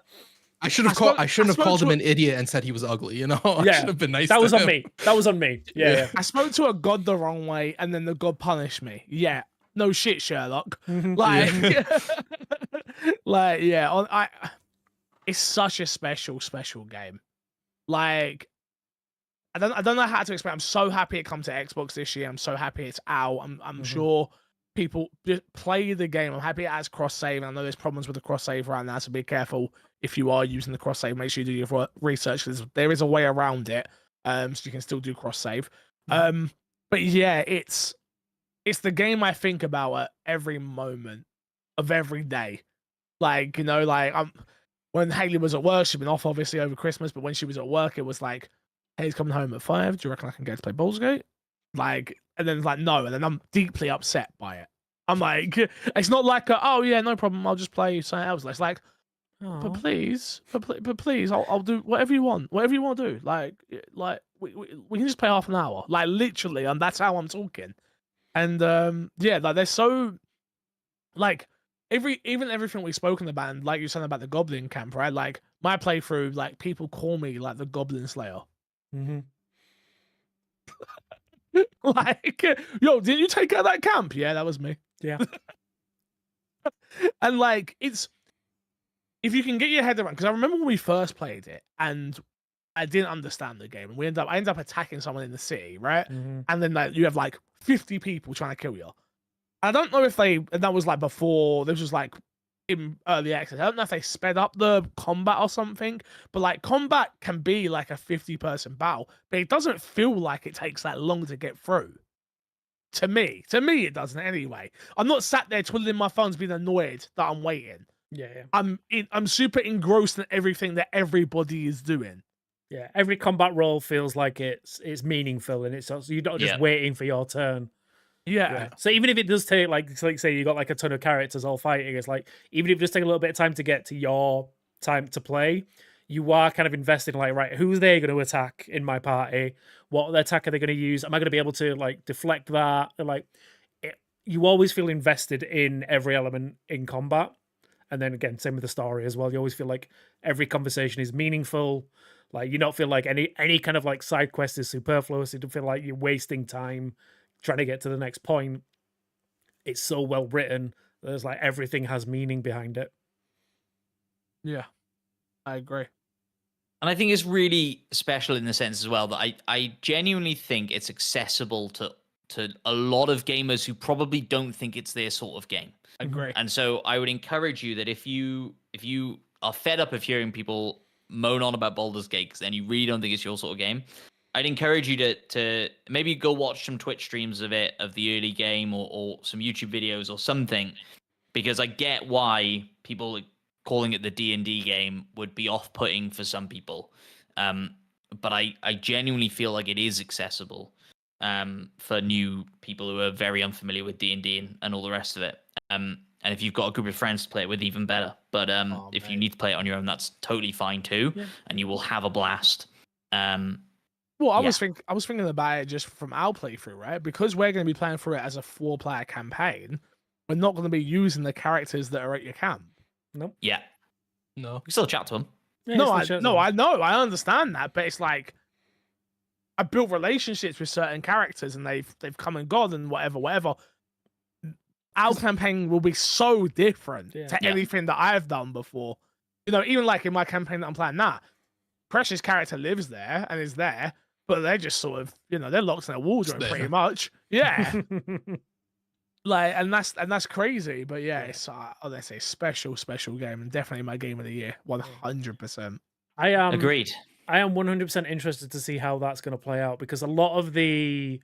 I shouldn't have called him an idiot and said he was ugly. You know, I should have been nice. That to was him. on me. That was on me. Yeah. I spoke to a god the wrong way, and then the god punished me. Yeah, no shit, Sherlock. Like, like, yeah. It's such a special game. Like, I don't know how to explain. I'm so happy it comes to Xbox this year. I'm so happy it's out. I'm sure people just play the game. I'm happy it has cross save. I know there's problems with the cross save right now, so be careful if you are using the cross save. Make sure you do your research, because there is a way around it, so you can still do cross save. But yeah, it's the game I think about at every moment of every day. Like, you know, like when Haley was at work, she'd been off obviously over Christmas, but when she was at work, it was like, hey, he's coming home at 5. Do you reckon I can go to play Baldur's Gate? Like, and then it's like, no. And then I'm deeply upset by it. I'm like, it's not like, oh yeah, no problem. I'll just play something else. It's like, but please, I'll do whatever you want. Whatever you want to do. Like we can just play half an hour. Like literally, and that's how I'm talking. And yeah, like they're so like everything we've spoken about, and like you're saying about the Goblin Camp, right? Like my playthrough, like people call me like the Goblin Slayer. Like, yo, did you take out that camp? Yeah, that was me. Yeah. And like, it's, if you can get your head around, because I remember when we first played it and I didn't understand the game, and I ended up attacking someone in the city, right? And then like you have like 50 people trying to kill you. I don't know if and that was like before, this was like in early access. I don't know if they sped up the combat or something, but like combat can be like a 50-person battle, but it doesn't feel like it takes that long to get through. To me, it doesn't anyway. I'm not sat there twiddling my thumbs being annoyed that I'm waiting. Yeah. I'm super engrossed in everything that everybody is doing. Yeah, every combat role feels like it's meaningful, and it's also, you're not just waiting for your turn. Yeah. So even if it does take like say you got like a ton of characters all fighting, it's like even if it just take a little bit of time to get to your time to play, you are kind of invested in like, right, who's they going to attack in my party? What attack are they going to use? Am I going to be able to like deflect that? And, like, you always feel invested in every element in combat. And then again, same with the story as well. You always feel like every conversation is meaningful. Like you don't feel like any kind of like side quest is superfluous. You don't feel like you're wasting time trying to get to the next point. It's so well written. There's like everything has meaning behind it. Yeah, I agree. And I think it's really special in the sense as well that I genuinely think it's accessible to a lot of gamers who probably don't think it's their sort of game. Agree. And so I would encourage you that if you are fed up of hearing people moan on about Baldur's Gate and you really don't think it's your sort of game, I'd encourage you to maybe go watch some Twitch streams of the early game or some YouTube videos or something, because I get why people calling it the D&D game would be off-putting for some people. But I genuinely feel like it is accessible for new people who are very unfamiliar with D&D and all the rest of it. And if you've got a group of friends to play it with, even better. But if you need to play it on your own, that's totally fine too, and you will have a blast. Well, I Yeah. was thinking about it just from our playthrough, right? Because we're going to be playing through it as a 4-player campaign, we're not going to be using the characters that are at your camp. Nope. Yeah. No. We can still chat to him. Yeah, No, it's the I shows no, on. I know, I understand that, but it's like I built relationships with certain characters, and they've come and gone, and whatever. Our campaign will be so different to Yeah. anything that I've done before. You know, even like in my campaign that I'm playing now, Precious' character lives there and is there, but they're just sort of, you know, they're locked in a wardrobe Just pretty there. much. Yeah. Like, and that's crazy, but yeah, Yeah. it's honestly a special game, and definitely my game of the year, 100%. I am Agreed. I am 100% interested to see how that's going to play out, because a lot of the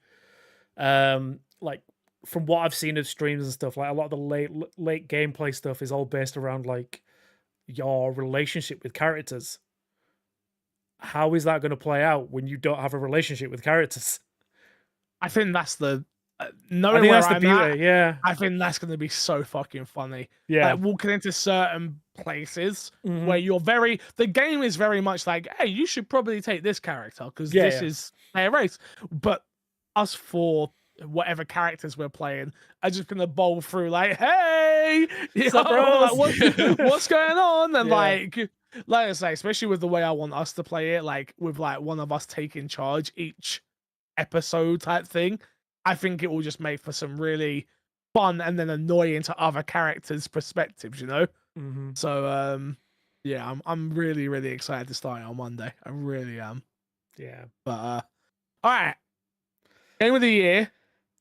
like from what I've seen of streams and stuff, like a lot of the late gameplay stuff is all based around like your relationship with characters. How is that going to play out when you don't have a relationship with characters? I think that's the I knowing think where that's the I'm beauty. at, Yeah, I think that's going to be so fucking funny. yeah. Like walking into certain places Mhm. where the game is very much like, hey, you should probably take this character because Yeah, this yeah. is a race. But us four, whatever characters we're playing, are just gonna bowl through like, hey, What's up, yo, bros? like, what's going on? And Yeah. like I say, especially with the way I want us to play it, like with like one of us taking charge each episode type thing, I think it will just make for some really fun and then annoying to other characters' perspectives, you know? Mhm. So yeah, I'm really, really excited to start it on Monday. I really am. Yeah. But all right. Game of the year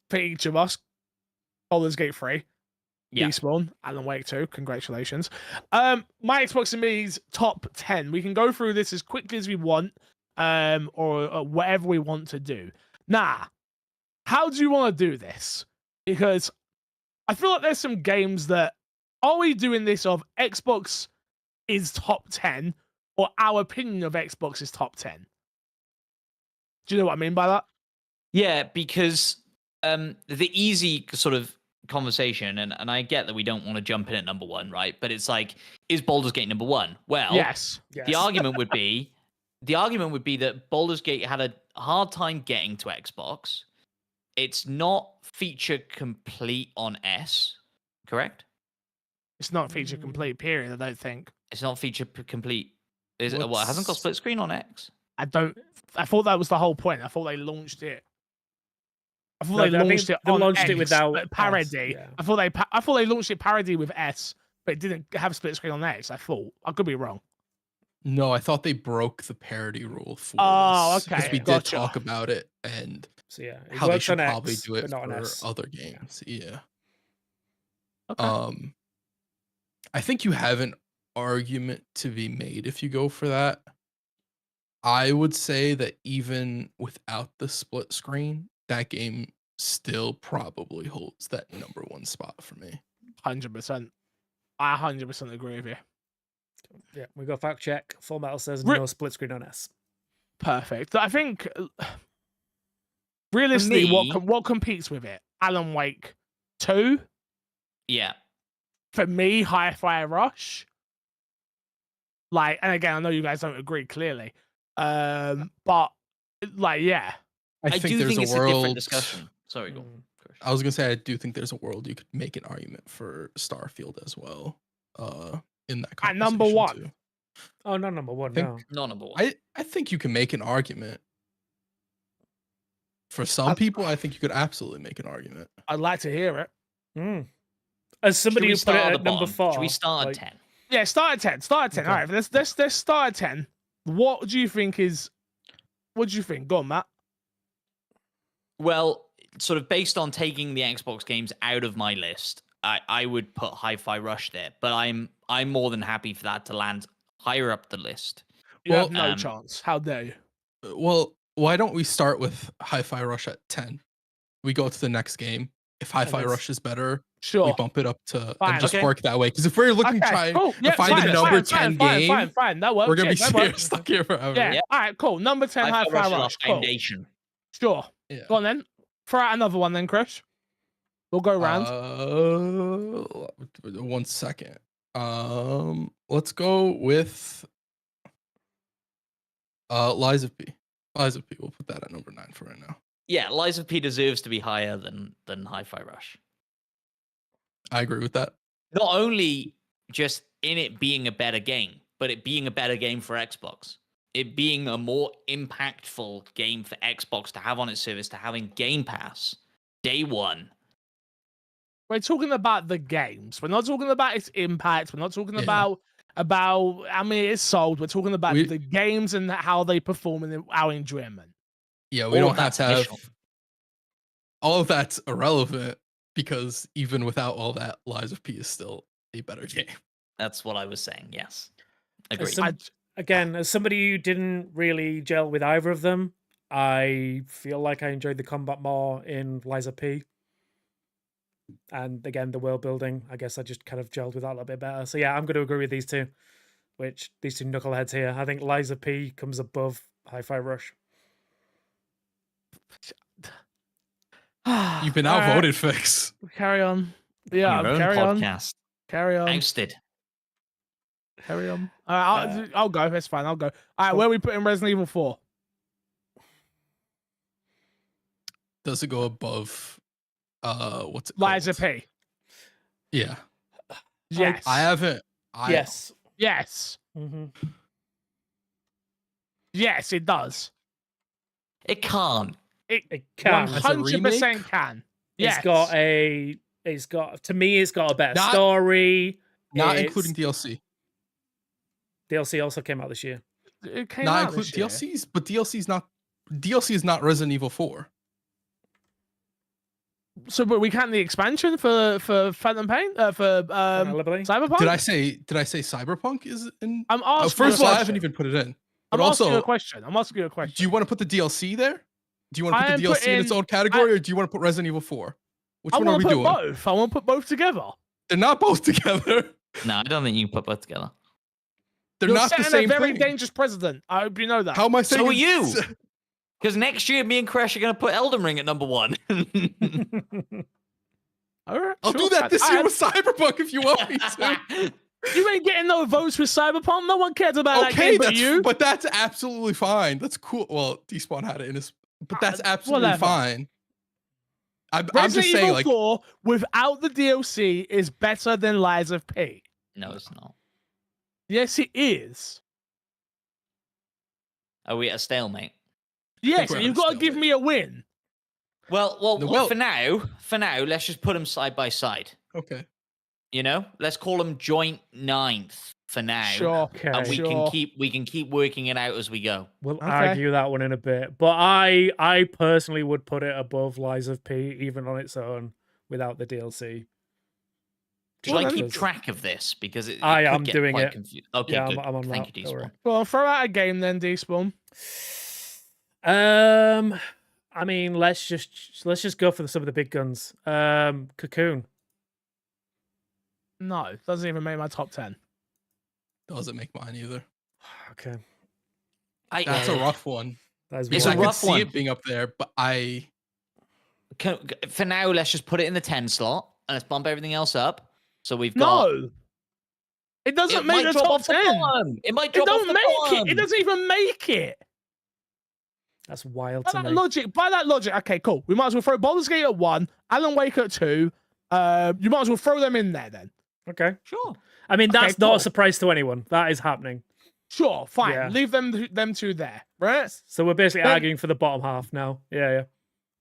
for each of us. Baldur's Gate 3. Yeah. Despawn, Alan Wake 2. Congratulations. My Xbox and me's top 10. We can go through this as quickly as we want, or whatever we want to do. Nah. How do you want to do this? Because I feel like there's some games that are we doing this of Xbox is top 10 or our opinion of Xbox is top 10? Do you know what I mean by that? Yeah, because the easy sort of conversation, and I get that we don't want to jump in at number one, right? But it's like, is Baldur's Gate number one? Well, Yes. the argument would be that Baldur's Gate had a hard time getting to Xbox. It's not feature complete on S, correct? It's not feature complete, period, I don't think. It's not feature complete. Is it? Well, it hasn't got split screen on X. I thought that was the whole point. I thought they launched it. I thought No, they I think launched it they on launched X, it without but parody. S, yeah. I thought they launched it parody with S, but it didn't have split screen on X. I thought. I could be wrong. No, I thought they broke the parity rule for Oh, this, because okay, we did gotcha. talk about it and So yeah, it how they works should on probably X, do it but not on for S. other games. Yeah. Okay. I think you have an argument to be made if you go for that. I would say that even without the split screen, that game still probably holds that number one spot for me. 100%. I 100% agree with you. Yeah, we got fact check. Full Metal says Re- no split screen on S. Perfect. I think realistically, me- what competes with it? Alan Wake 2. Yeah. For me, Hi-Fi Rush. Like, and again, I know you guys don't agree clearly, but like, yeah, I do there's think a it's a different world. discussion. Sorry, go. Mm. I was gonna say I do think there's a world you could make an argument for Starfield as well. In that At number conversation, one. too. Oh, not number one. think- No. Not number one. I think you can make an argument. For some people, I think you could absolutely make an argument. I'd like to hear it. Mm. As somebody Should we who put start it at at the number bottom? 4. Should we start like, at 10? Yeah, start at 10. Start at 10. Okay. All right, let's start at 10. What do you think is? What do you think? Go on, Matt. Well, sort of based on taking the Xbox games out of my list, I would put Hi-Fi Rush there, but I'm more than happy for that to land higher up the list. You have Well, no chance. How dare you? Well, why don't we start with Hi-Fi Rush at 10? We go to the next game. If Hi-Fi let's- Rush is better, Sure. we bump it up to Fine. and just Okay. work that way. Because if we're looking Okay, cool. to Yeah, find fine, a number fine, 10 game, Fine. That works. we're gonna be Yeah, that works. stuck here forever. Yeah. Yeah. All right. Cool. Number 10. Hi-Fi Hi-Fi Rush is our Rush. Cool. foundation. Sure. Yeah. Go on then. Throw out another one then, Chris. We'll go round. 1 second. Let's go with Lies of P. Lies of P, we'll put that at number 9 for right now. Yeah, Lies of P deserves to be higher than Hi-Fi Rush. I agree with that. Not only just in it being a better game, but it being a better game for Xbox. It being a more impactful game for Xbox to have on its service, to having Game Pass day one. We're talking about the games. We're not talking about its impact. We're not talking Yeah. about how many it's sold. We're talking about We- the games and how they perform in our enjoyment. Yeah, we All don't of have that's to have initial. all of that's irrelevant because even without all that, Lies of P is still a better game. That's what I was saying. Yes, As agreed. some- Again, as somebody who didn't really gel with either of them, I feel like I enjoyed the combat more in Lies of P. And again, the world building, I guess I just kind of gelled with that a little bit better. So yeah, I'm going to agree with these two, these two knuckleheads here. I think Lies of P comes above Hi-Fi Rush. You've been All right, outvoted, Fix. Carry on. Yeah, Your own carry on. podcast. Carry on. Ousted. Carry on. I'll go. That's fine. I'll go. All right, where are we putting Resident Evil 4? Does it go above what's it Lies called? of P. Yeah. Yes. I haven't Yes. Yes. Mm-hmm. Yes, it does. It can't. It can. As a 100% remake? can. Yes. It's got to me, it's got a better Not- story. not It's- including DLC. DLC also came out this year. It came Not out this including year. DLCs, but DLC is not Resident Evil 4. So, but we can't the expansion for Phantom Pain for Liberty? Cyberpunk. Did I say Cyberpunk is in? I'm asking. First of you a all, I question. haven't even put it in. I'm But asking you a also, question. I'm asking you a question. do you want to put the DLC there? Do you want to I put am the DLC in its putting- own category, or do you want to put Resident Evil 4? Which I one are want we to put doing? both. I want to put both together. They're not both together. No, I don't think you can put both together. They're You're not the setting same a very thing. dangerous precedent. I hope you know that. How am I saying? So are it's- you. Because next year, me and Crash are going to put Elden Ring at number 1. All right, I'll sure, do that fine. this All year right. with Cyberpunk if you want me to. You ain't getting no votes with Cyberpunk. No one cares about that Okay, game but you. but that's absolutely fine. That's cool. Well, Despawn had it in his, but that's absolutely whatever. fine. I'm Resident just Evil saying, like, 4 without the DLC is better than Lies of P. No, it's not. Yes, it is. Are we at a stalemate? Yes, we're and at you've a got to give stalemate. me a win. Well, Well- for now, let's just put them side by side. okay, You know, let's call them joint ninth for now. Sure. Okay. And we Sure. can keep working it out as we go. We'll Okay. argue that one in a bit, but I personally would put it above Lies of P, even on its own, without the DLC. Should Well, I then- keep track of this because it I could am get doing quite it. Okay, Yeah, good. I'm on Thank that, you, don't worry. Despawn. Well, throw out a game then, Despawn. I mean, let's just go for some of the big guns. Cocoon. No, doesn't even make my top 10. doesn't make mine either. Okay, That's a rough one. that is It's Because I a one. could rough see one. it being up there, but I For now, let's just put it in the 10 slot and let's bump everything else up. So we've got. No. It doesn't It make might the drop top off the 10. bottom. It might It drop off don't the make bottom. it. It doesn't even make it. That's wild By to that me. logic, okay, cool. We might as well throw Baldur's Gate at 1, Alan Wake at 2. You might as well throw them in there then. Okay, Sure. I mean Okay, that's not cool. a surprise to anyone. That is happening. Sure, fine. Yeah. Leave them two there, right? So we're basically Then- arguing for the bottom half now. Yeah.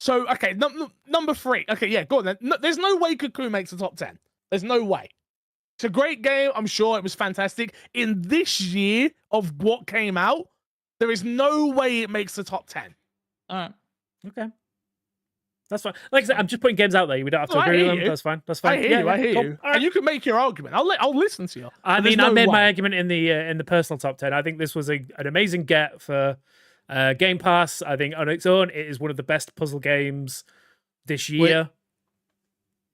So, okay, number 3. Okay, yeah, go on then. No, there's no way Cocoon makes the top 10. There's no way. It's a great game. I'm sure it was fantastic. In this year of what came out, there is no way it makes the top 10. All right. Okay. That's fine. Like I said, I'm just putting games out there. We don't have to No, I agree with hear them. you. That's fine. That's I fine. hear Yeah, you. I yeah, hear cool. you. All And right. you can make your argument. I'll listen to you. I But there's mean, I no made my way. argument in the personal top 10. I think this was an amazing get for Game Pass. I think on its own, it is one of the best puzzle games this year.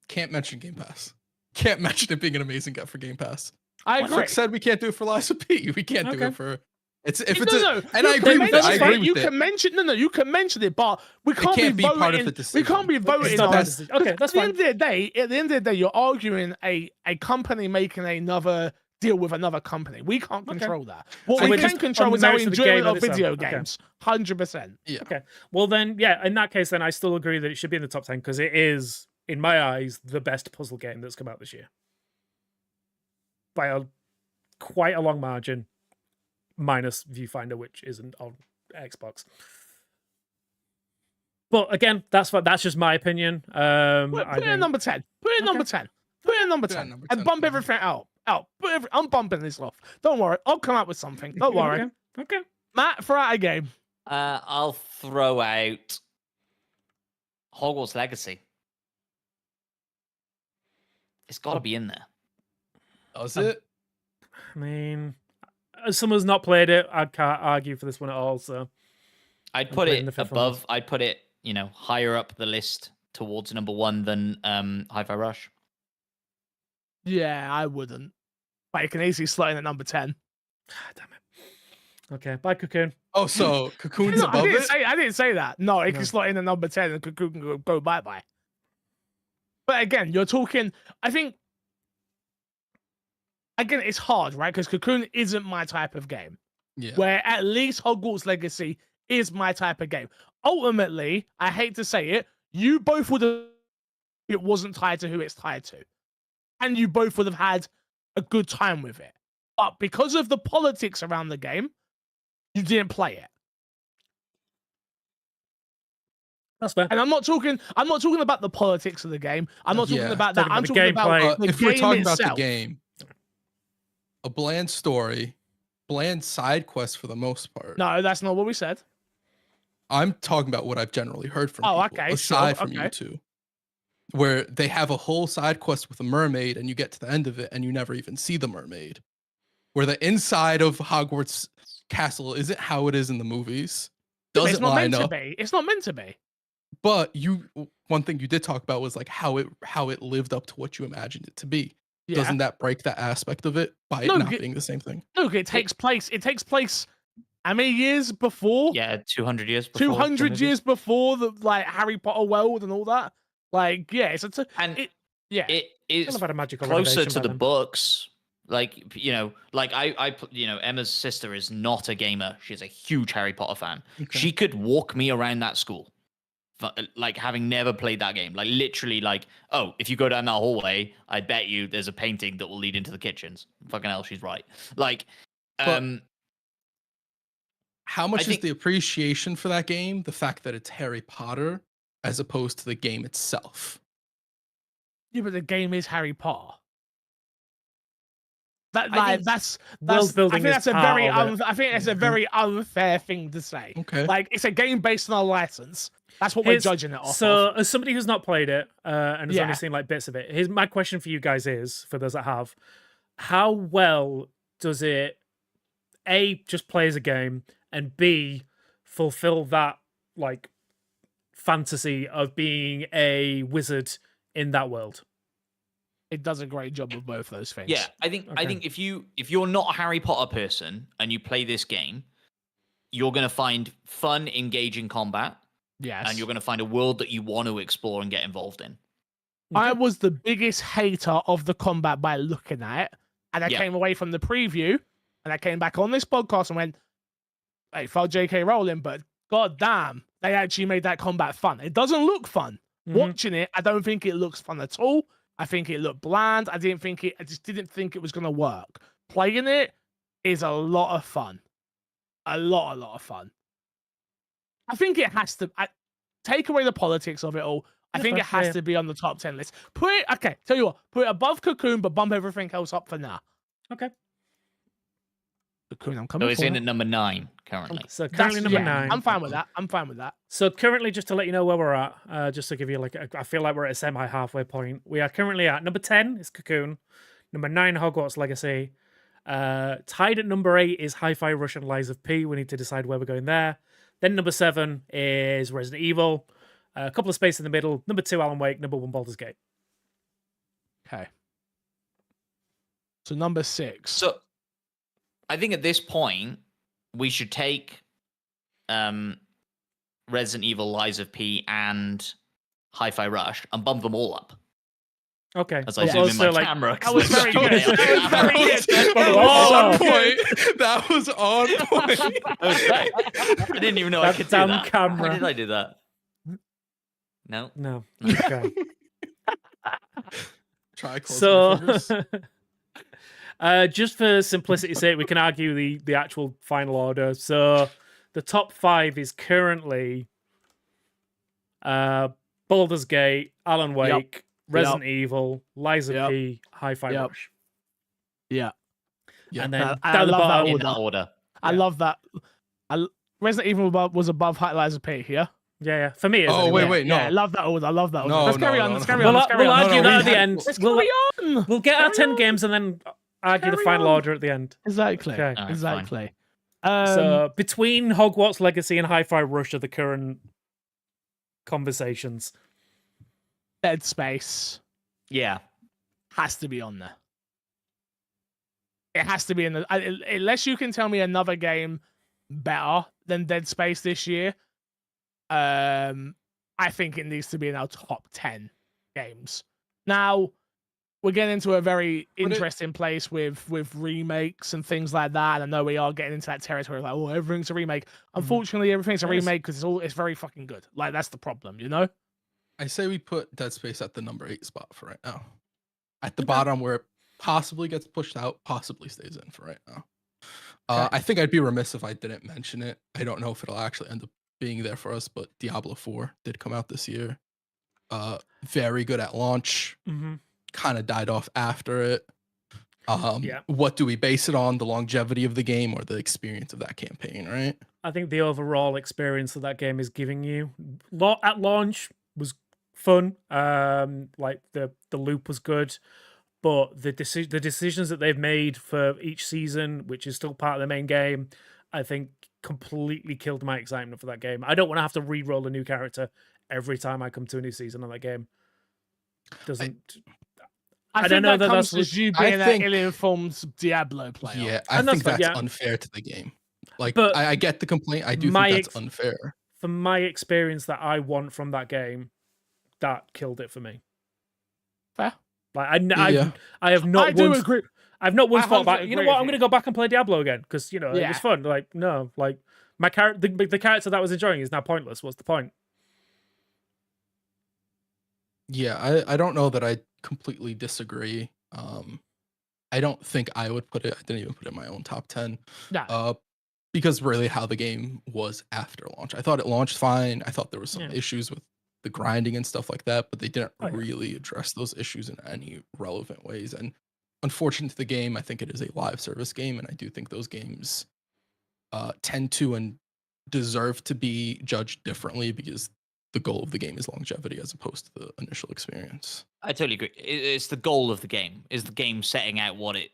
can't mention Game Pass. Can't mention it being an amazing get for Game Pass. I Like agree. said, we can't do it for Lies of P. We can't do Okay. it for it's No, and you I can agree with it. mention I agree with You it. can mention you can mention it, but we can't, can't be be voting. part of the We decision. can't be voting It's not on my that's- decision. Okay, that's at the fine. end of the day, you're arguing a company making another deal with another company. We can't Okay. control that. What So we we're can just control on the is our merits of the game enjoyment on of its own. video Okay. games. 100%. Yeah. Okay. Well, then, yeah, in that case, then I still agree that it should be in the top 10 because it is, in my eyes, the best puzzle game that's come out this year. By quite a long margin, minus Viewfinder, which isn't on Xbox. But again, that's just my opinion. Put it in number 10. Put it in number 10. Put it in number Put it 10. at number And 10, bump fine. everything out. I'm bumping this off. Don't worry. I'll come up with something. Don't worry. Okay. Matt, throw out a game. I'll throw out Hogwarts Legacy. It's got to be in there. Does it? I mean, as someone who's not played it, I can't argue for this one at all. So I'd put putting it the fifth one above. I'd put it, higher up the list towards number 1 than Hi-Fi Rush. Yeah, I wouldn't. But you can easily slot in at number 10. damn it. Okay, bye, Cocoon. Oh, so Cocoon's No, above it? I didn't say that. No, it No. can slot in at number 10 and Cocoon can go bye-bye. But again, you're talking, I think, again, it's hard, right? Because Cocoon isn't my type of game. Yeah. Where at least Hogwarts Legacy is my type of game. Ultimately, I hate to say it, you both would have, it wasn't tied to who it's tied to. And you both would have had a good time with it. But because of the politics around the game, you didn't play it. That's fair. And I'm not talking about the politics of the game. I'm not talking Yeah. about that. Talking about I'm the talking about gameplay. the If we're game talking itself. about the game, a bland story, bland side quest for the most part. No, that's not what we said. I'm talking about what I've generally heard from Oh, people, okay, aside sure, from okay. you two, where they have a whole side quest with a mermaid, and you get to the end of it, and you never even see the mermaid. Where the inside of Hogwarts Castle isn't how it is in the movies. It's Doesn't not line meant to up. be. It's not meant to be. But one thing you did talk about was like how it lived up to what you imagined it to be. Yeah. Doesn't that break that aspect of it by it No, not it- being the same thing? Look, it takes place how many years before? Yeah, 200 years before. the 200 movies. years before the like Harry Potter world and all that. Like, yeah, it's And yeah. it Still is have had a magical closer renovation to by the then. books. Like, Emma's sister is not a gamer. She's a huge Harry Potter fan. Okay. She could walk me around that school, like having never played that game. Like literally, like, oh, if you go down that hallway, I bet you there's a painting that will lead into the kitchens. Fucking hell, she's right. Like, But- How much is think- the appreciation for that game? The fact that it's Harry Potter as opposed to the game itself. Yeah, but the game is Harry Potter. That I like think that's world I building think is that's a part very of it. I think that's a very unfair thing to say. Okay. Like it's a game based on a license. That's what we're Here's- judging it off So, of. as somebody who's not played it and has Yeah. only seen like bits of it, here's my question for you guys: is for those that have, how well does it A, just play as a game, and B, fulfill that like fantasy of being a wizard in that world? It does a great job of both those things. yeah, I think Okay. if you're not a Harry Potter person and you play this game, you're gonna find fun, engaging combat, Yes. and you're gonna find a world that you want to explore and get involved in. I was the biggest hater of the combat by looking at it, and I Yeah. came away from the preview, and I came back on this podcast and went, "Hey, felt J.K. Rowling, but god damn, they actually made that combat fun. It doesn't look fun. Mhm. Watching it, I don't think it looks fun at all. I think it looked bland. I just didn't think it was gonna work. Playing it is a lot of fun, a lot of fun. I think it has to take away the politics of it all. I Yeah, think it fair, has yeah. to be on the top 10 list. Tell you what, put it above Cocoon, but bump everything else up for now. Okay. Cocoon, I'm So coming it's for in you. at number 9 currently. So currently number 9. I'm fine with that. I'm fine with that. So currently, just to let you know where we're at, just to give you like, I feel like we're at a semi halfway point. We are currently at number 10 is Cocoon, number 9 Hogwarts Legacy, tied at number 8 is Hi-Fi Rush and Lies of P. We need to decide where we're going there. Then number 7 is Resident Evil, a couple of spaces in the middle. Number 2 Alan Wake, number 1 Baldur's Gate. Okay. So number 6. So I think at this point we should take Resident Evil, Lies of P, and Hi-Fi Rush and bump them all up. Okay. As I zoom in my camera. That was very good. That was on point. That was great. I didn't even know I That could do damn that. camera. How did I do that? No. No. Okay. Try closing your fingers. Just for simplicity's sake, we can argue the actual final order. So the top 5 is currently Baldur's Gate, Alan Wake, Resident Evil, Liza P, Hi-Fi Rush. Yeah. And then I down the love bottom, that In that order. I love that. Resident Evil was above Liza P. Yeah. yeah. For me, it's Oh, anyway. wait, no. Yeah, I love that order. I love that order. No, Let's carry no, on. no, Let's no. carry on. Let's carry We'll on. argue No, that we at the had- end. Let's We'll, carry on. we'll get our Carry 10 on. games and then argue the Carry final on. order at the end. Exactly. Okay. All right, Exactly. So between Hogwarts Legacy and Hi-Fi Rush are the current conversations. Dead Space Yeah. has to be on there. It has to be in the. Unless you can tell me another game better than Dead Space this year, I think it needs to be in our top 10 games. Now, we're getting into a very interesting place with remakes and things like that. And I know we are getting into that territory of like, oh, everything's a remake. Unfortunately, everything's a remake because it's very fucking good. Like, that's the problem, you know? I say we put Dead Space at the number 8 spot for right now. At the bottom where it possibly gets pushed out, possibly stays in for right now. I think I'd be remiss if I didn't mention it. I don't know if it'll actually end up being there for us, but Diablo 4 did come out this year. Very good at launch. Kind of died off after it. What do we base it on? The longevity of the game or the experience of that campaign, right? I think the overall experience that that game is giving you at launch was fun. Like the loop was good, but the decisions that they've made for each season, which is still part of the main game, I think completely killed my excitement for that game. I don't want to have to re-roll a new character every time I come to a new season on that game. I don't know that that comes that's to you being an ill-informed Diablo player. Yeah, I And think that's that's fine, yeah. unfair to the game. Like, But I get the complaint. I do my think that's unfair. For my experience that I want from that game, that killed it for me. Fair. Like I have not. I do once, agree. I've not once I thought about. 100% You know agree what? with I'm you. going to go back and play Diablo again because it Yeah. was fun. Like no, like my character, the character that I was enjoying is now pointless. What's the point? Yeah, I don't know that I completely disagree. I don't think I would put it. I didn't even put it in my own top 10. No. Because really how the game was after launch. I thought it launched fine. I thought there was some issues with the grinding and stuff like that, but they didn't really address those issues in any relevant ways. And unfortunate to the game, I think it is a live service game, and I do think those games tend to and deserve to be judged differently because the goal of the game is longevity as opposed to the initial experience. I totally agree. It's the goal of the game. Is the game setting out what it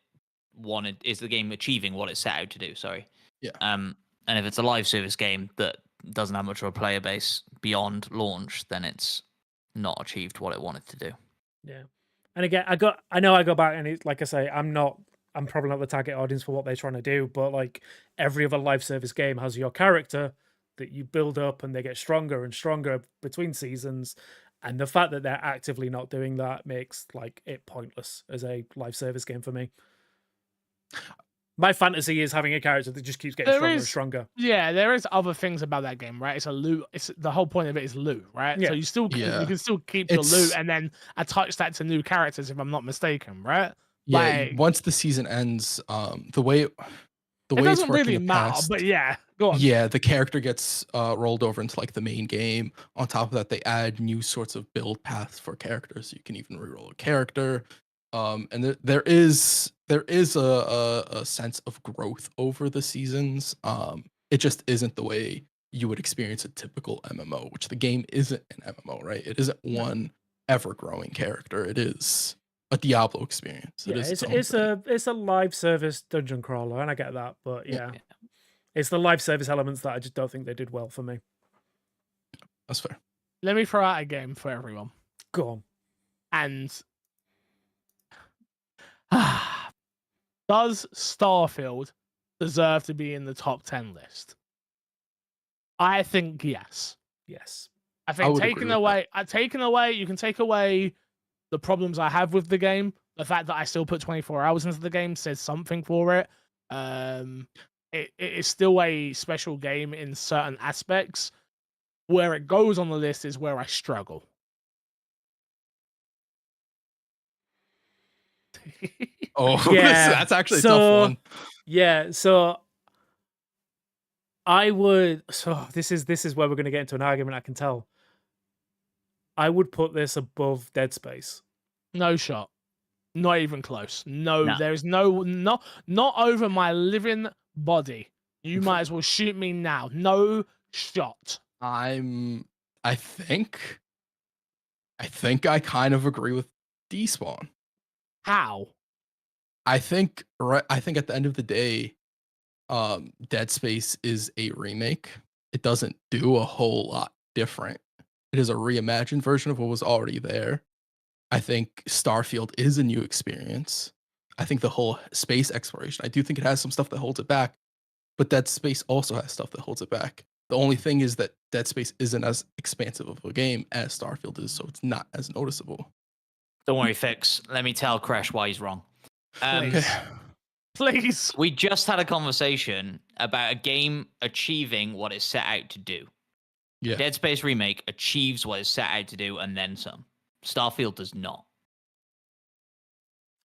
wanted? Is the game achieving what it set out to do? Sorry. Yeah. And if it's a live service game that doesn't have much of a player base beyond launch, then it's not achieved what it wanted to do. Yeah. And again, I know I go back and it's like I say, I'm probably not the target audience for what they're trying to do, but like every other live service game has your character that you build up and they get stronger and stronger between seasons. And the fact that they're actively not doing that makes like it pointless as a live service game for me. My fantasy is having a character that just keeps getting stronger and stronger. Yeah, there is other things about that game, right? It's a loot. It's the whole point of it is loot, right? Yeah. So you can still keep your loot and then attach that to new characters, if I'm not mistaken, right? Yeah, Like, once the season ends, the way it it's doesn't working really in the matter, past, but yeah, go on. yeah, the character gets rolled over into like the main game. On top of that, they add new sorts of build paths for characters. You can even reroll a character. And there is a sense of growth over the seasons. It just isn't the way you would experience a typical MMO, which the game isn't an MMO, right? It isn't one ever growing character. It is a Diablo experience. Yeah, it's a live service dungeon crawler, and I get that, but yeah. It's the live service elements that I just don't think they did well for me. That's fair. Let me throw out a game for everyone. Go on. And does Starfield deserve to be in the top 10 list? I think yes. Yes. I think would agree taking with away, you can take away the problems I have with the game, the fact that I still put 24 hours into the game says something for it. It is still a special game in certain aspects. Where it goes on the list is where I struggle. Oh, Yeah, that's actually a so- tough one. Yeah, so I would. So this is where we're going to get into an argument. I can tell. I would put this above Dead Space. No shot. Not even close. No, No. there's not over my living body. You might as well shoot me now. No shot. I think I kind of agree with Despawn. How? I think at the end of the day, Dead Space is a remake. It doesn't do a whole lot different. It is a reimagined version of what was already there. I think Starfield is a new experience. I think the whole space exploration, I do think it has some stuff that holds it back, but Dead Space also has stuff that holds it back. The only thing is that Dead Space isn't as expansive of a game as Starfield is, so it's not as noticeable. Don't worry, Fix. Let me tell Crash why he's wrong. Please. Please. We just had a conversation about a game achieving what it set out to do. Yeah. Dead Space Remake achieves what it set out to do and then some. Starfield does not.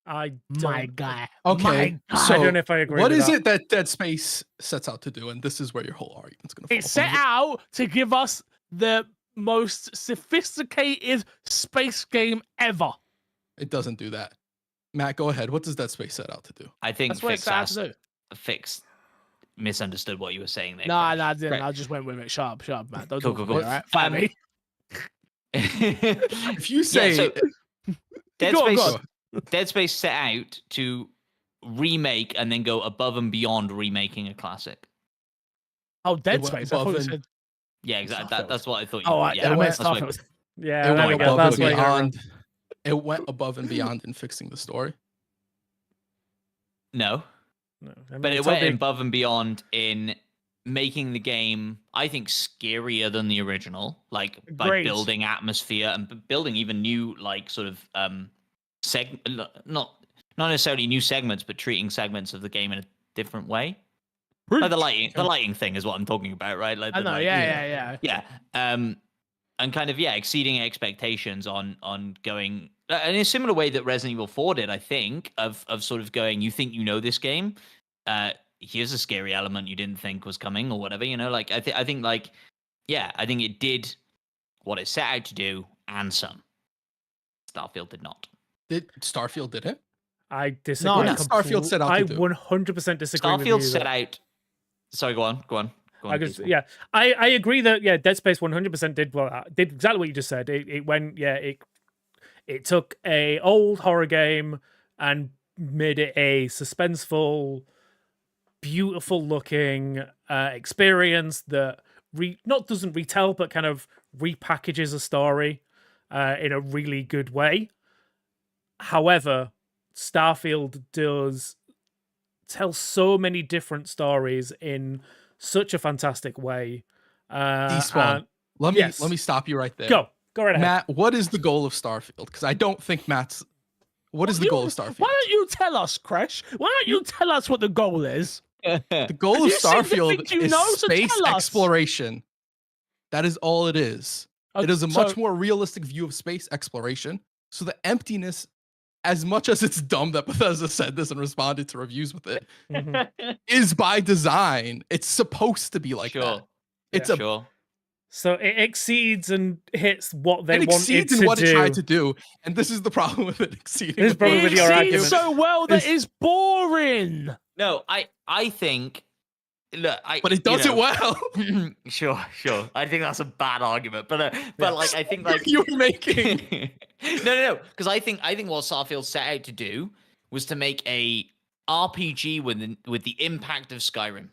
I My don't- guy. Okay, My God. I so don't know if I agree. what with is that. it that Dead Space sets out to do? And this is where your whole argument's going to fall. It set out to give us the most sophisticated space game ever. It doesn't do that. Matt, go ahead. What does Dead Space set out to do? I think That's what it Fix, set out to do. Fix misunderstood what you were saying there. No, Crash. I didn't. Great. I just went with it. Sharp, man. Don't Cool, talk cool, about it, cool. right? Fire me. If you say so Dead Go on, Space, go Dead Space set out to remake and then go above and beyond remaking a classic. Oh, Dead went Space. I thought you above said. Yeah, exactly. Starfield. That's what I thought. Oh, I yeah, meant that's what- Starfield. Yeah, it there we went go. above That's and where you're wrong. beyond. It went above and beyond in fixing the story. No, No, I mean, but it it's went obvious- above and beyond in making the game, I think, scarier than the original. Like by Great. building atmosphere and building even new, like sort of not necessarily new segments, but treating segments of the game in a different way. Like the lighting thing is what I'm talking about, right? Like I the, know. like, Yeah. yeah, and kind of exceeding expectations on going in a similar way that Resident Evil 4 did, I think, of sort of going, you think you know this game, here's a scary element you didn't think was coming or whatever, like I think like I think it did what it set out to do and some. Starfield did not. Did Starfield did it? I disagree. No, What did Starfield set out to I do? 100% disagree with you. Starfield set that- out. Sorry, go on. I guess, Peaceful. yeah, I agree that Dead Space 100% did exactly what you just said. It went it took a old horror game and made it a suspenseful, beautiful looking experience that not doesn't retell but kind of repackages a story in a really good way. However, Starfield does tell so many different stories in such a fantastic way. Despawn. Let me stop you right there. Go right ahead. Matt, what is the goal of Starfield? Because I don't think Matt's. What is the goal of Starfield? Why don't you tell us, Crash? Why don't you tell us what the goal is? The goal of You seem to Starfield think you is know, so space tell us. exploration. That is all it is. It is a So- much more realistic view of space exploration. So the emptiness, as much as it's dumb that Bethesda said this and responded to reviews with it, Mhm. is by design. It's supposed to be like Sure. that. It's a Sure. So it exceeds and hits what they it wanted exceeds in to what do. it tried to do, and this is the problem with it exceeding. Here's what probably it with It your tried to argument. seems so well that Is- it's boring. No, I think. Look, But it does it well. Sure. I think that's a bad argument, but like I think like You were making. no, because I think what Starfield set out to do was to make a RPG with the impact of Skyrim,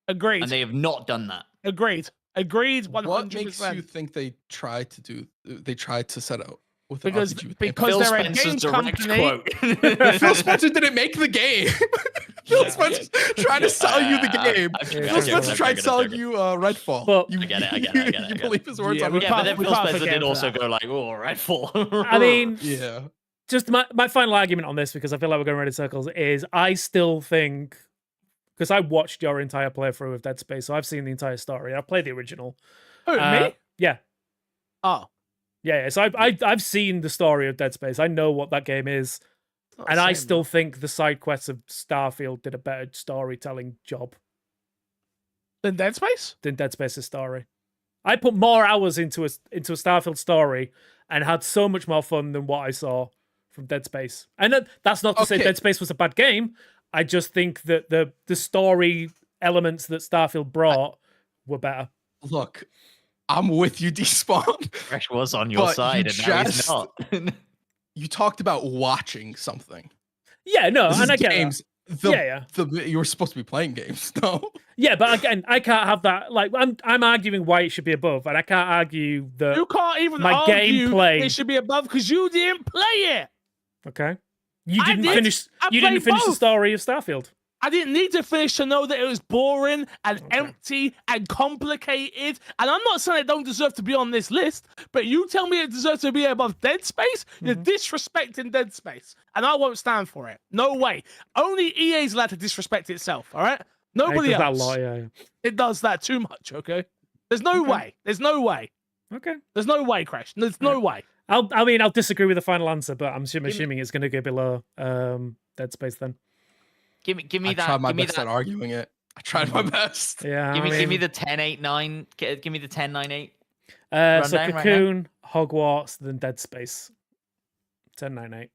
Agreed. and they have not done that. Agreed. 100%. What makes you think they tried to do? They tried to set out with an Because- RPG with because Phil they're a Spencer's game direct company. quote. Phil Spencer didn't make the game. Phil Spencer trying to sell you the game. I'm Phil joking, Spencer I'm tried joking, selling I'm joking. you Redfall. Well, you, I get it, I get it, I get it, I You get it. believe his words Yeah, on we that? Yeah, but then we Phil can't Spencer forget did for also that. go like, "Oh, Redfall." I mean, Yeah. just my final argument on this, because I feel like we're going around in circles, is I still think, because I watched your entire playthrough of Dead Space, so I've seen the entire story. I played the original. Who, me? Yeah. Oh, Yeah. So I've seen the story of Dead Space. I know what that game is. not And the I same, still though. think the side quests of Starfield did a better storytelling job Then Dead Space. than Dead Space's story. I put more hours into a Starfield story and had so much more fun than what I saw from Dead Space. And that's not to say Okay. Dead Space was a bad game. I just think that the story elements that Starfield brought were better. Look, I'm with you, Despawn. Fresh was on your But side, you and now he's just- not. You talked about watching something. Yeah, no, This and is I get that. games. Yeah. You were supposed to be playing games, no? Yeah, but again, I can't have that. Like, I'm arguing why it should be above, and I can't argue that. You can't even my argue gameplay- it should be above because you didn't play it. Okay, you I didn't did. finish. I You didn't played finish the both. story of Starfield. I didn't need to finish to know that it was boring and empty and complicated. And I'm not saying it don't deserve to be on this list, but you tell me it deserves to be above Dead Space, you're disrespecting Dead Space. And I won't stand for it. No way. Only EA's allowed to disrespect itself, all right? Nobody It does else. that a lot, yeah. It does that too much, okay? There's no way. There's no way. Okay. There's no way, Crash. There's no way. I'll disagree with the final answer, but I'm assuming it's going to go below Dead Space then. Give me I that. tried my give me best that. at arguing it. I tried my best. Yeah. Give I me mean, the 10-8-9. Give me the 10-9-8. so rundown right now. Cocoon, Hogwarts, then Dead Space. 10-9-8.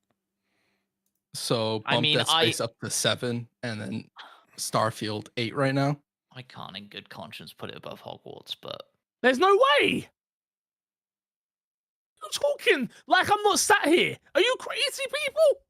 So bump I mean, Dead Space up to 7, and then Starfield 8 right now. I can't, in good conscience, put it above Hogwarts, but There's no way. You're talking like I'm not sat here. Are you crazy, people?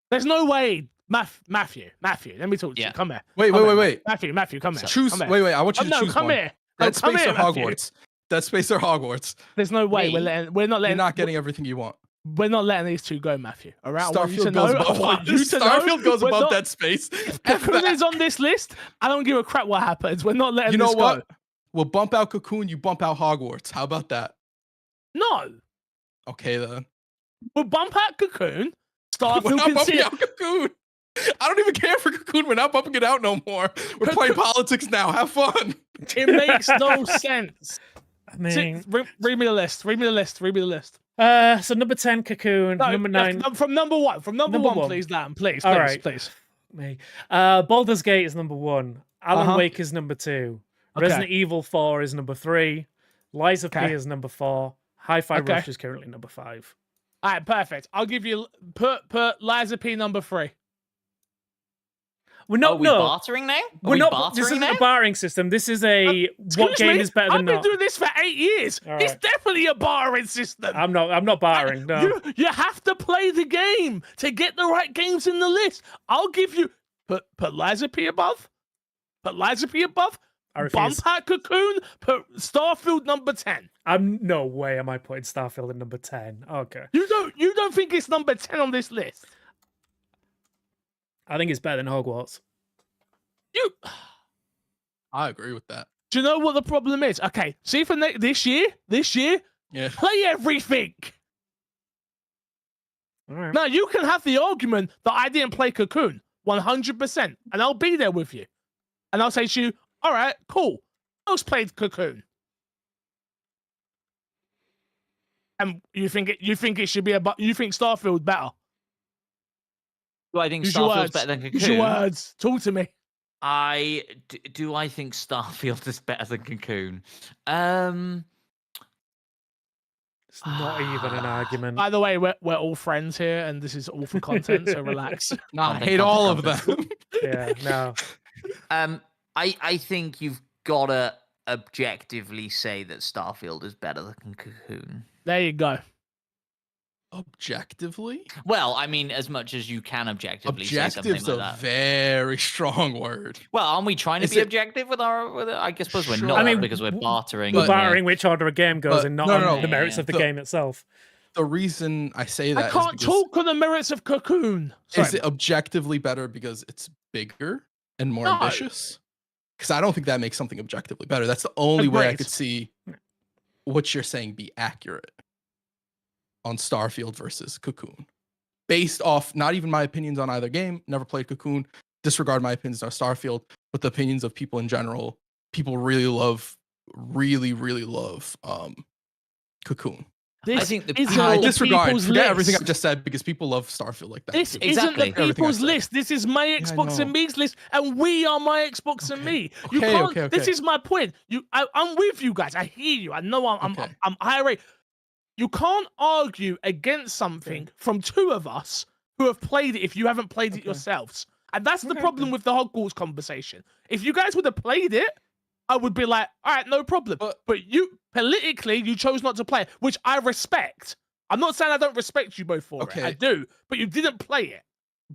There's no way. Matthew, let me talk to Yeah. you. Come here. Wait, Come wait, here, wait, wait. Matthew, come here. Choose. Come here. Wait, I want you to No, choose come one. here. Dead No, come Space here, or Matthew. Hogwarts? Dead Space or Hogwarts? There's no way Me? we're not You're letting. not getting everything you want. We're not letting these two go, Matthew. All right. I want you to Starfield goes know. I above. want you to know. Starfield goes we're above not- Dead Space. F Cocoon that. is on this list. I don't give a crap what happens. We're not letting You know this what? go. We'll bump out Cocoon. You bump out Hogwarts. How about that? No. Okay then. We'll bump out Cocoon. We're Starfield not can bumping see. out Cocoon. I don't even care for Cocoon. We're not bumping it out no more. We're playing politics now. Have fun. It makes no sense. I mean, Read me the list. Read me the list. Read me the list. so number 10, Cocoon. No, Number yeah, 9, from number one. From number Number one, one. please, Dan. Please, All please, right. please. me. Baldur's Gate is number 1. Alan Uh-huh. Wake is number 2. Okay. Resident Evil 4 is number 3. Lies of P Okay. is number 4. Hi-Fi Okay. Rush is currently number 5. All right, perfect. I'll give you put Liza P number 3. We're are not we no. bartering now? Are We're we not. bartering This isn't now? a barring system. This is a what Excuse game me? is better than I've been not. doing this for 8 years. All It's right. definitely a barring system. I'm not barring. No. You have to play the game to get the right games in the list. I'll give you put Liza P above. Put Liza P above. I refuse. Bump out Cocoon. Put Starfield number 10. I'm no way am I putting Starfield in number 10. Okay. You don't think it's number 10 on this list? I think it's better than Hogwarts. You I agree with that. do you know what the problem is? Okay, see for this year, Yeah. play everything. All right. Now you can have the argument that I didn't play Cocoon 100%, and I'll be there with you, and I'll say to you, "All right, cool. Else played Cocoon." And you think it should be you think Starfield better? Do I think Use your Starfield's words. better than Use your Cocoon? words. Talk to me. Do I think Starfield is better than Cocoon? It's not even an argument. By the way, we're all friends here, and this is all for content, so relax. Nah, I Content, hate all of content, them. Yeah. No. I think you've gotta objectively say that Starfield is better than Cocoon. There you go. Objectively? Well, I mean, as much as you can objectively say something Objective's like a that. very strong word. Well, aren't we trying to Is be it- objective with our? I suppose we're Sure. not I mean, because we're bartering. We're But- and barring which order a game goes but- and not no, on no, the no. merits of the The- game itself. the reason I say that I can't is because talk on the merits of Cocoon. is it objectively better because it's bigger and more No. ambitious? Because I don't think that makes something objectively better. That's the only way I Agreed. could see what you're saying be accurate on Starfield versus Cocoon. Based off not even my opinions on either game, never played Cocoon, disregard my opinions on Starfield, but the opinions of people in general. People really love Cocoon. This I think the isn't people- I the disregard, people's forget everything list. I've just said because people love Starfield like that. This too. Exactly. isn't the Everything I people's said. list. This is my I Xbox and know. me's list, and we are my Xbox and me. You Okay, can't. okay, This okay. is my point. I'm with you guys. I hear you. I know I'm Okay. irate. You can't argue against something from two of us who have played it if you haven't played it Okay. yourselves, and that's the Okay. problem with the Hogwarts conversation. If you guys would have played it, I would be like, all right, no problem. But you politically, you chose not to play it, which I respect. I'm not saying I don't respect you both for it. I Okay. do, but you didn't play it.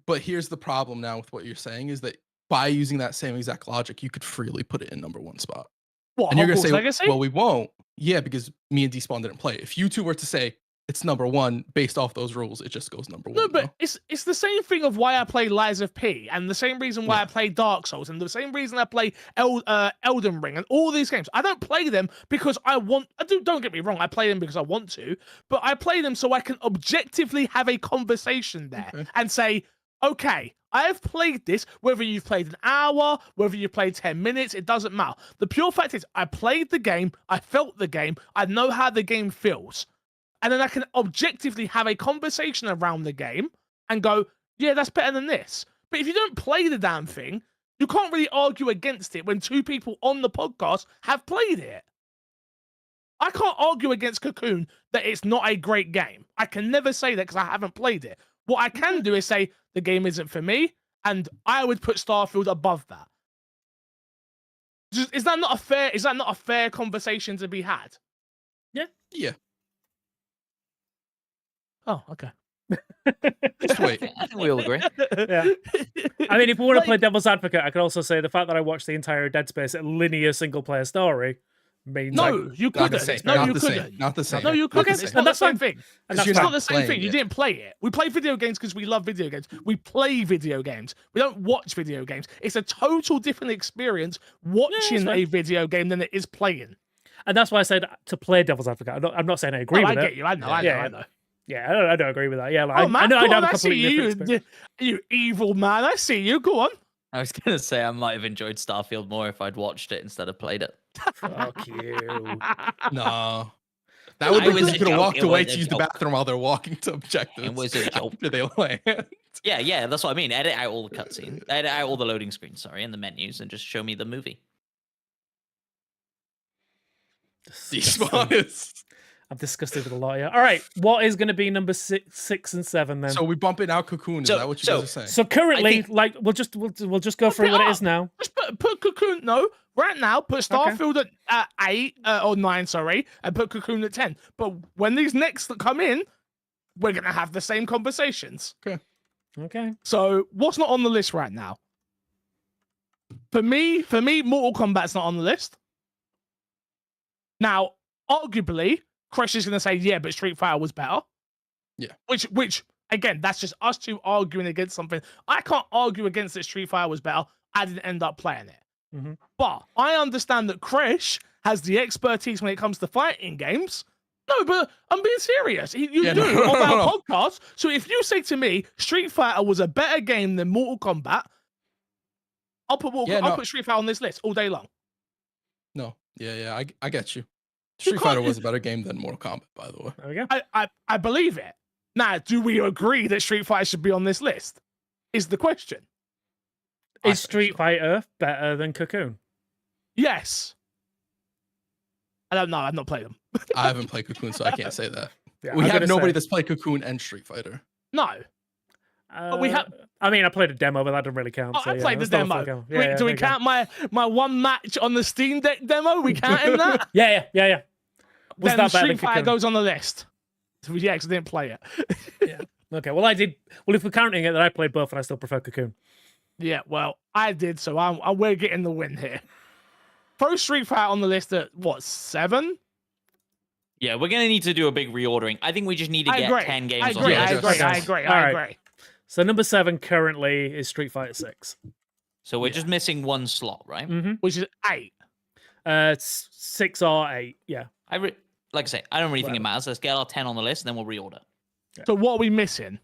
But here's the problem now with what you're saying is that by using that same exact logic, you could freely put it in #1 spot. What? And you're gonna Hogwarts say, Legacy? well, we won't. Yeah, because me and Despawn didn't play it. If you two were to say it's #1 based off those rules, it just goes #1. No, but it's the same thing of why I play Lies of P, and the same reason why Yeah. I play Dark Souls, and the same reason I play Elden Ring, and all these games. I don't play them because I want. Don't get me wrong. I play them because I want to, but I play them so I can objectively have a conversation there Okay. and say, okay, I have played this. Whether you've played an hour, whether you've played 10 minutes, it doesn't matter. The pure fact is, I played the game. I felt the game. I know how the game feels. And then I can objectively have a conversation around the game and go, yeah, that's better than this. But if you don't play the damn thing, you can't really argue against it when two people on the podcast have played it. I can't argue against Cocoon that it's not a great game. I can never say that because I haven't played it. What I can do is say the game isn't for me, and I would put Starfield above that. Is that not a fair conversation to be had? Yeah, Oh, okay. just wait. I think we all agree. Yeah. I mean, if we want to Like- play devil's advocate, I could also say the fact that I watched the entire Dead Space linear single player story means No, you Not the couldn't. same. No, not you the couldn't. same. Not the same. No, you Not the couldn't. same. It's not the that's same fine. thing. and that's you're It's fine. not the same thing. playing You it. didn't play it. We play video games because we love video games. We play video games. We don't watch video games. It's a total different experience watching fine. a video game than it is playing. And that's why I said to play devil's advocate. I'm not saying I agree No, with I it. get you. I know. Yeah, I know. yeah. I know. Yeah, I don't agree with that. Yeah, like, Oh, I man, know go I'd have on, a I see completely you. different experience. You evil man. I see you. Go on. I was gonna say I might have enjoyed Starfield more if I'd watched it instead of played it. Fuck you. No. That would It be was because a you could have joke, walked it away was to a use the joke. bathroom while they're walking to objectives. It was a joke. After they land. Yeah, that's what I mean. Edit out all the cutscenes, edit out all the loading screens, sorry, and the menus, and just show me the movie. Despawn is. I'm disgusted with a lot. Yeah. All right. What is going to be number 6 and 7 then? So we bumping out Cocoon. Is So- that what you so- guys are saying? So currently, think- like, we'll just go through it what it up. is now. Just put Cocoon. No, right now, put Starfield at 8 or 9, sorry, and put Cocoon at 10. But when these next that come in, we're gonna have the same conversations. Okay. So what's not on the list right now? For me, Mortal Kombat's not on the list. Now, arguably, Crush is gonna say, yeah, but Street Fighter was better. Yeah. Which again, that's just us two arguing against something. I can't argue against that Street Fighter was better. I didn't end up playing it. Mhm. But I understand that Crash has the expertise when it comes to fighting games. No, but I'm being serious. You Yeah, do no, on our no. podcast. So if you say to me Street Fighter was a better game than Mortal Kombat, I'll put I'll put Street Fighter on this list all day long. No. Yeah. I get you. Street can't- Fighter was a better game than Mortal Kombat, by the way. There we go. I believe it. Now, do we agree that Street Fighter should be on this list? Is the question. I Is think Street so. Fighter better than Cocoon? Yes. I don't know. I've not played them. I haven't played Cocoon, so I can't say that. Yeah, We I'm have gonna nobody say- that's played Cocoon and Street Fighter. No. we have- I mean, I played a demo, but that doesn't really count. Oh, so I yeah, played the that's not a demo. full count. do there we you go. count my one match on the Steam Deck demo? We counting that? Yeah. Was Then that better Street than Fighter Cocoon? goes on the list. Yeah, because I didn't play it. Okay, well, I did. Well, if we're counting it, then I played both, and I still prefer Cocoon. Yeah, well, I did, so we're getting the win here. Throw Street Fighter on the list at what, 7? Yeah, we're gonna need to do a big reordering. I think we just need to I get agree. 10 games I on agree. the I list. agree. I Okay. agree. All I right. agree. So number 7 currently is Street Fighter 6. So we're just missing one slot, right? Mm-hmm. Which is 8. It's 6 or 8. Yeah. Like I say, I don't really think it Whatever. matters. Let's get our 10 on the list, and then we'll reorder. So what are we missing?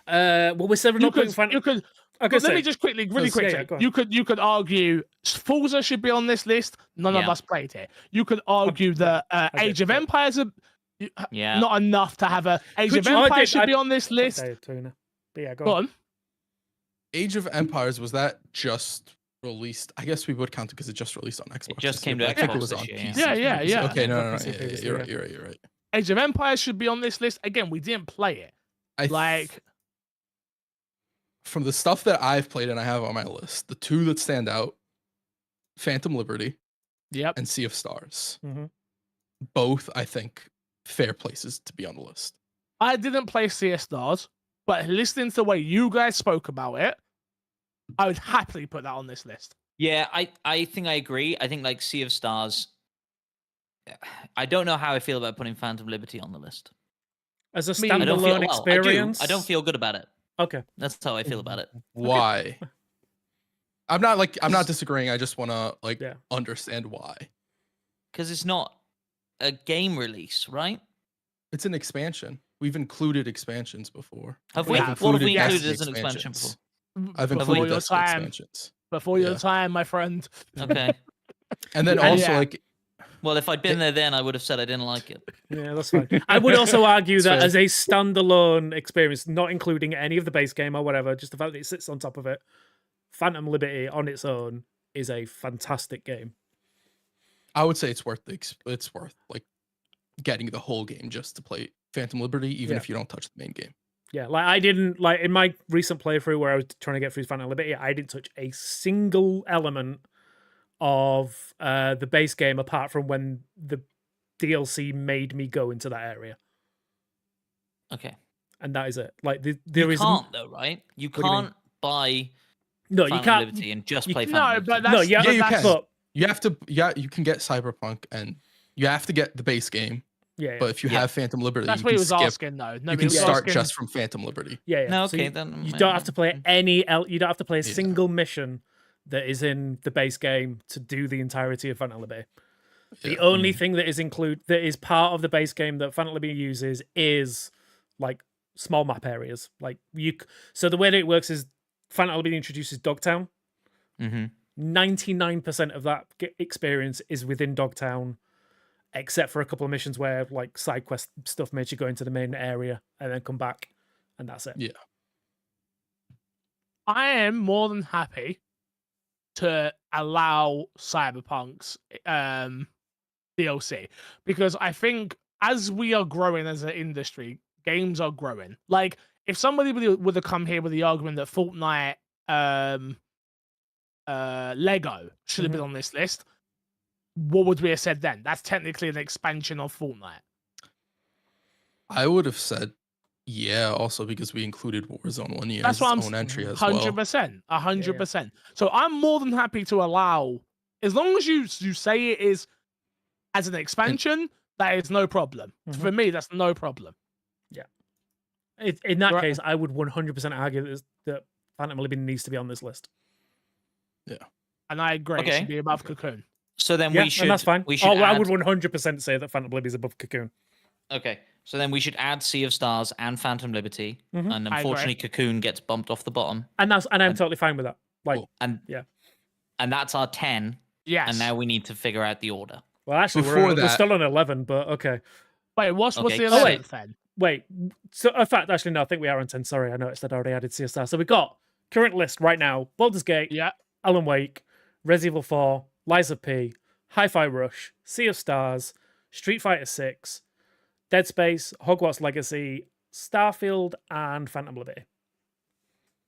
Well, we're 7 You up putting could, you could. Okay, Let me just quickly, really yeah, quickly. go on. You could argue Forza should be on this list. None of Yeah. us played it. You could argue that Age did, of but- Empires are Yeah. not enough to have a Age Could of you- I Empires did- should I- be on this list. Okay, Tuna. But yeah, Go go on. on. Age of Empires, was that just released? I guess we would count it because it just released on Xbox. just this year, came to but I think Xbox it was this on year, PC. yeah. Yeah, yeah. Okay, no. PC Yeah, previously, you're yeah. right. You're right. You're right. Age of Empires should be on this list. Again, we didn't play it. Like, From the stuff that I've played and I have on my list, the two that stand out, Phantom Liberty yep. and Sea of Stars. Mhm. Both, I think, fair places to be on the list. I didn't play CS Stars, but listening to the way you guys spoke about it, I would happily put that on this list. Yeah, I think I agree. I think like Sea of Stars. I don't know how I feel about putting Phantom Liberty on the list. As a I don't standalone I experience. I don't feel good about it. Okay. That's how I feel about it. Why? I'm not disagreeing. I just want to Yeah. understand why. Because it's not a game release, right? It's an expansion. We've included expansions before. Have we? we? have What have we included included Destiny as an expansion before? expansions. I've Before included your Destiny time. expansions. Before your Yeah. time, my friend. Okay. And then And also yeah. Well, if I'd been there then, I would have said I didn't like it. Yeah, that's fine. I would also argue It's that fair. as a standalone experience, not including any of the base game or whatever, just the fact that it sits on top of it, Phantom Liberty on its own is a fantastic game. I would say it's worth getting the whole game just to play Phantom Liberty, even Yeah. if you don't touch the main game. Yeah, like I didn't like in my recent playthrough where I was trying to get through Phantom Liberty, I didn't touch a single element of the base game apart from when the DLC made me go into that area, Okay. and that is it. Like there You is can't though, right? You do you mean? can't buy no, Phantom you can't. Liberty and just you- play no, Phantom No, Liberty. but that's No, yeah, Yeah, you that's, can. but You have to, you can get Cyberpunk and you have to get the base game. yeah, But if you Yeah. have Phantom Liberty, that's you what can he was skip. asking, though. No, You he can was start asking- just from Phantom Liberty. yeah. No, So okay, you, then you don't have to play any. You don't have to play a Yeah. single mission that is in the base game to do the entirety of Phantom Liberty. The Yeah. only thing that is part of the base game that Phantom Liberty uses is like small map areas. Like so the way that it works is Phantom Liberty introduces Dogtown. Mm-hmm. 99% of that experience is within Dogtown, except for a couple of missions where like side quest stuff makes you go into the main area and then come back, and that's it. Yeah. I am more than happy to allow Cyberpunk's DLC because I think as we are growing as an industry, games are growing. Like if somebody would have come here with the argument that Fortnite, Lego should have been on this list, what would we have said then? That's technically an expansion of Fortnite. I would have said, yeah, also because we included Warzone 1 year That's as what I'm its own entry as 100%, 100%. So I'm more than happy to allow, as long as you say it is as an expansion, that is no problem. Mhm. For me, that's no problem. In that Right. case, I would 100% argue that Phantom Liberty needs to be on this list. And I agree. It Okay. should be above Cocoon. So then Yeah, we should. and that's fine. We should I add, would 100% say that Phantom Liberty is above Cocoon. Okay. So then we should add Sea of Stars and Phantom Liberty, Mhm. and I agree. unfortunately, Cocoon gets bumped off the bottom, And I'm totally fine with that. Like, Cool. and Yeah. and that's our 10. Yes. And now we need to figure out the order. well, actually, Before we're that- still on 11, but okay. Wait, what's Okay. the Oh, 11th then? Wait, so in fact, actually, no, I think we are on 10. Sorry, I noticed I'd already added CSR. So we got current list right now: Baldur's Gate, Yeah. Alan Wake, Resident Evil 4, Lies of P, Hi-Fi Rush, Sea of Stars, Street Fighter 6, Dead Space, Hogwarts Legacy, Starfield, and Phantom Liberty.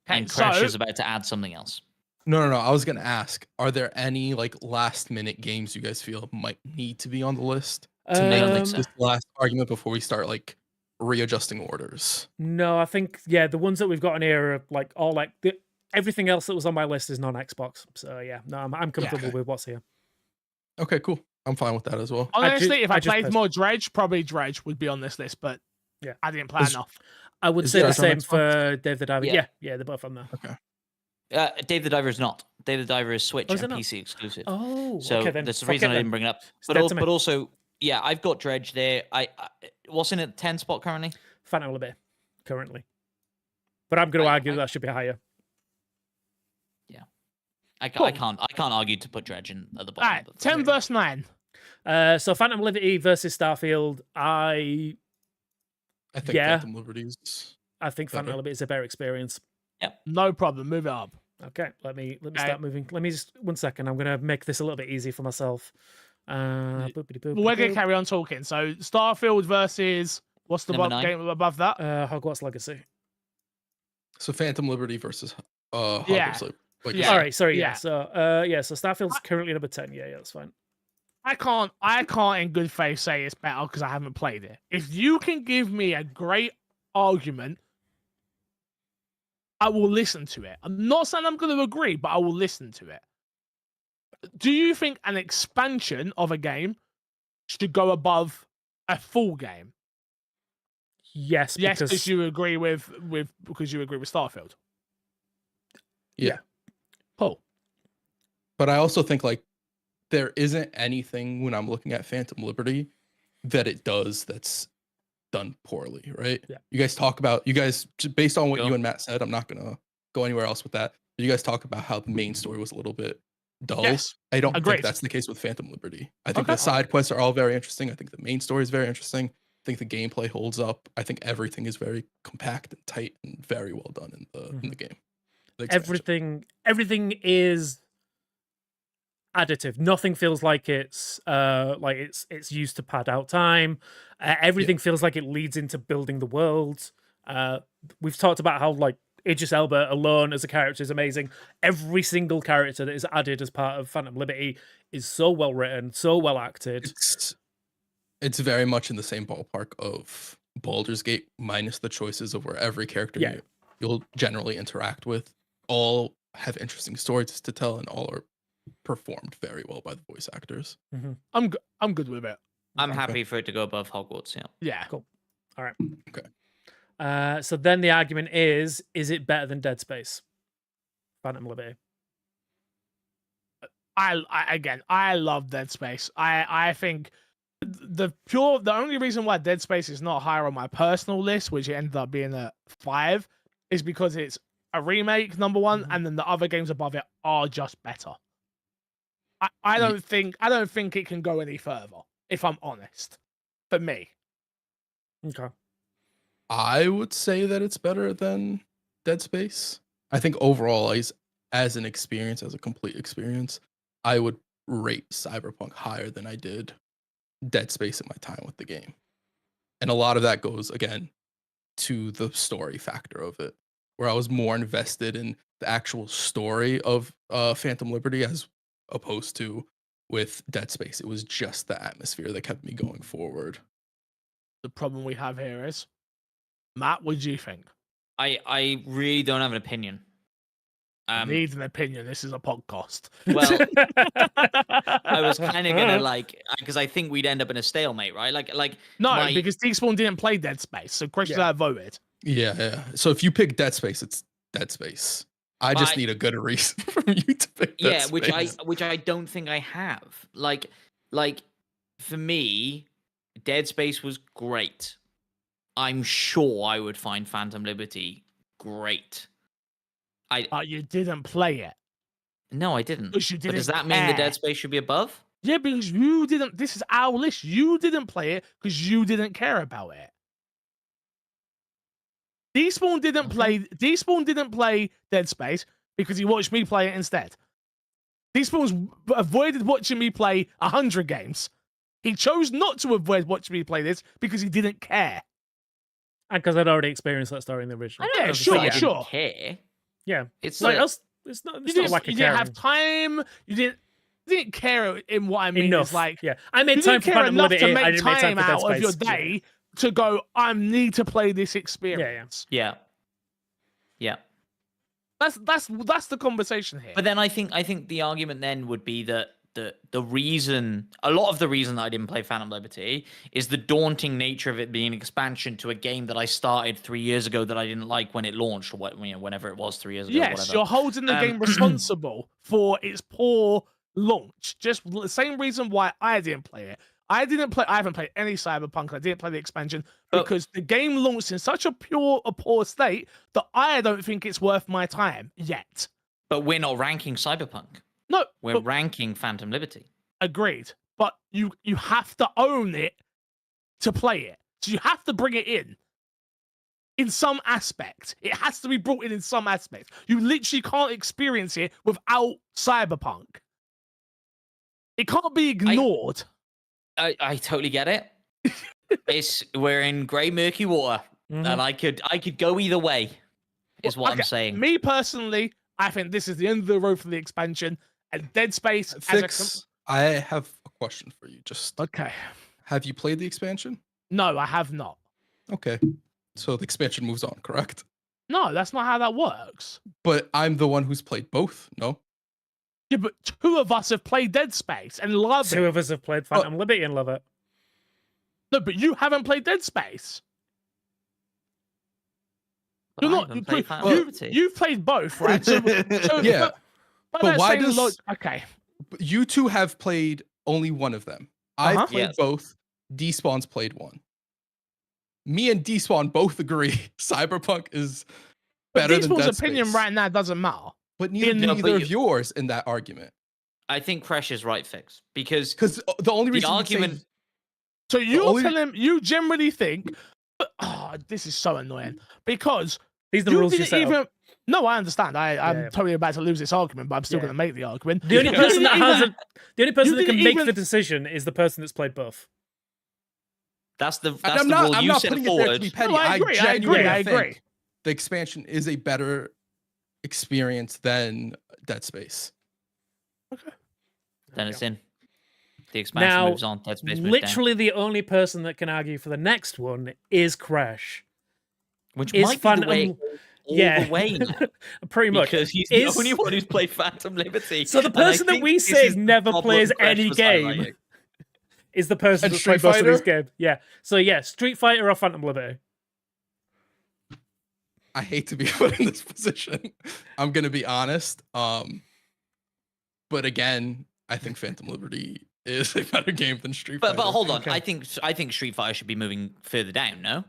And so- Crash is about to add something else. No. I was gonna ask, are there any like last minute games you guys feel might need to be on the list to make like so. this last argument before we start like readjusting orders? No, I think the ones that we've got in here are like all like everything else that was on my list is non-Xbox. So yeah, no, I'm comfortable Okay. with what's here. Okay, cool. I'm fine with that as well. Honestly, if I I just played pers- more Dredge, probably Dredge would be on this list, but Yeah. I didn't play Is- enough. I would Is say the Dredge on same Xbox? for Dave the Diver. Yeah. Yeah, they're both on there. Okay. Dave the Diver is not. Dave the Diver is Switch Oh, is it and not? PC exclusive. Oh, So okay then. that's the Fuck reason it I then. didn't bring it up. It's But dead to me. but also, yeah, I've got Dredge there. What's in at 10 spot currently? Phantom Liberty currently, but I'm going to argue that should be higher. I Cool. can't argue to put Dredge in at the All bottom. right, of the 10 versus 9. So Phantom Liberty versus Starfield. I I think Yeah. Phantom Liberties. think Phantom Better. Liberty is a better experience. No problem. Move it up. Okay, let me Okay. start moving. Let me just 1 second. I'm gonna make this a little bit easy for myself. Boopity-boop, We're going boop. to carry on talking. So Starfield versus what's the Number 9. game above that? Hogwarts Legacy. So Phantom Liberty versus Hogwarts Yeah. Legacy. Like Yeah. All right, sorry. Yeah. So Starfield's currently number 10. Yeah, that's fine. I can't in good faith say it's better because I haven't played it. If you can give me a great argument, I will listen to it. I'm not saying I'm going to agree, but I will listen to it. Do you think an expansion of a game should go above a full game? Yes, Yes, because because you agree with Starfield. Yeah. Cool. But I also think like there isn't anything when I'm looking at Phantom Liberty that it does that's done poorly, right? Yeah. You guys based on what Go. you and Matt said, I'm not gonna go anywhere else with that. But you guys talk about how the main story was a little bit dull. Yes. I don't Agreed. think that's the case with Phantom Liberty. I think Okay. the side quests are all very interesting. I think the main story is very interesting. I think the gameplay holds up. I think everything is very compact and tight and very well done in the game. The expansion. everything is additive. Nothing feels like it's used to pad out time. Everything feels like it leads into building the world. We've talked about how like Idris Elba alone as a character is amazing. Every single character that is added as part of Phantom Liberty is so well written, so well acted. It's very much in the same ballpark of Baldur's Gate, minus the choices of where every character Yeah. you'll generally interact with all have interesting stories to tell, and all are performed very well by the voice actors. I'm good with it. I'm happy for it to go above Hogwarts. Yeah. Yeah. Cool. All right. Okay. So then the argument is it better than Dead Space? Phantom Liberty. I love Dead Space. I think the only reason why Dead Space is not higher on my personal list, which it ended up being a 5, is because it's a remake, number one, and then the other games above it are just better. I don't think it can go any further, if I'm honest. For me. Okay. I would say that it's better than Dead Space. I think overall, as an experience, as a complete experience, I would rate Cyberpunk higher than I did Dead Space in my time with the game. And a lot of that goes, again, to the story factor of it, where I was more invested in the actual story of Phantom Liberty as opposed to with Dead Space. It was just the atmosphere that kept me going forward. The problem we have here is, Matt, what do you think? I really don't have an opinion. Needs an opinion. This is a podcast. Well, I was kind of gonna because I think we'd end up in a stalemate, right? No, because Despawn didn't play Dead Space, so Chris voted. Yeah. So if you pick Dead Space, it's Dead Space. I just need a good reason from you to pick Dead Space. which I don't think I have. Like for me, Dead Space was great. I'm sure I would find Phantom Liberty great. You didn't play it. No, I didn't. Because you But didn't does that mean the care. Dead Space should be above? Yeah, because you didn't. This is our list. You didn't play it because you didn't care about it. Despawn didn't play. Despawn didn't play Dead Space because he watched me play it instead. Despawn's avoided watching me play 100 games. He chose not to avoid watching me play this because he didn't care. And because I'd already experienced that story in the original. Yeah, Obviously, sure, I didn't sure. care. Yeah. It's Like like us, it's not You lack of didn't have caring. time. You didn't care in what I mean. Enough. Is like yeah. I made you time didn't for care Phantom enough Liberty. to I make didn't make time time for Dead out of your Space. day to go. I need to play this experience. yeah. That's the conversation here. But then I think the argument then would be that that a lot of the reason that I didn't play Phantom Liberty is the daunting nature of it being an expansion to a game that I started 3 years ago that I didn't like when it launched, or whenever it was 3 years ago. Yes, whatever. you're holding the game responsible for its poor launch. Just the same reason why I didn't play it. I haven't played any Cyberpunk. I didn't play the expansion because the game launched in such a poor state that I don't think it's worth my time yet. But we're not ranking Cyberpunk. No, We're ranking Phantom Liberty. agreed. But you have to own it to play it. So you have to bring it in some aspect. It has to be brought in some aspect. You literally can't experience it without Cyberpunk. It can't be ignored. I totally get it. We're in grey, murky water, and I could go either way. Is what I'm saying. Me personally, I think this is the end of the road for the expansion. And Dead Space. I have a question for you. Okay. Have you played the expansion? No, I have not. Okay, so the expansion moves on, correct? No, that's not how that works. But I'm the one who's played both. No. Yeah, but 2 of us have played Dead Space and love it. 2 of us have played Phantom Liberty and love it. No, but you haven't played Dead Space. But You've played both, right? So Yeah. But why does okay? You two have played only one of them? I've played Yes. both. Despawn's played one. Me and Despawn both agree Cyberpunk is better than Dead Despawn's opinion Space. right now doesn't matter. But neither No, do but either you- of yours in that argument. I think Fresh is right, Fix, because Because the only the reason you'd argument. say, So you're only- telling you generally think, this is so annoying because These are the you rules you didn't set even. up. No, I understand. I'm Yeah. totally about to lose this argument, but I'm still Yeah. going to make the argument. The only You person that didn't has even- the only person that you can didn't make even- the decision is the person that's played both. That's the and that's I'm the not, rule I'm you not set putting it there to forward. be petty. No, I agree. I genuinely agree. I think agree. the expansion is a better experience than Dead Space. Then it's in. The expansion Now, moves on. Dead Space moves down. Literally, the only person that can argue for the next one is Crash. Which is might be the way Phantom- all Yeah. the way now, Pretty much. because he's Is- the only one who's played Phantom Liberty. So the and I person that think we this say is the never problem plays Crash any was game highlighting. is the person And that's played Street most of this Fighter? game. Yeah. So yeah, Street Fighter or Phantom Liberty. I hate to be put in this position. I'm gonna be honest. But again, I think Phantom Liberty is a better game than Street Fighter. But hold on, Okay. I think Street Fighter should be moving further down. No,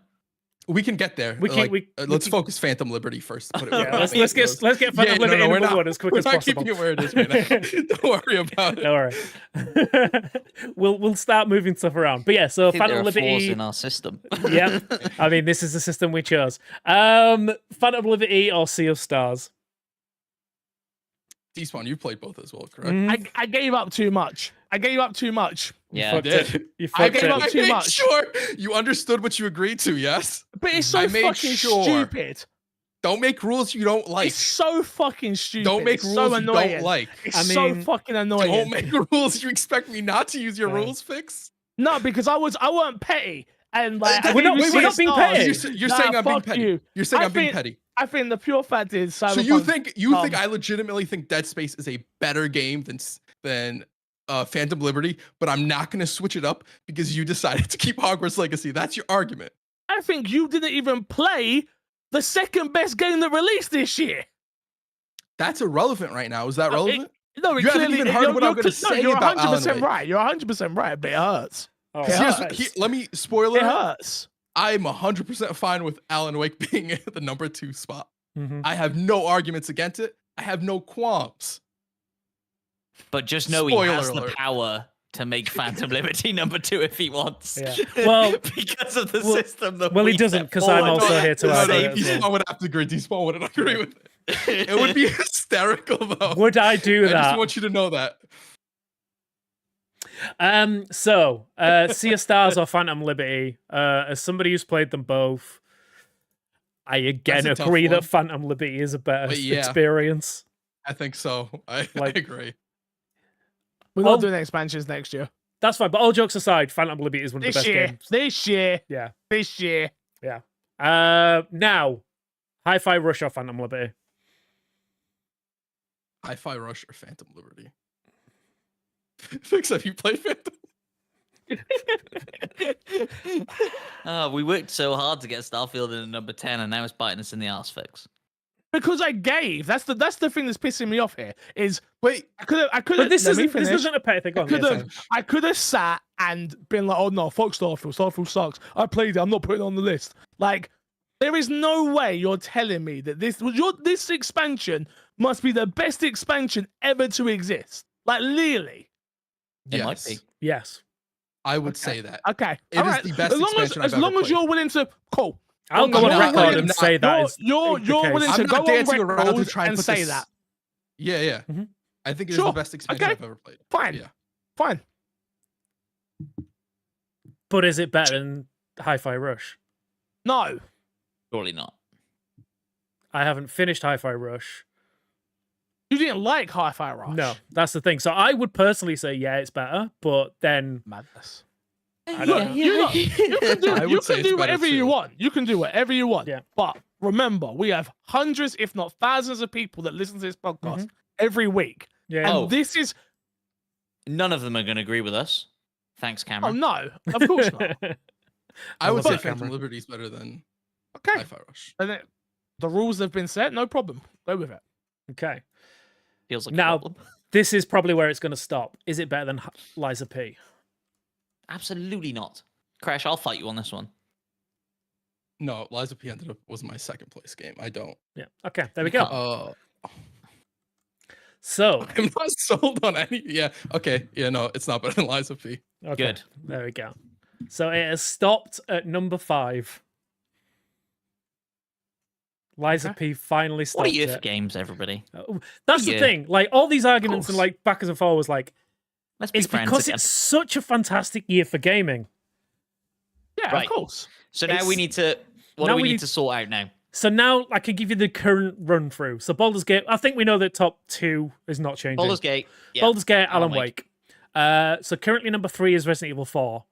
We can get there. We can- Like, we let's can- focus Phantom Liberty first. Put it Yeah, where Yeah, it let's get goes. Phantom Yeah, Liberty we're number not, one as quick we're as not possible. keeping it where it is right now. Don't worry about it. Don't worry. we'll start moving stuff around. But yeah, so I think there Phantom are flaws Liberty. in our system. Yeah, I mean this is the system we chose. Phantom Liberty or Sea of Stars. Despawn, you played both as well, correct? Mm, I gave up too much. I gave up too much. you Yeah. fucked Did. it. You I fucked gave up it. too made much. sure you understood what you agreed to, yes? But it's so I made fucking sure. stupid. Don't make rules you don't like. It's so fucking stupid. Don't make it's rules so you annoying. don't like. It's I so mean, fucking annoying. Don't make rules you expect me not to use your Yeah. rules, Fix. No, because I weren't petty. And like, I We're gave not- you we're not six being stars. petty. You're Nah, saying I'm being fuck petty. you. You're saying I I'm being think- petty. I think the pure fact is So you Cyberpunk- think I legitimately think Dead Space is a better game than Phantom Liberty, but I'm not going to switch it up because you decided to keep Hogwarts Legacy. That's your argument. I think you didn't even play the second best game that released this year. That's irrelevant right now. Is that No, relevant? No, it You haven't clearly, even heard what I'm gonna say you're about 100% Alan Wake. right. You're 100% right, but it hurts. Oh, It Here's- hurts. let me spoiler. It hurts. I'm 100% fine with Alan Wake being the number 2 spot. mhm. I have no arguments against it. I have no qualms. But just know he has Spoiler the alert. power to make Phantom Liberty number 2 if he wants. Yeah. Well, because of the well- system that well, he we doesn't, set 'cause I'm forward. also here to argue Save it as you. well. Despawn would have to agree. Despawn wouldn't agree with it. It would be hysterical though. Would I do I just that? want you to know that. So, Sea of Stars or Phantom Liberty, as somebody who's played them both, I again That's a tough agree one. that Phantom Liberty is a better But yeah. experience. I think so. I Like- agree. We're Well- not doing expansions next year. That's fine, but all jokes aside, Phantom Liberty is one of the This best year. games. This year. Yeah. This year. Now, Hi-Fi Rush or Phantom Liberty? Hi-Fi Rush or Phantom Liberty. Fix, have you played Phantom? We worked so hard to get Starfield in at number 10, and now it's biting us in the arse, Fix. Because I gave. That's the thing that's pissing me off here. Is Wait, I could have. But this isn't a petty thing. Go on, I could have sat and been like, oh no, fuck Starfield. Starfield sucks. I played it. I'm not putting it on the list. Like, there is no way you're telling me that this expansion must be the best expansion ever to exist. Like, really. It might be. Yes. I would say that. Okay. It is the best expansion I've as ever long as played. you're willing to, cool. I'll go on record and say that is You're the case. willing to I'm go not on dancing around to record try and and put say this- that. Yeah. Mhm. I think it is Sure. the best expansion Okay. I've ever played. Fine. Yeah. Fine. But is it better than Hi-Fi Rush? No. Surely not. I haven't finished Hi-Fi Rush. You didn't like Hi-Fi Rush. No, that's the thing. So I would personally say, yeah, it's better, but then Madness. I don't know. You can do, I would you say can it's do better whatever you too. want. You can do whatever you want. Yeah. But remember, we have hundreds, if not thousands, of people that listen to this podcast every week. yeah. And this is None of them are going to agree with us. Thanks, oh Cameron. no, of course not. I would love say that Phantom camera. Liberty is better than Okay. Hi-Fi Rush. And the rules have been set, no problem. Go with it. Okay. Feels like Now- a problem. This is probably where it's going to stop. Is it better than Liza P? Absolutely not. Crash, I'll fight you on this one. No, Liza P was my second place game. I don't. Yeah. Okay. There we go. Uh, So, I'm not sold on any. Yeah. Okay. Yeah. No, it's not better than Liza P. okay, Good. There we go. So it has stopped at number 5. Liza P finally What stopped are you for it. games, everybody? That's the Yeah. thing. Like all these arguments and course. like backwards and forwards, like Let's be it's friends because again. it's such a fantastic year for gaming. Yeah, Right. of course. So now it's- we need to. What now do we we need need- to sort out now? So now I can give you the current run through. So Baldur's Gate, I think we know that top 2 is not changing. Baldur's Gate. Yeah. Baldur's Gate, Alan Alan Wake. So currently number 3 is Resident Evil 4.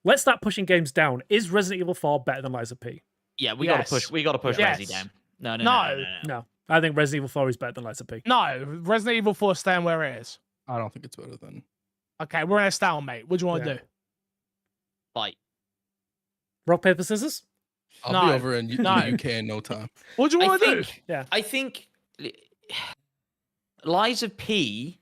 Let's start pushing games down. Is Resident Evil 4 better than Liza P? Yeah, we Yes. gotta push. We gotta push Yes. Resi down. No. No. I think Resident Evil 4 is better than Liza P. No, Resident Evil 4 staying where it is. I don't think it's better than. Okay, we're in a stalemate. What do you want to do? Fight. Rock, paper, scissors? I'll No. be over in No. the UK in no time. What do you I want to do? think. Yeah. I think. Liza P.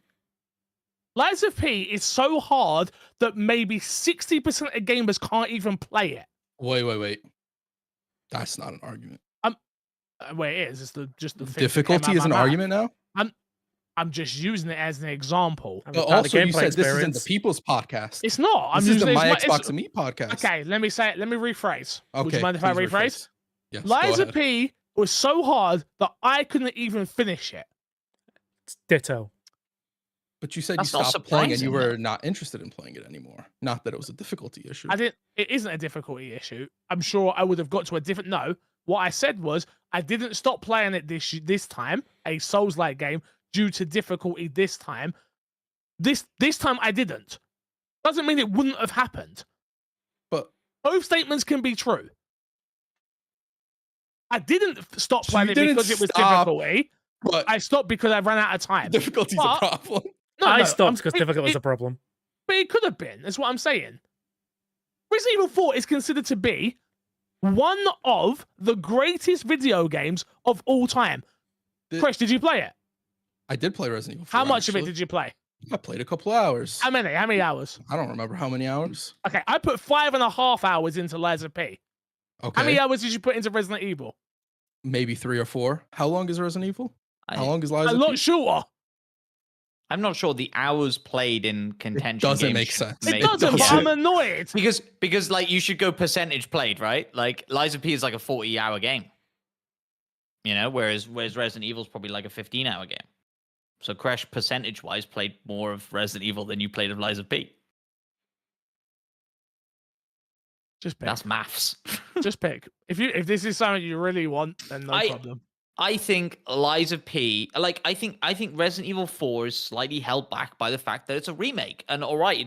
Lies of P is so hard that maybe 60% of gamers can't even play it. Wait. That's not an argument. Well, it is. It's just the thing that came Difficulty out is of an my mouth. argument now. I'm just using it as an example. I'm But part of the also, you gameplay said this isn't the experience. People's Podcast. It's not. I'm This is using the it My as Xbox and Me podcast. Okay, let me say it. Let me rephrase. Would you mind if I please rephrase? Yes, go Liza ahead. P was so hard that I couldn't even finish it. Ditto. But you said That's you not stopped playing and you surprising, were not interested in playing it anymore. Not that it was a difficulty issue. I didn't. It isn't a difficulty issue. I'm sure I would have got to a different. No, what I said was I didn't stop playing it this time, a Souls-like game, due to difficulty this time. This time I didn't. Doesn't mean it wouldn't have happened. But Both statements can be true. I didn't stop So playing you it didn't because it was stop, difficulty. but I stopped because I ran out of time. difficulty's But- a problem. No, I no, stopped because difficult was it, a problem. but it could have been. That's what I'm saying. Resident Evil 4 is considered to be one of the greatest video games of all time. The- Chris, did you play it? I did play Resident Evil 4. How much of it actually. did you play? I played a couple hours. How many? How many hours? I don't remember how many hours. Okay, I put 5.5 hours into Liza P. Okay. How many hours did you put into Resident Evil? Maybe 3 or 4. How long is Resident Evil? How I, long is A Liza? lot P? shorter. I'm not sure the hours played in contention. doesn't games make should sense. It make- doesn't, but doesn't. I'm annoyed. because like you should go percentage played, right? Like Liza P is like a 40-hour game. You know, whereas Resident Evil's probably like a 15-hour game. So Crash percentage-wise played more of Resident Evil than you played of Liza P. Just pick. That's maths. Just pick. If this is something you really want, then no problem. I think Liza P, like I think Resident Evil 4 is slightly held back by the fact that it's a remake. And all right,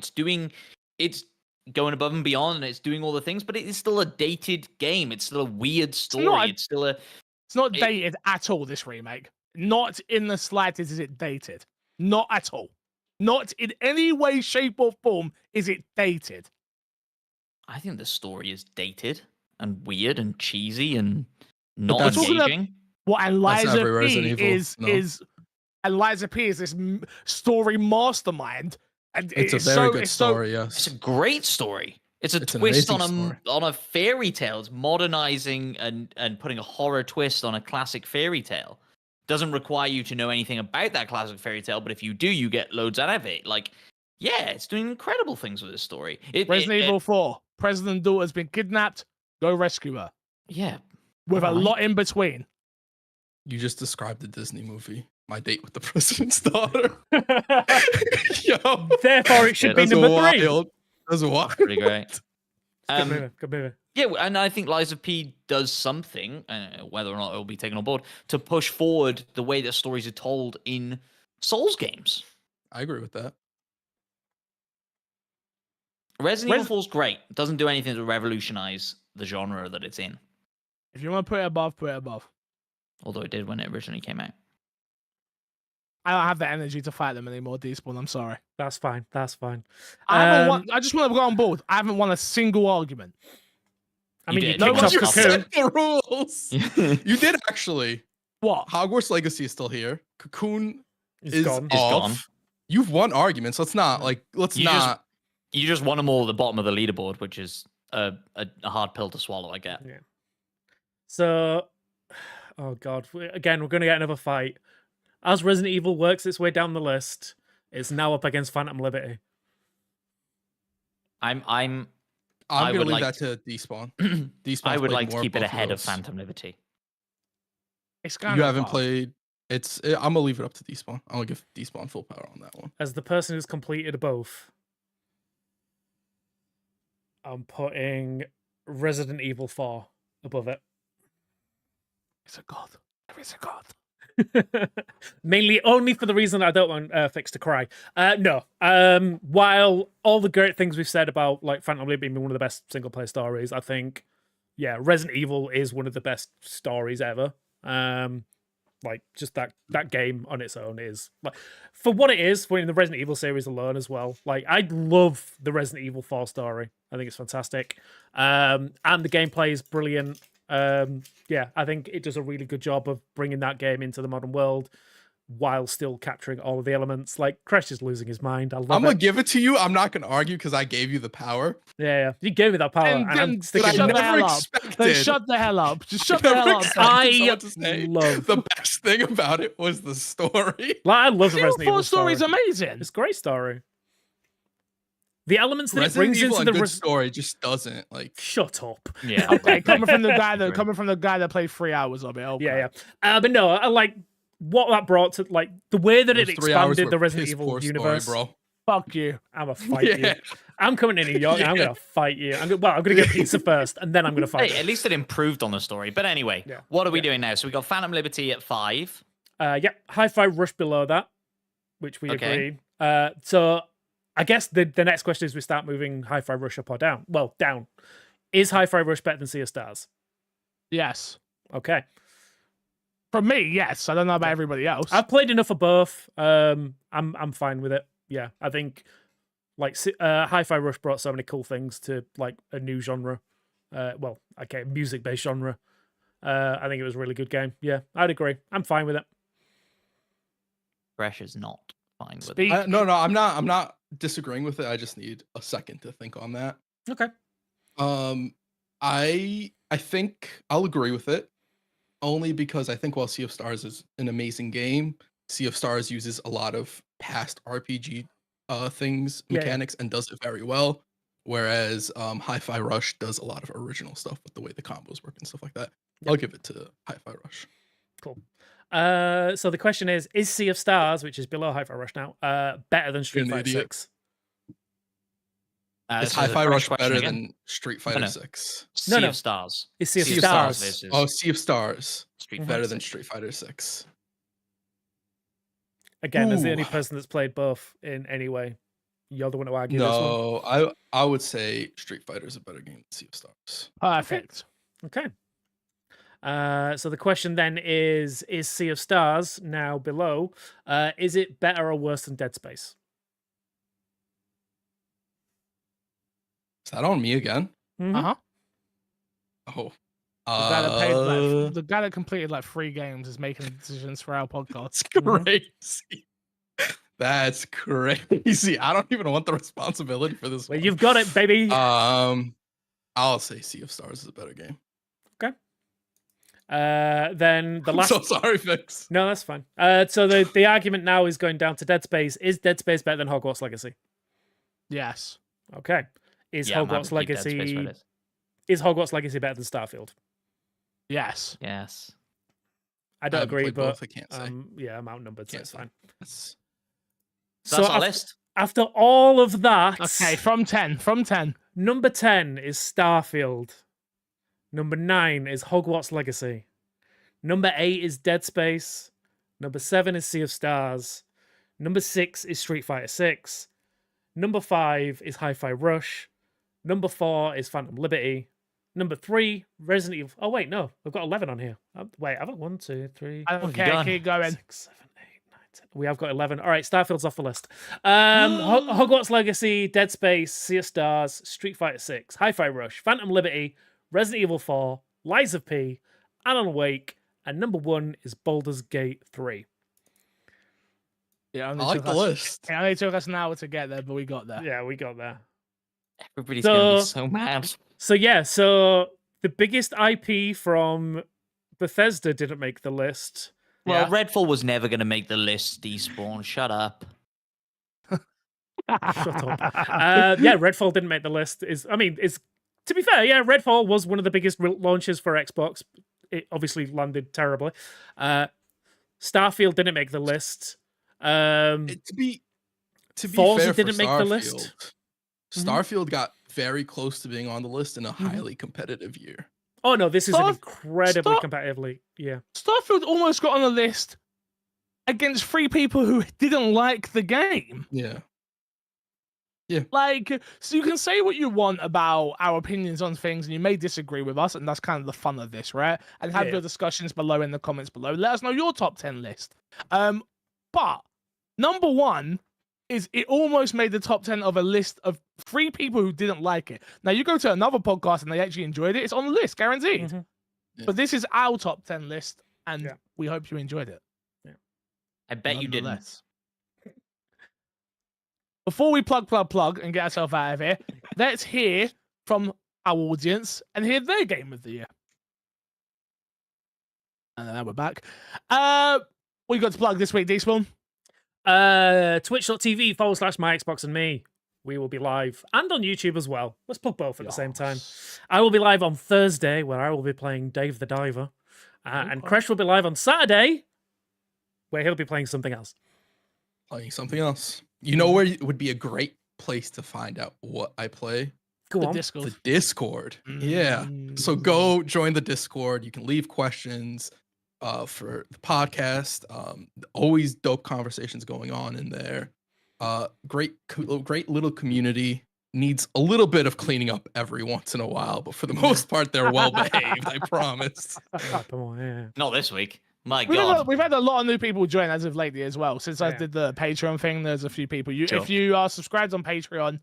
it's going above and beyond and it's doing all the things, but it is still a dated game. It's still a weird story. It's still a It's not it- dated at all, this remake. Not in the slightest is it dated. Not at all. Not in any way, shape, or form is it dated. I think the story is dated and weird and cheesy and But not that's- Talking about- engaging. What and That's Liza every P Resident Evil, is no? is and Liza P is this story mastermind, and It's a very good story. It's Yes. a great story. It's a It's an twist amazing on story. a fairy tale. It's modernizing and putting a horror twist on a classic fairy tale. Doesn't require you to know anything about that classic fairy tale, but if you do, you get loads out of it. Like, yeah, it's doing incredible things with this story. Resident Evil 4. President daughter's been kidnapped. Go rescue her. Yeah. With a alright. lot in between. You just described the Disney movie, My Date with the President's Daughter. Yo, Therefore, it should Yeah, be that's number 3. wild. That's wild. Pretty great. Good movie. Good movie. Yeah, and I think Liza P does something, whether or not it will be taken on board, to push forward the way that stories are told in Souls games. I agree with that. Resident Evil 4 is great. It doesn't do anything to revolutionize the genre that it's in, If you want to put it above, put it above. although it did when it originally came out. I don't have the energy to fight them anymore, Despawn. I'm sorry. That's fine. That's fine. I haven't Um, won. I just want to go on board. I haven't won a single argument. I You mean, you did. kicked No off one You Cocoon. set the rules. You did actually. What? Hogwarts Legacy is still here. Cocoon It's is gone. It's off. gone. You've won arguments. Let's not like. Let's You just- not. You just won them all at the bottom of the leaderboard, which is a hard pill to swallow, I get. Yeah. So, oh god, again, we're going to get another fight. As Resident Evil works its way down the list, it's now up against Phantom Liberty. I'm I'm I gonna would leave like- that to Despawn. Despawn's I would played like to more keep it both of ahead of those. Phantom Liberty. It's kind You of haven't hard. played. I'm gonna leave it up to Despawn. I'm gonna give Despawn full power on that one. As the person who's completed both, I'm putting Resident Evil 4 above it. It's a god. There is a god. Mainly only for the reason I don't want Fix to cry. No. While all the great things we've said about like Phantom Liberty being one of the best single player stories, I think, yeah, Resident Evil is one of the best stories ever. Like just that game on its own is like for what it is, for in the Resident Evil series alone as well. Like I love the Resident Evil 4 story. I think it's fantastic. And the gameplay is brilliant. Yeah, I think it does a really good job of bringing that game into the modern world while still capturing all of the elements. Like Crash is losing his mind. I love I'm it. gonna give it to you. I'm not gonna argue because I gave you the power. Yeah, you gave me that power, and I'm Then sticking I shut with the it. never hell up. Then expected- shut the hell up. Just shut I the hell never up. expected someone to I say love- the best thing about it was the story. Like, I love the Resident Resident Evil Evil story is story. amazing. It's a great story. The elements that it Resident brings Evil, into a the good story, just doesn't like. shut up. Yeah. Okay, coming from the guy Right. that played 3 hours of it. Okay. Yeah, yeah. But no, I like what that brought to like the way that it Those 3 hours expanded were the Resident piss Evil poor universe. story, bro. Fuck you. I'm gonna fight you. Yeah. I'm coming to New York and I'm Yeah. gonna fight you. I'm gonna get pizza first and then I'm gonna fight Hey, you. at least it improved on the story. But anyway, Yeah. what are we Yeah. doing now? So we got Phantom Liberty at 5. Yep, Hi-Fi Rush below that, which we Okay. agreed. So I guess the next question is we start moving Hi-Fi Rush up or down. Well, down. Is Hi-Fi Rush better than Sea of Stars? Yes. Okay. For me, yes. I don't know about everybody else. I've played enough of both. I'm fine with it. Yeah, I think like Hi-Fi Rush brought so many cool things to like a new genre. Well, okay, music-based genre. I think it was a really good game. Yeah, I'd agree. I'm fine with it. Fresh is not fine with Speak. it. No, I'm not disagreeing with it. I just need a second to think on that. Okay. I think I'll agree with it, only because I think while Sea of Stars is an amazing game, Sea of Stars uses a lot of past RPG things, Yeah, yeah. mechanics, and does it very well. Whereas Hi-Fi Rush does a lot of original stuff with the way the combos work and stuff like that. I'll give it to Hi-Fi Rush. Cool. So the question is Sea of Stars, which is below Hi-Fi Rush now, better than Street You're an Fighter idiot. 6? Is So the Hi-Fi first Rush question better again? than Street Fighter no. 6? Sea no. of Stars. Is Sea of Sea of Stars? versus Oh, Sea of Stars Street Mhm. Fighter better than 6. Street Fighter 6. Again, as the only Ooh. person that's played both in any way, you're the one to argue this one. No, I would say Street Fighter is a better game than Sea of Stars. Perfect. Okay. So the question then is Sea of Stars now below? Is it better or worse than Dead Space? Is that on me again? Mhm. Uh-huh. Oh. The guy that the guy that completed like 3 games is making decisions for our podcast. That's crazy. That's crazy. I don't even want the responsibility for this Well, one. you've got it, baby. I'll say Sea of Stars is a better game. Okay. Then the I'm last. so sorry, Fix. No, that's fine. So the argument now is going down to Dead Space. Is Dead Space better than Hogwarts Legacy? Yes. Okay. Is Yeah, I'm happy Hogwarts to keep Dead Space Legacy where it is. is Hogwarts Legacy better than Starfield? Yes. Yes. I don't haven't agree, played but both, I can't say. yeah, I'm outnumbered, so Can't it's say. fine. That's- So that's our after, list. after all of that, Okay, from 10. From 10. number 10 is Starfield. Number 9 is Hogwarts Legacy. Number 8 is Dead Space. Number 7 is Sea of Stars. Number 6 is Street Fighter 6. Number 5 is Hi-Fi Rush. Number 4 is Phantom Liberty. Number 3, Resident Evil. Oh, wait, no. I've got 11 on here. Wait, I've got 1, 2, 3, I What don't have you care. done? Keep going. 6, 7, 8, 9, 10. We have got 11. All right, Starfield's off the list. Hogwarts Legacy, Dead Space, Sea of Stars, Street Fighter 6, Hi-Fi Rush, Phantom Liberty, Resident Evil 4, Lies of P, Alan Wake, and number 1 is Baldur's Gate 3. Yeah, I like the list. It only took us an hour to get there, but we got there. Yeah, we got there. Everybody's going to be So- so mad. So the biggest IP from Bethesda didn't make the list. Well, Redfall was never going to make the list, Despawn. Shut up. Shut up. Yeah, Redfall didn't make the list. To be fair, yeah, Redfall was one of the biggest launches for Xbox. It obviously landed terribly. Starfield didn't make the list. To be Forza fair, didn't for make the Starfield, list. Starfield got very close to being on the list in a highly competitive year. Oh no, this is an Starf- incredibly Star- competitively. Yeah. Starfield almost got on the list against 3 people who didn't like the game. Yeah. Like, so you can say what you want about our opinions on things, and you may disagree with us, and that's kind of the fun of this, right? And have Yeah. your discussions below in the comments below. Let us know your top 10 list. But number 1 is it almost made the top 10 of a list of 3 people who didn't like it. Now you go to another podcast and they actually enjoyed it. It's on the list, guaranteed. Mhm. Yeah. But this is our top 10 list, and Yeah. we hope you enjoyed it. I bet you didn't. Nonetheless. Before we plug and get ourselves out of here, let's hear from our audience and hear their game of the year. And then we're back. What you got to plug this week, D-Spawn? Twitch.tv/my Xbox and me. We will be live and on YouTube as well. Let's plug both at the same time. I will be live on Thursday, where I will be playing Dave the Diver. And Okay. Crash will be live on Saturday, where he'll be playing something else. Playing something else. You know where it would be a great place to find out what I play? Go The on. Discord. The Discord. Yeah. So go join the Discord. You can leave questions for the podcast. Always dope conversations going on in there. Great little community. Needs a little bit of cleaning up every once in a while, but for the most part, they're well behaved. I promise. Come on, yeah. Not this week. My We've God. had a lot of new people join as of lately as well. Since I Yeah. did the Patreon thing, there's a few people. Sure. If you are subscribed on Patreon,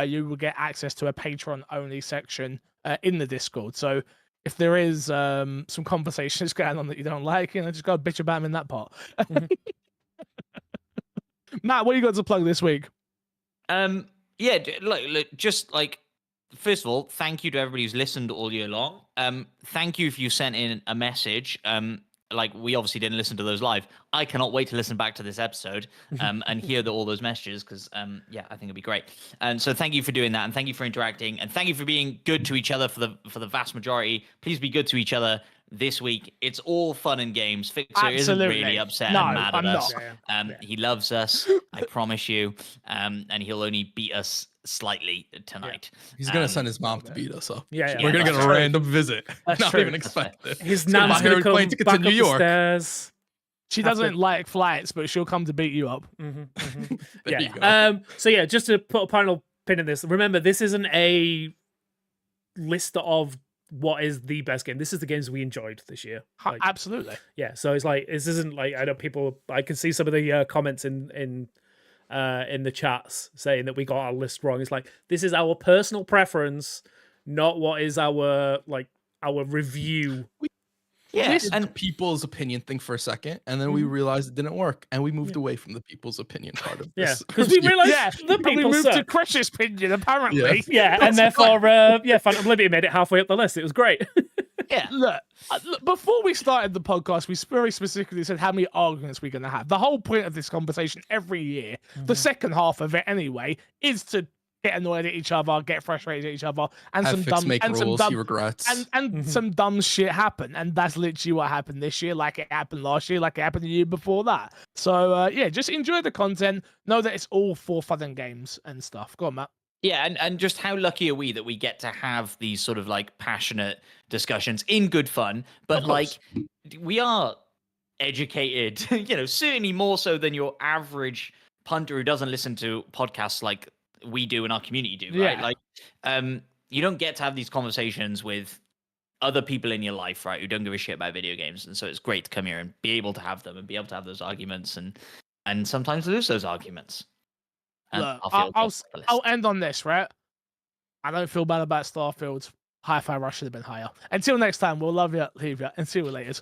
you will get access to a Patreon-only section in the Discord. So if there is some conversations going on that you don't like, just go bitch about them in that part. Matt, what you got to plug this week? Yeah, look, just like, first of all, thank you to everybody who's listened all year long. Thank you if you sent in a message. Like, we obviously didn't listen to those live. I cannot wait to listen back to this episode and hear all those messages because, yeah, I think it'd be great. And so thank you for doing that, and thank you for interacting, and thank you for being good to each other for the vast majority. Please be good to each other this week. It's all fun and games. Fixer isn't Absolutely. really upset No, and mad I'm at us. not. Yeah. He loves us, I promise you, and he'll only beat us slightly tonight. He's gonna Um, send his mom to beat us up. Yeah, We're gonna that's get a true. random visit. That's Not true. even That's expected. His Let's get nan's my going to hair come plane ticket back to New up the York. stairs. She Have to- doesn't like flights, but she'll come to beat you up. There Yeah. you go. So yeah, just to put a final pin in this. Remember, this isn't a list of what is the best game. This is the games we enjoyed this year. Like, Absolutely. yeah. So it's like this isn't like I know people. I can see some of the comments in in the chats saying that we got our list wrong. It's like, this is our personal preference, not what is our review. Yeah, Did the people's opinion thing for a second, and then we realized it didn't work, and we moved away from the people's opinion part of Yeah, this. because we realized Yeah, the and we people moved to suck. Crash's opinion, apparently. Yeah, and therefore, Phantom Liberty made it halfway up the list. It was great. yeah. Look, before we started the podcast, we very specifically said how many arguments we're going to have. The whole point of this conversation every year, the second half of it anyway, is to get annoyed at each other, get frustrated at each other, and Have some Fix dumb make and some rules dumb he regrets. and some dumb shit happen. And that's literally what happened this year, like it happened last year, like it happened the year before that. So yeah, just enjoy the content. Know that it's all for fun and games and stuff. Go on, Matt. Yeah, and just how lucky are we that we get to have these sort of like passionate discussions in good fun, but like we are educated, certainly more so than your average punter who doesn't listen to podcasts like we do in our community do, right? Yeah. Like you don't get to have these conversations with other people in your life, right, who don't give a shit about video games. And so it's great to come here and be able to have them and be able to have those arguments and sometimes lose those arguments. And Look, I'll I'll end on this, right? I don't feel bad about Starfield. Hi-Fi Rush should have been higher. Until next time, we'll love you, leave you, and see you later.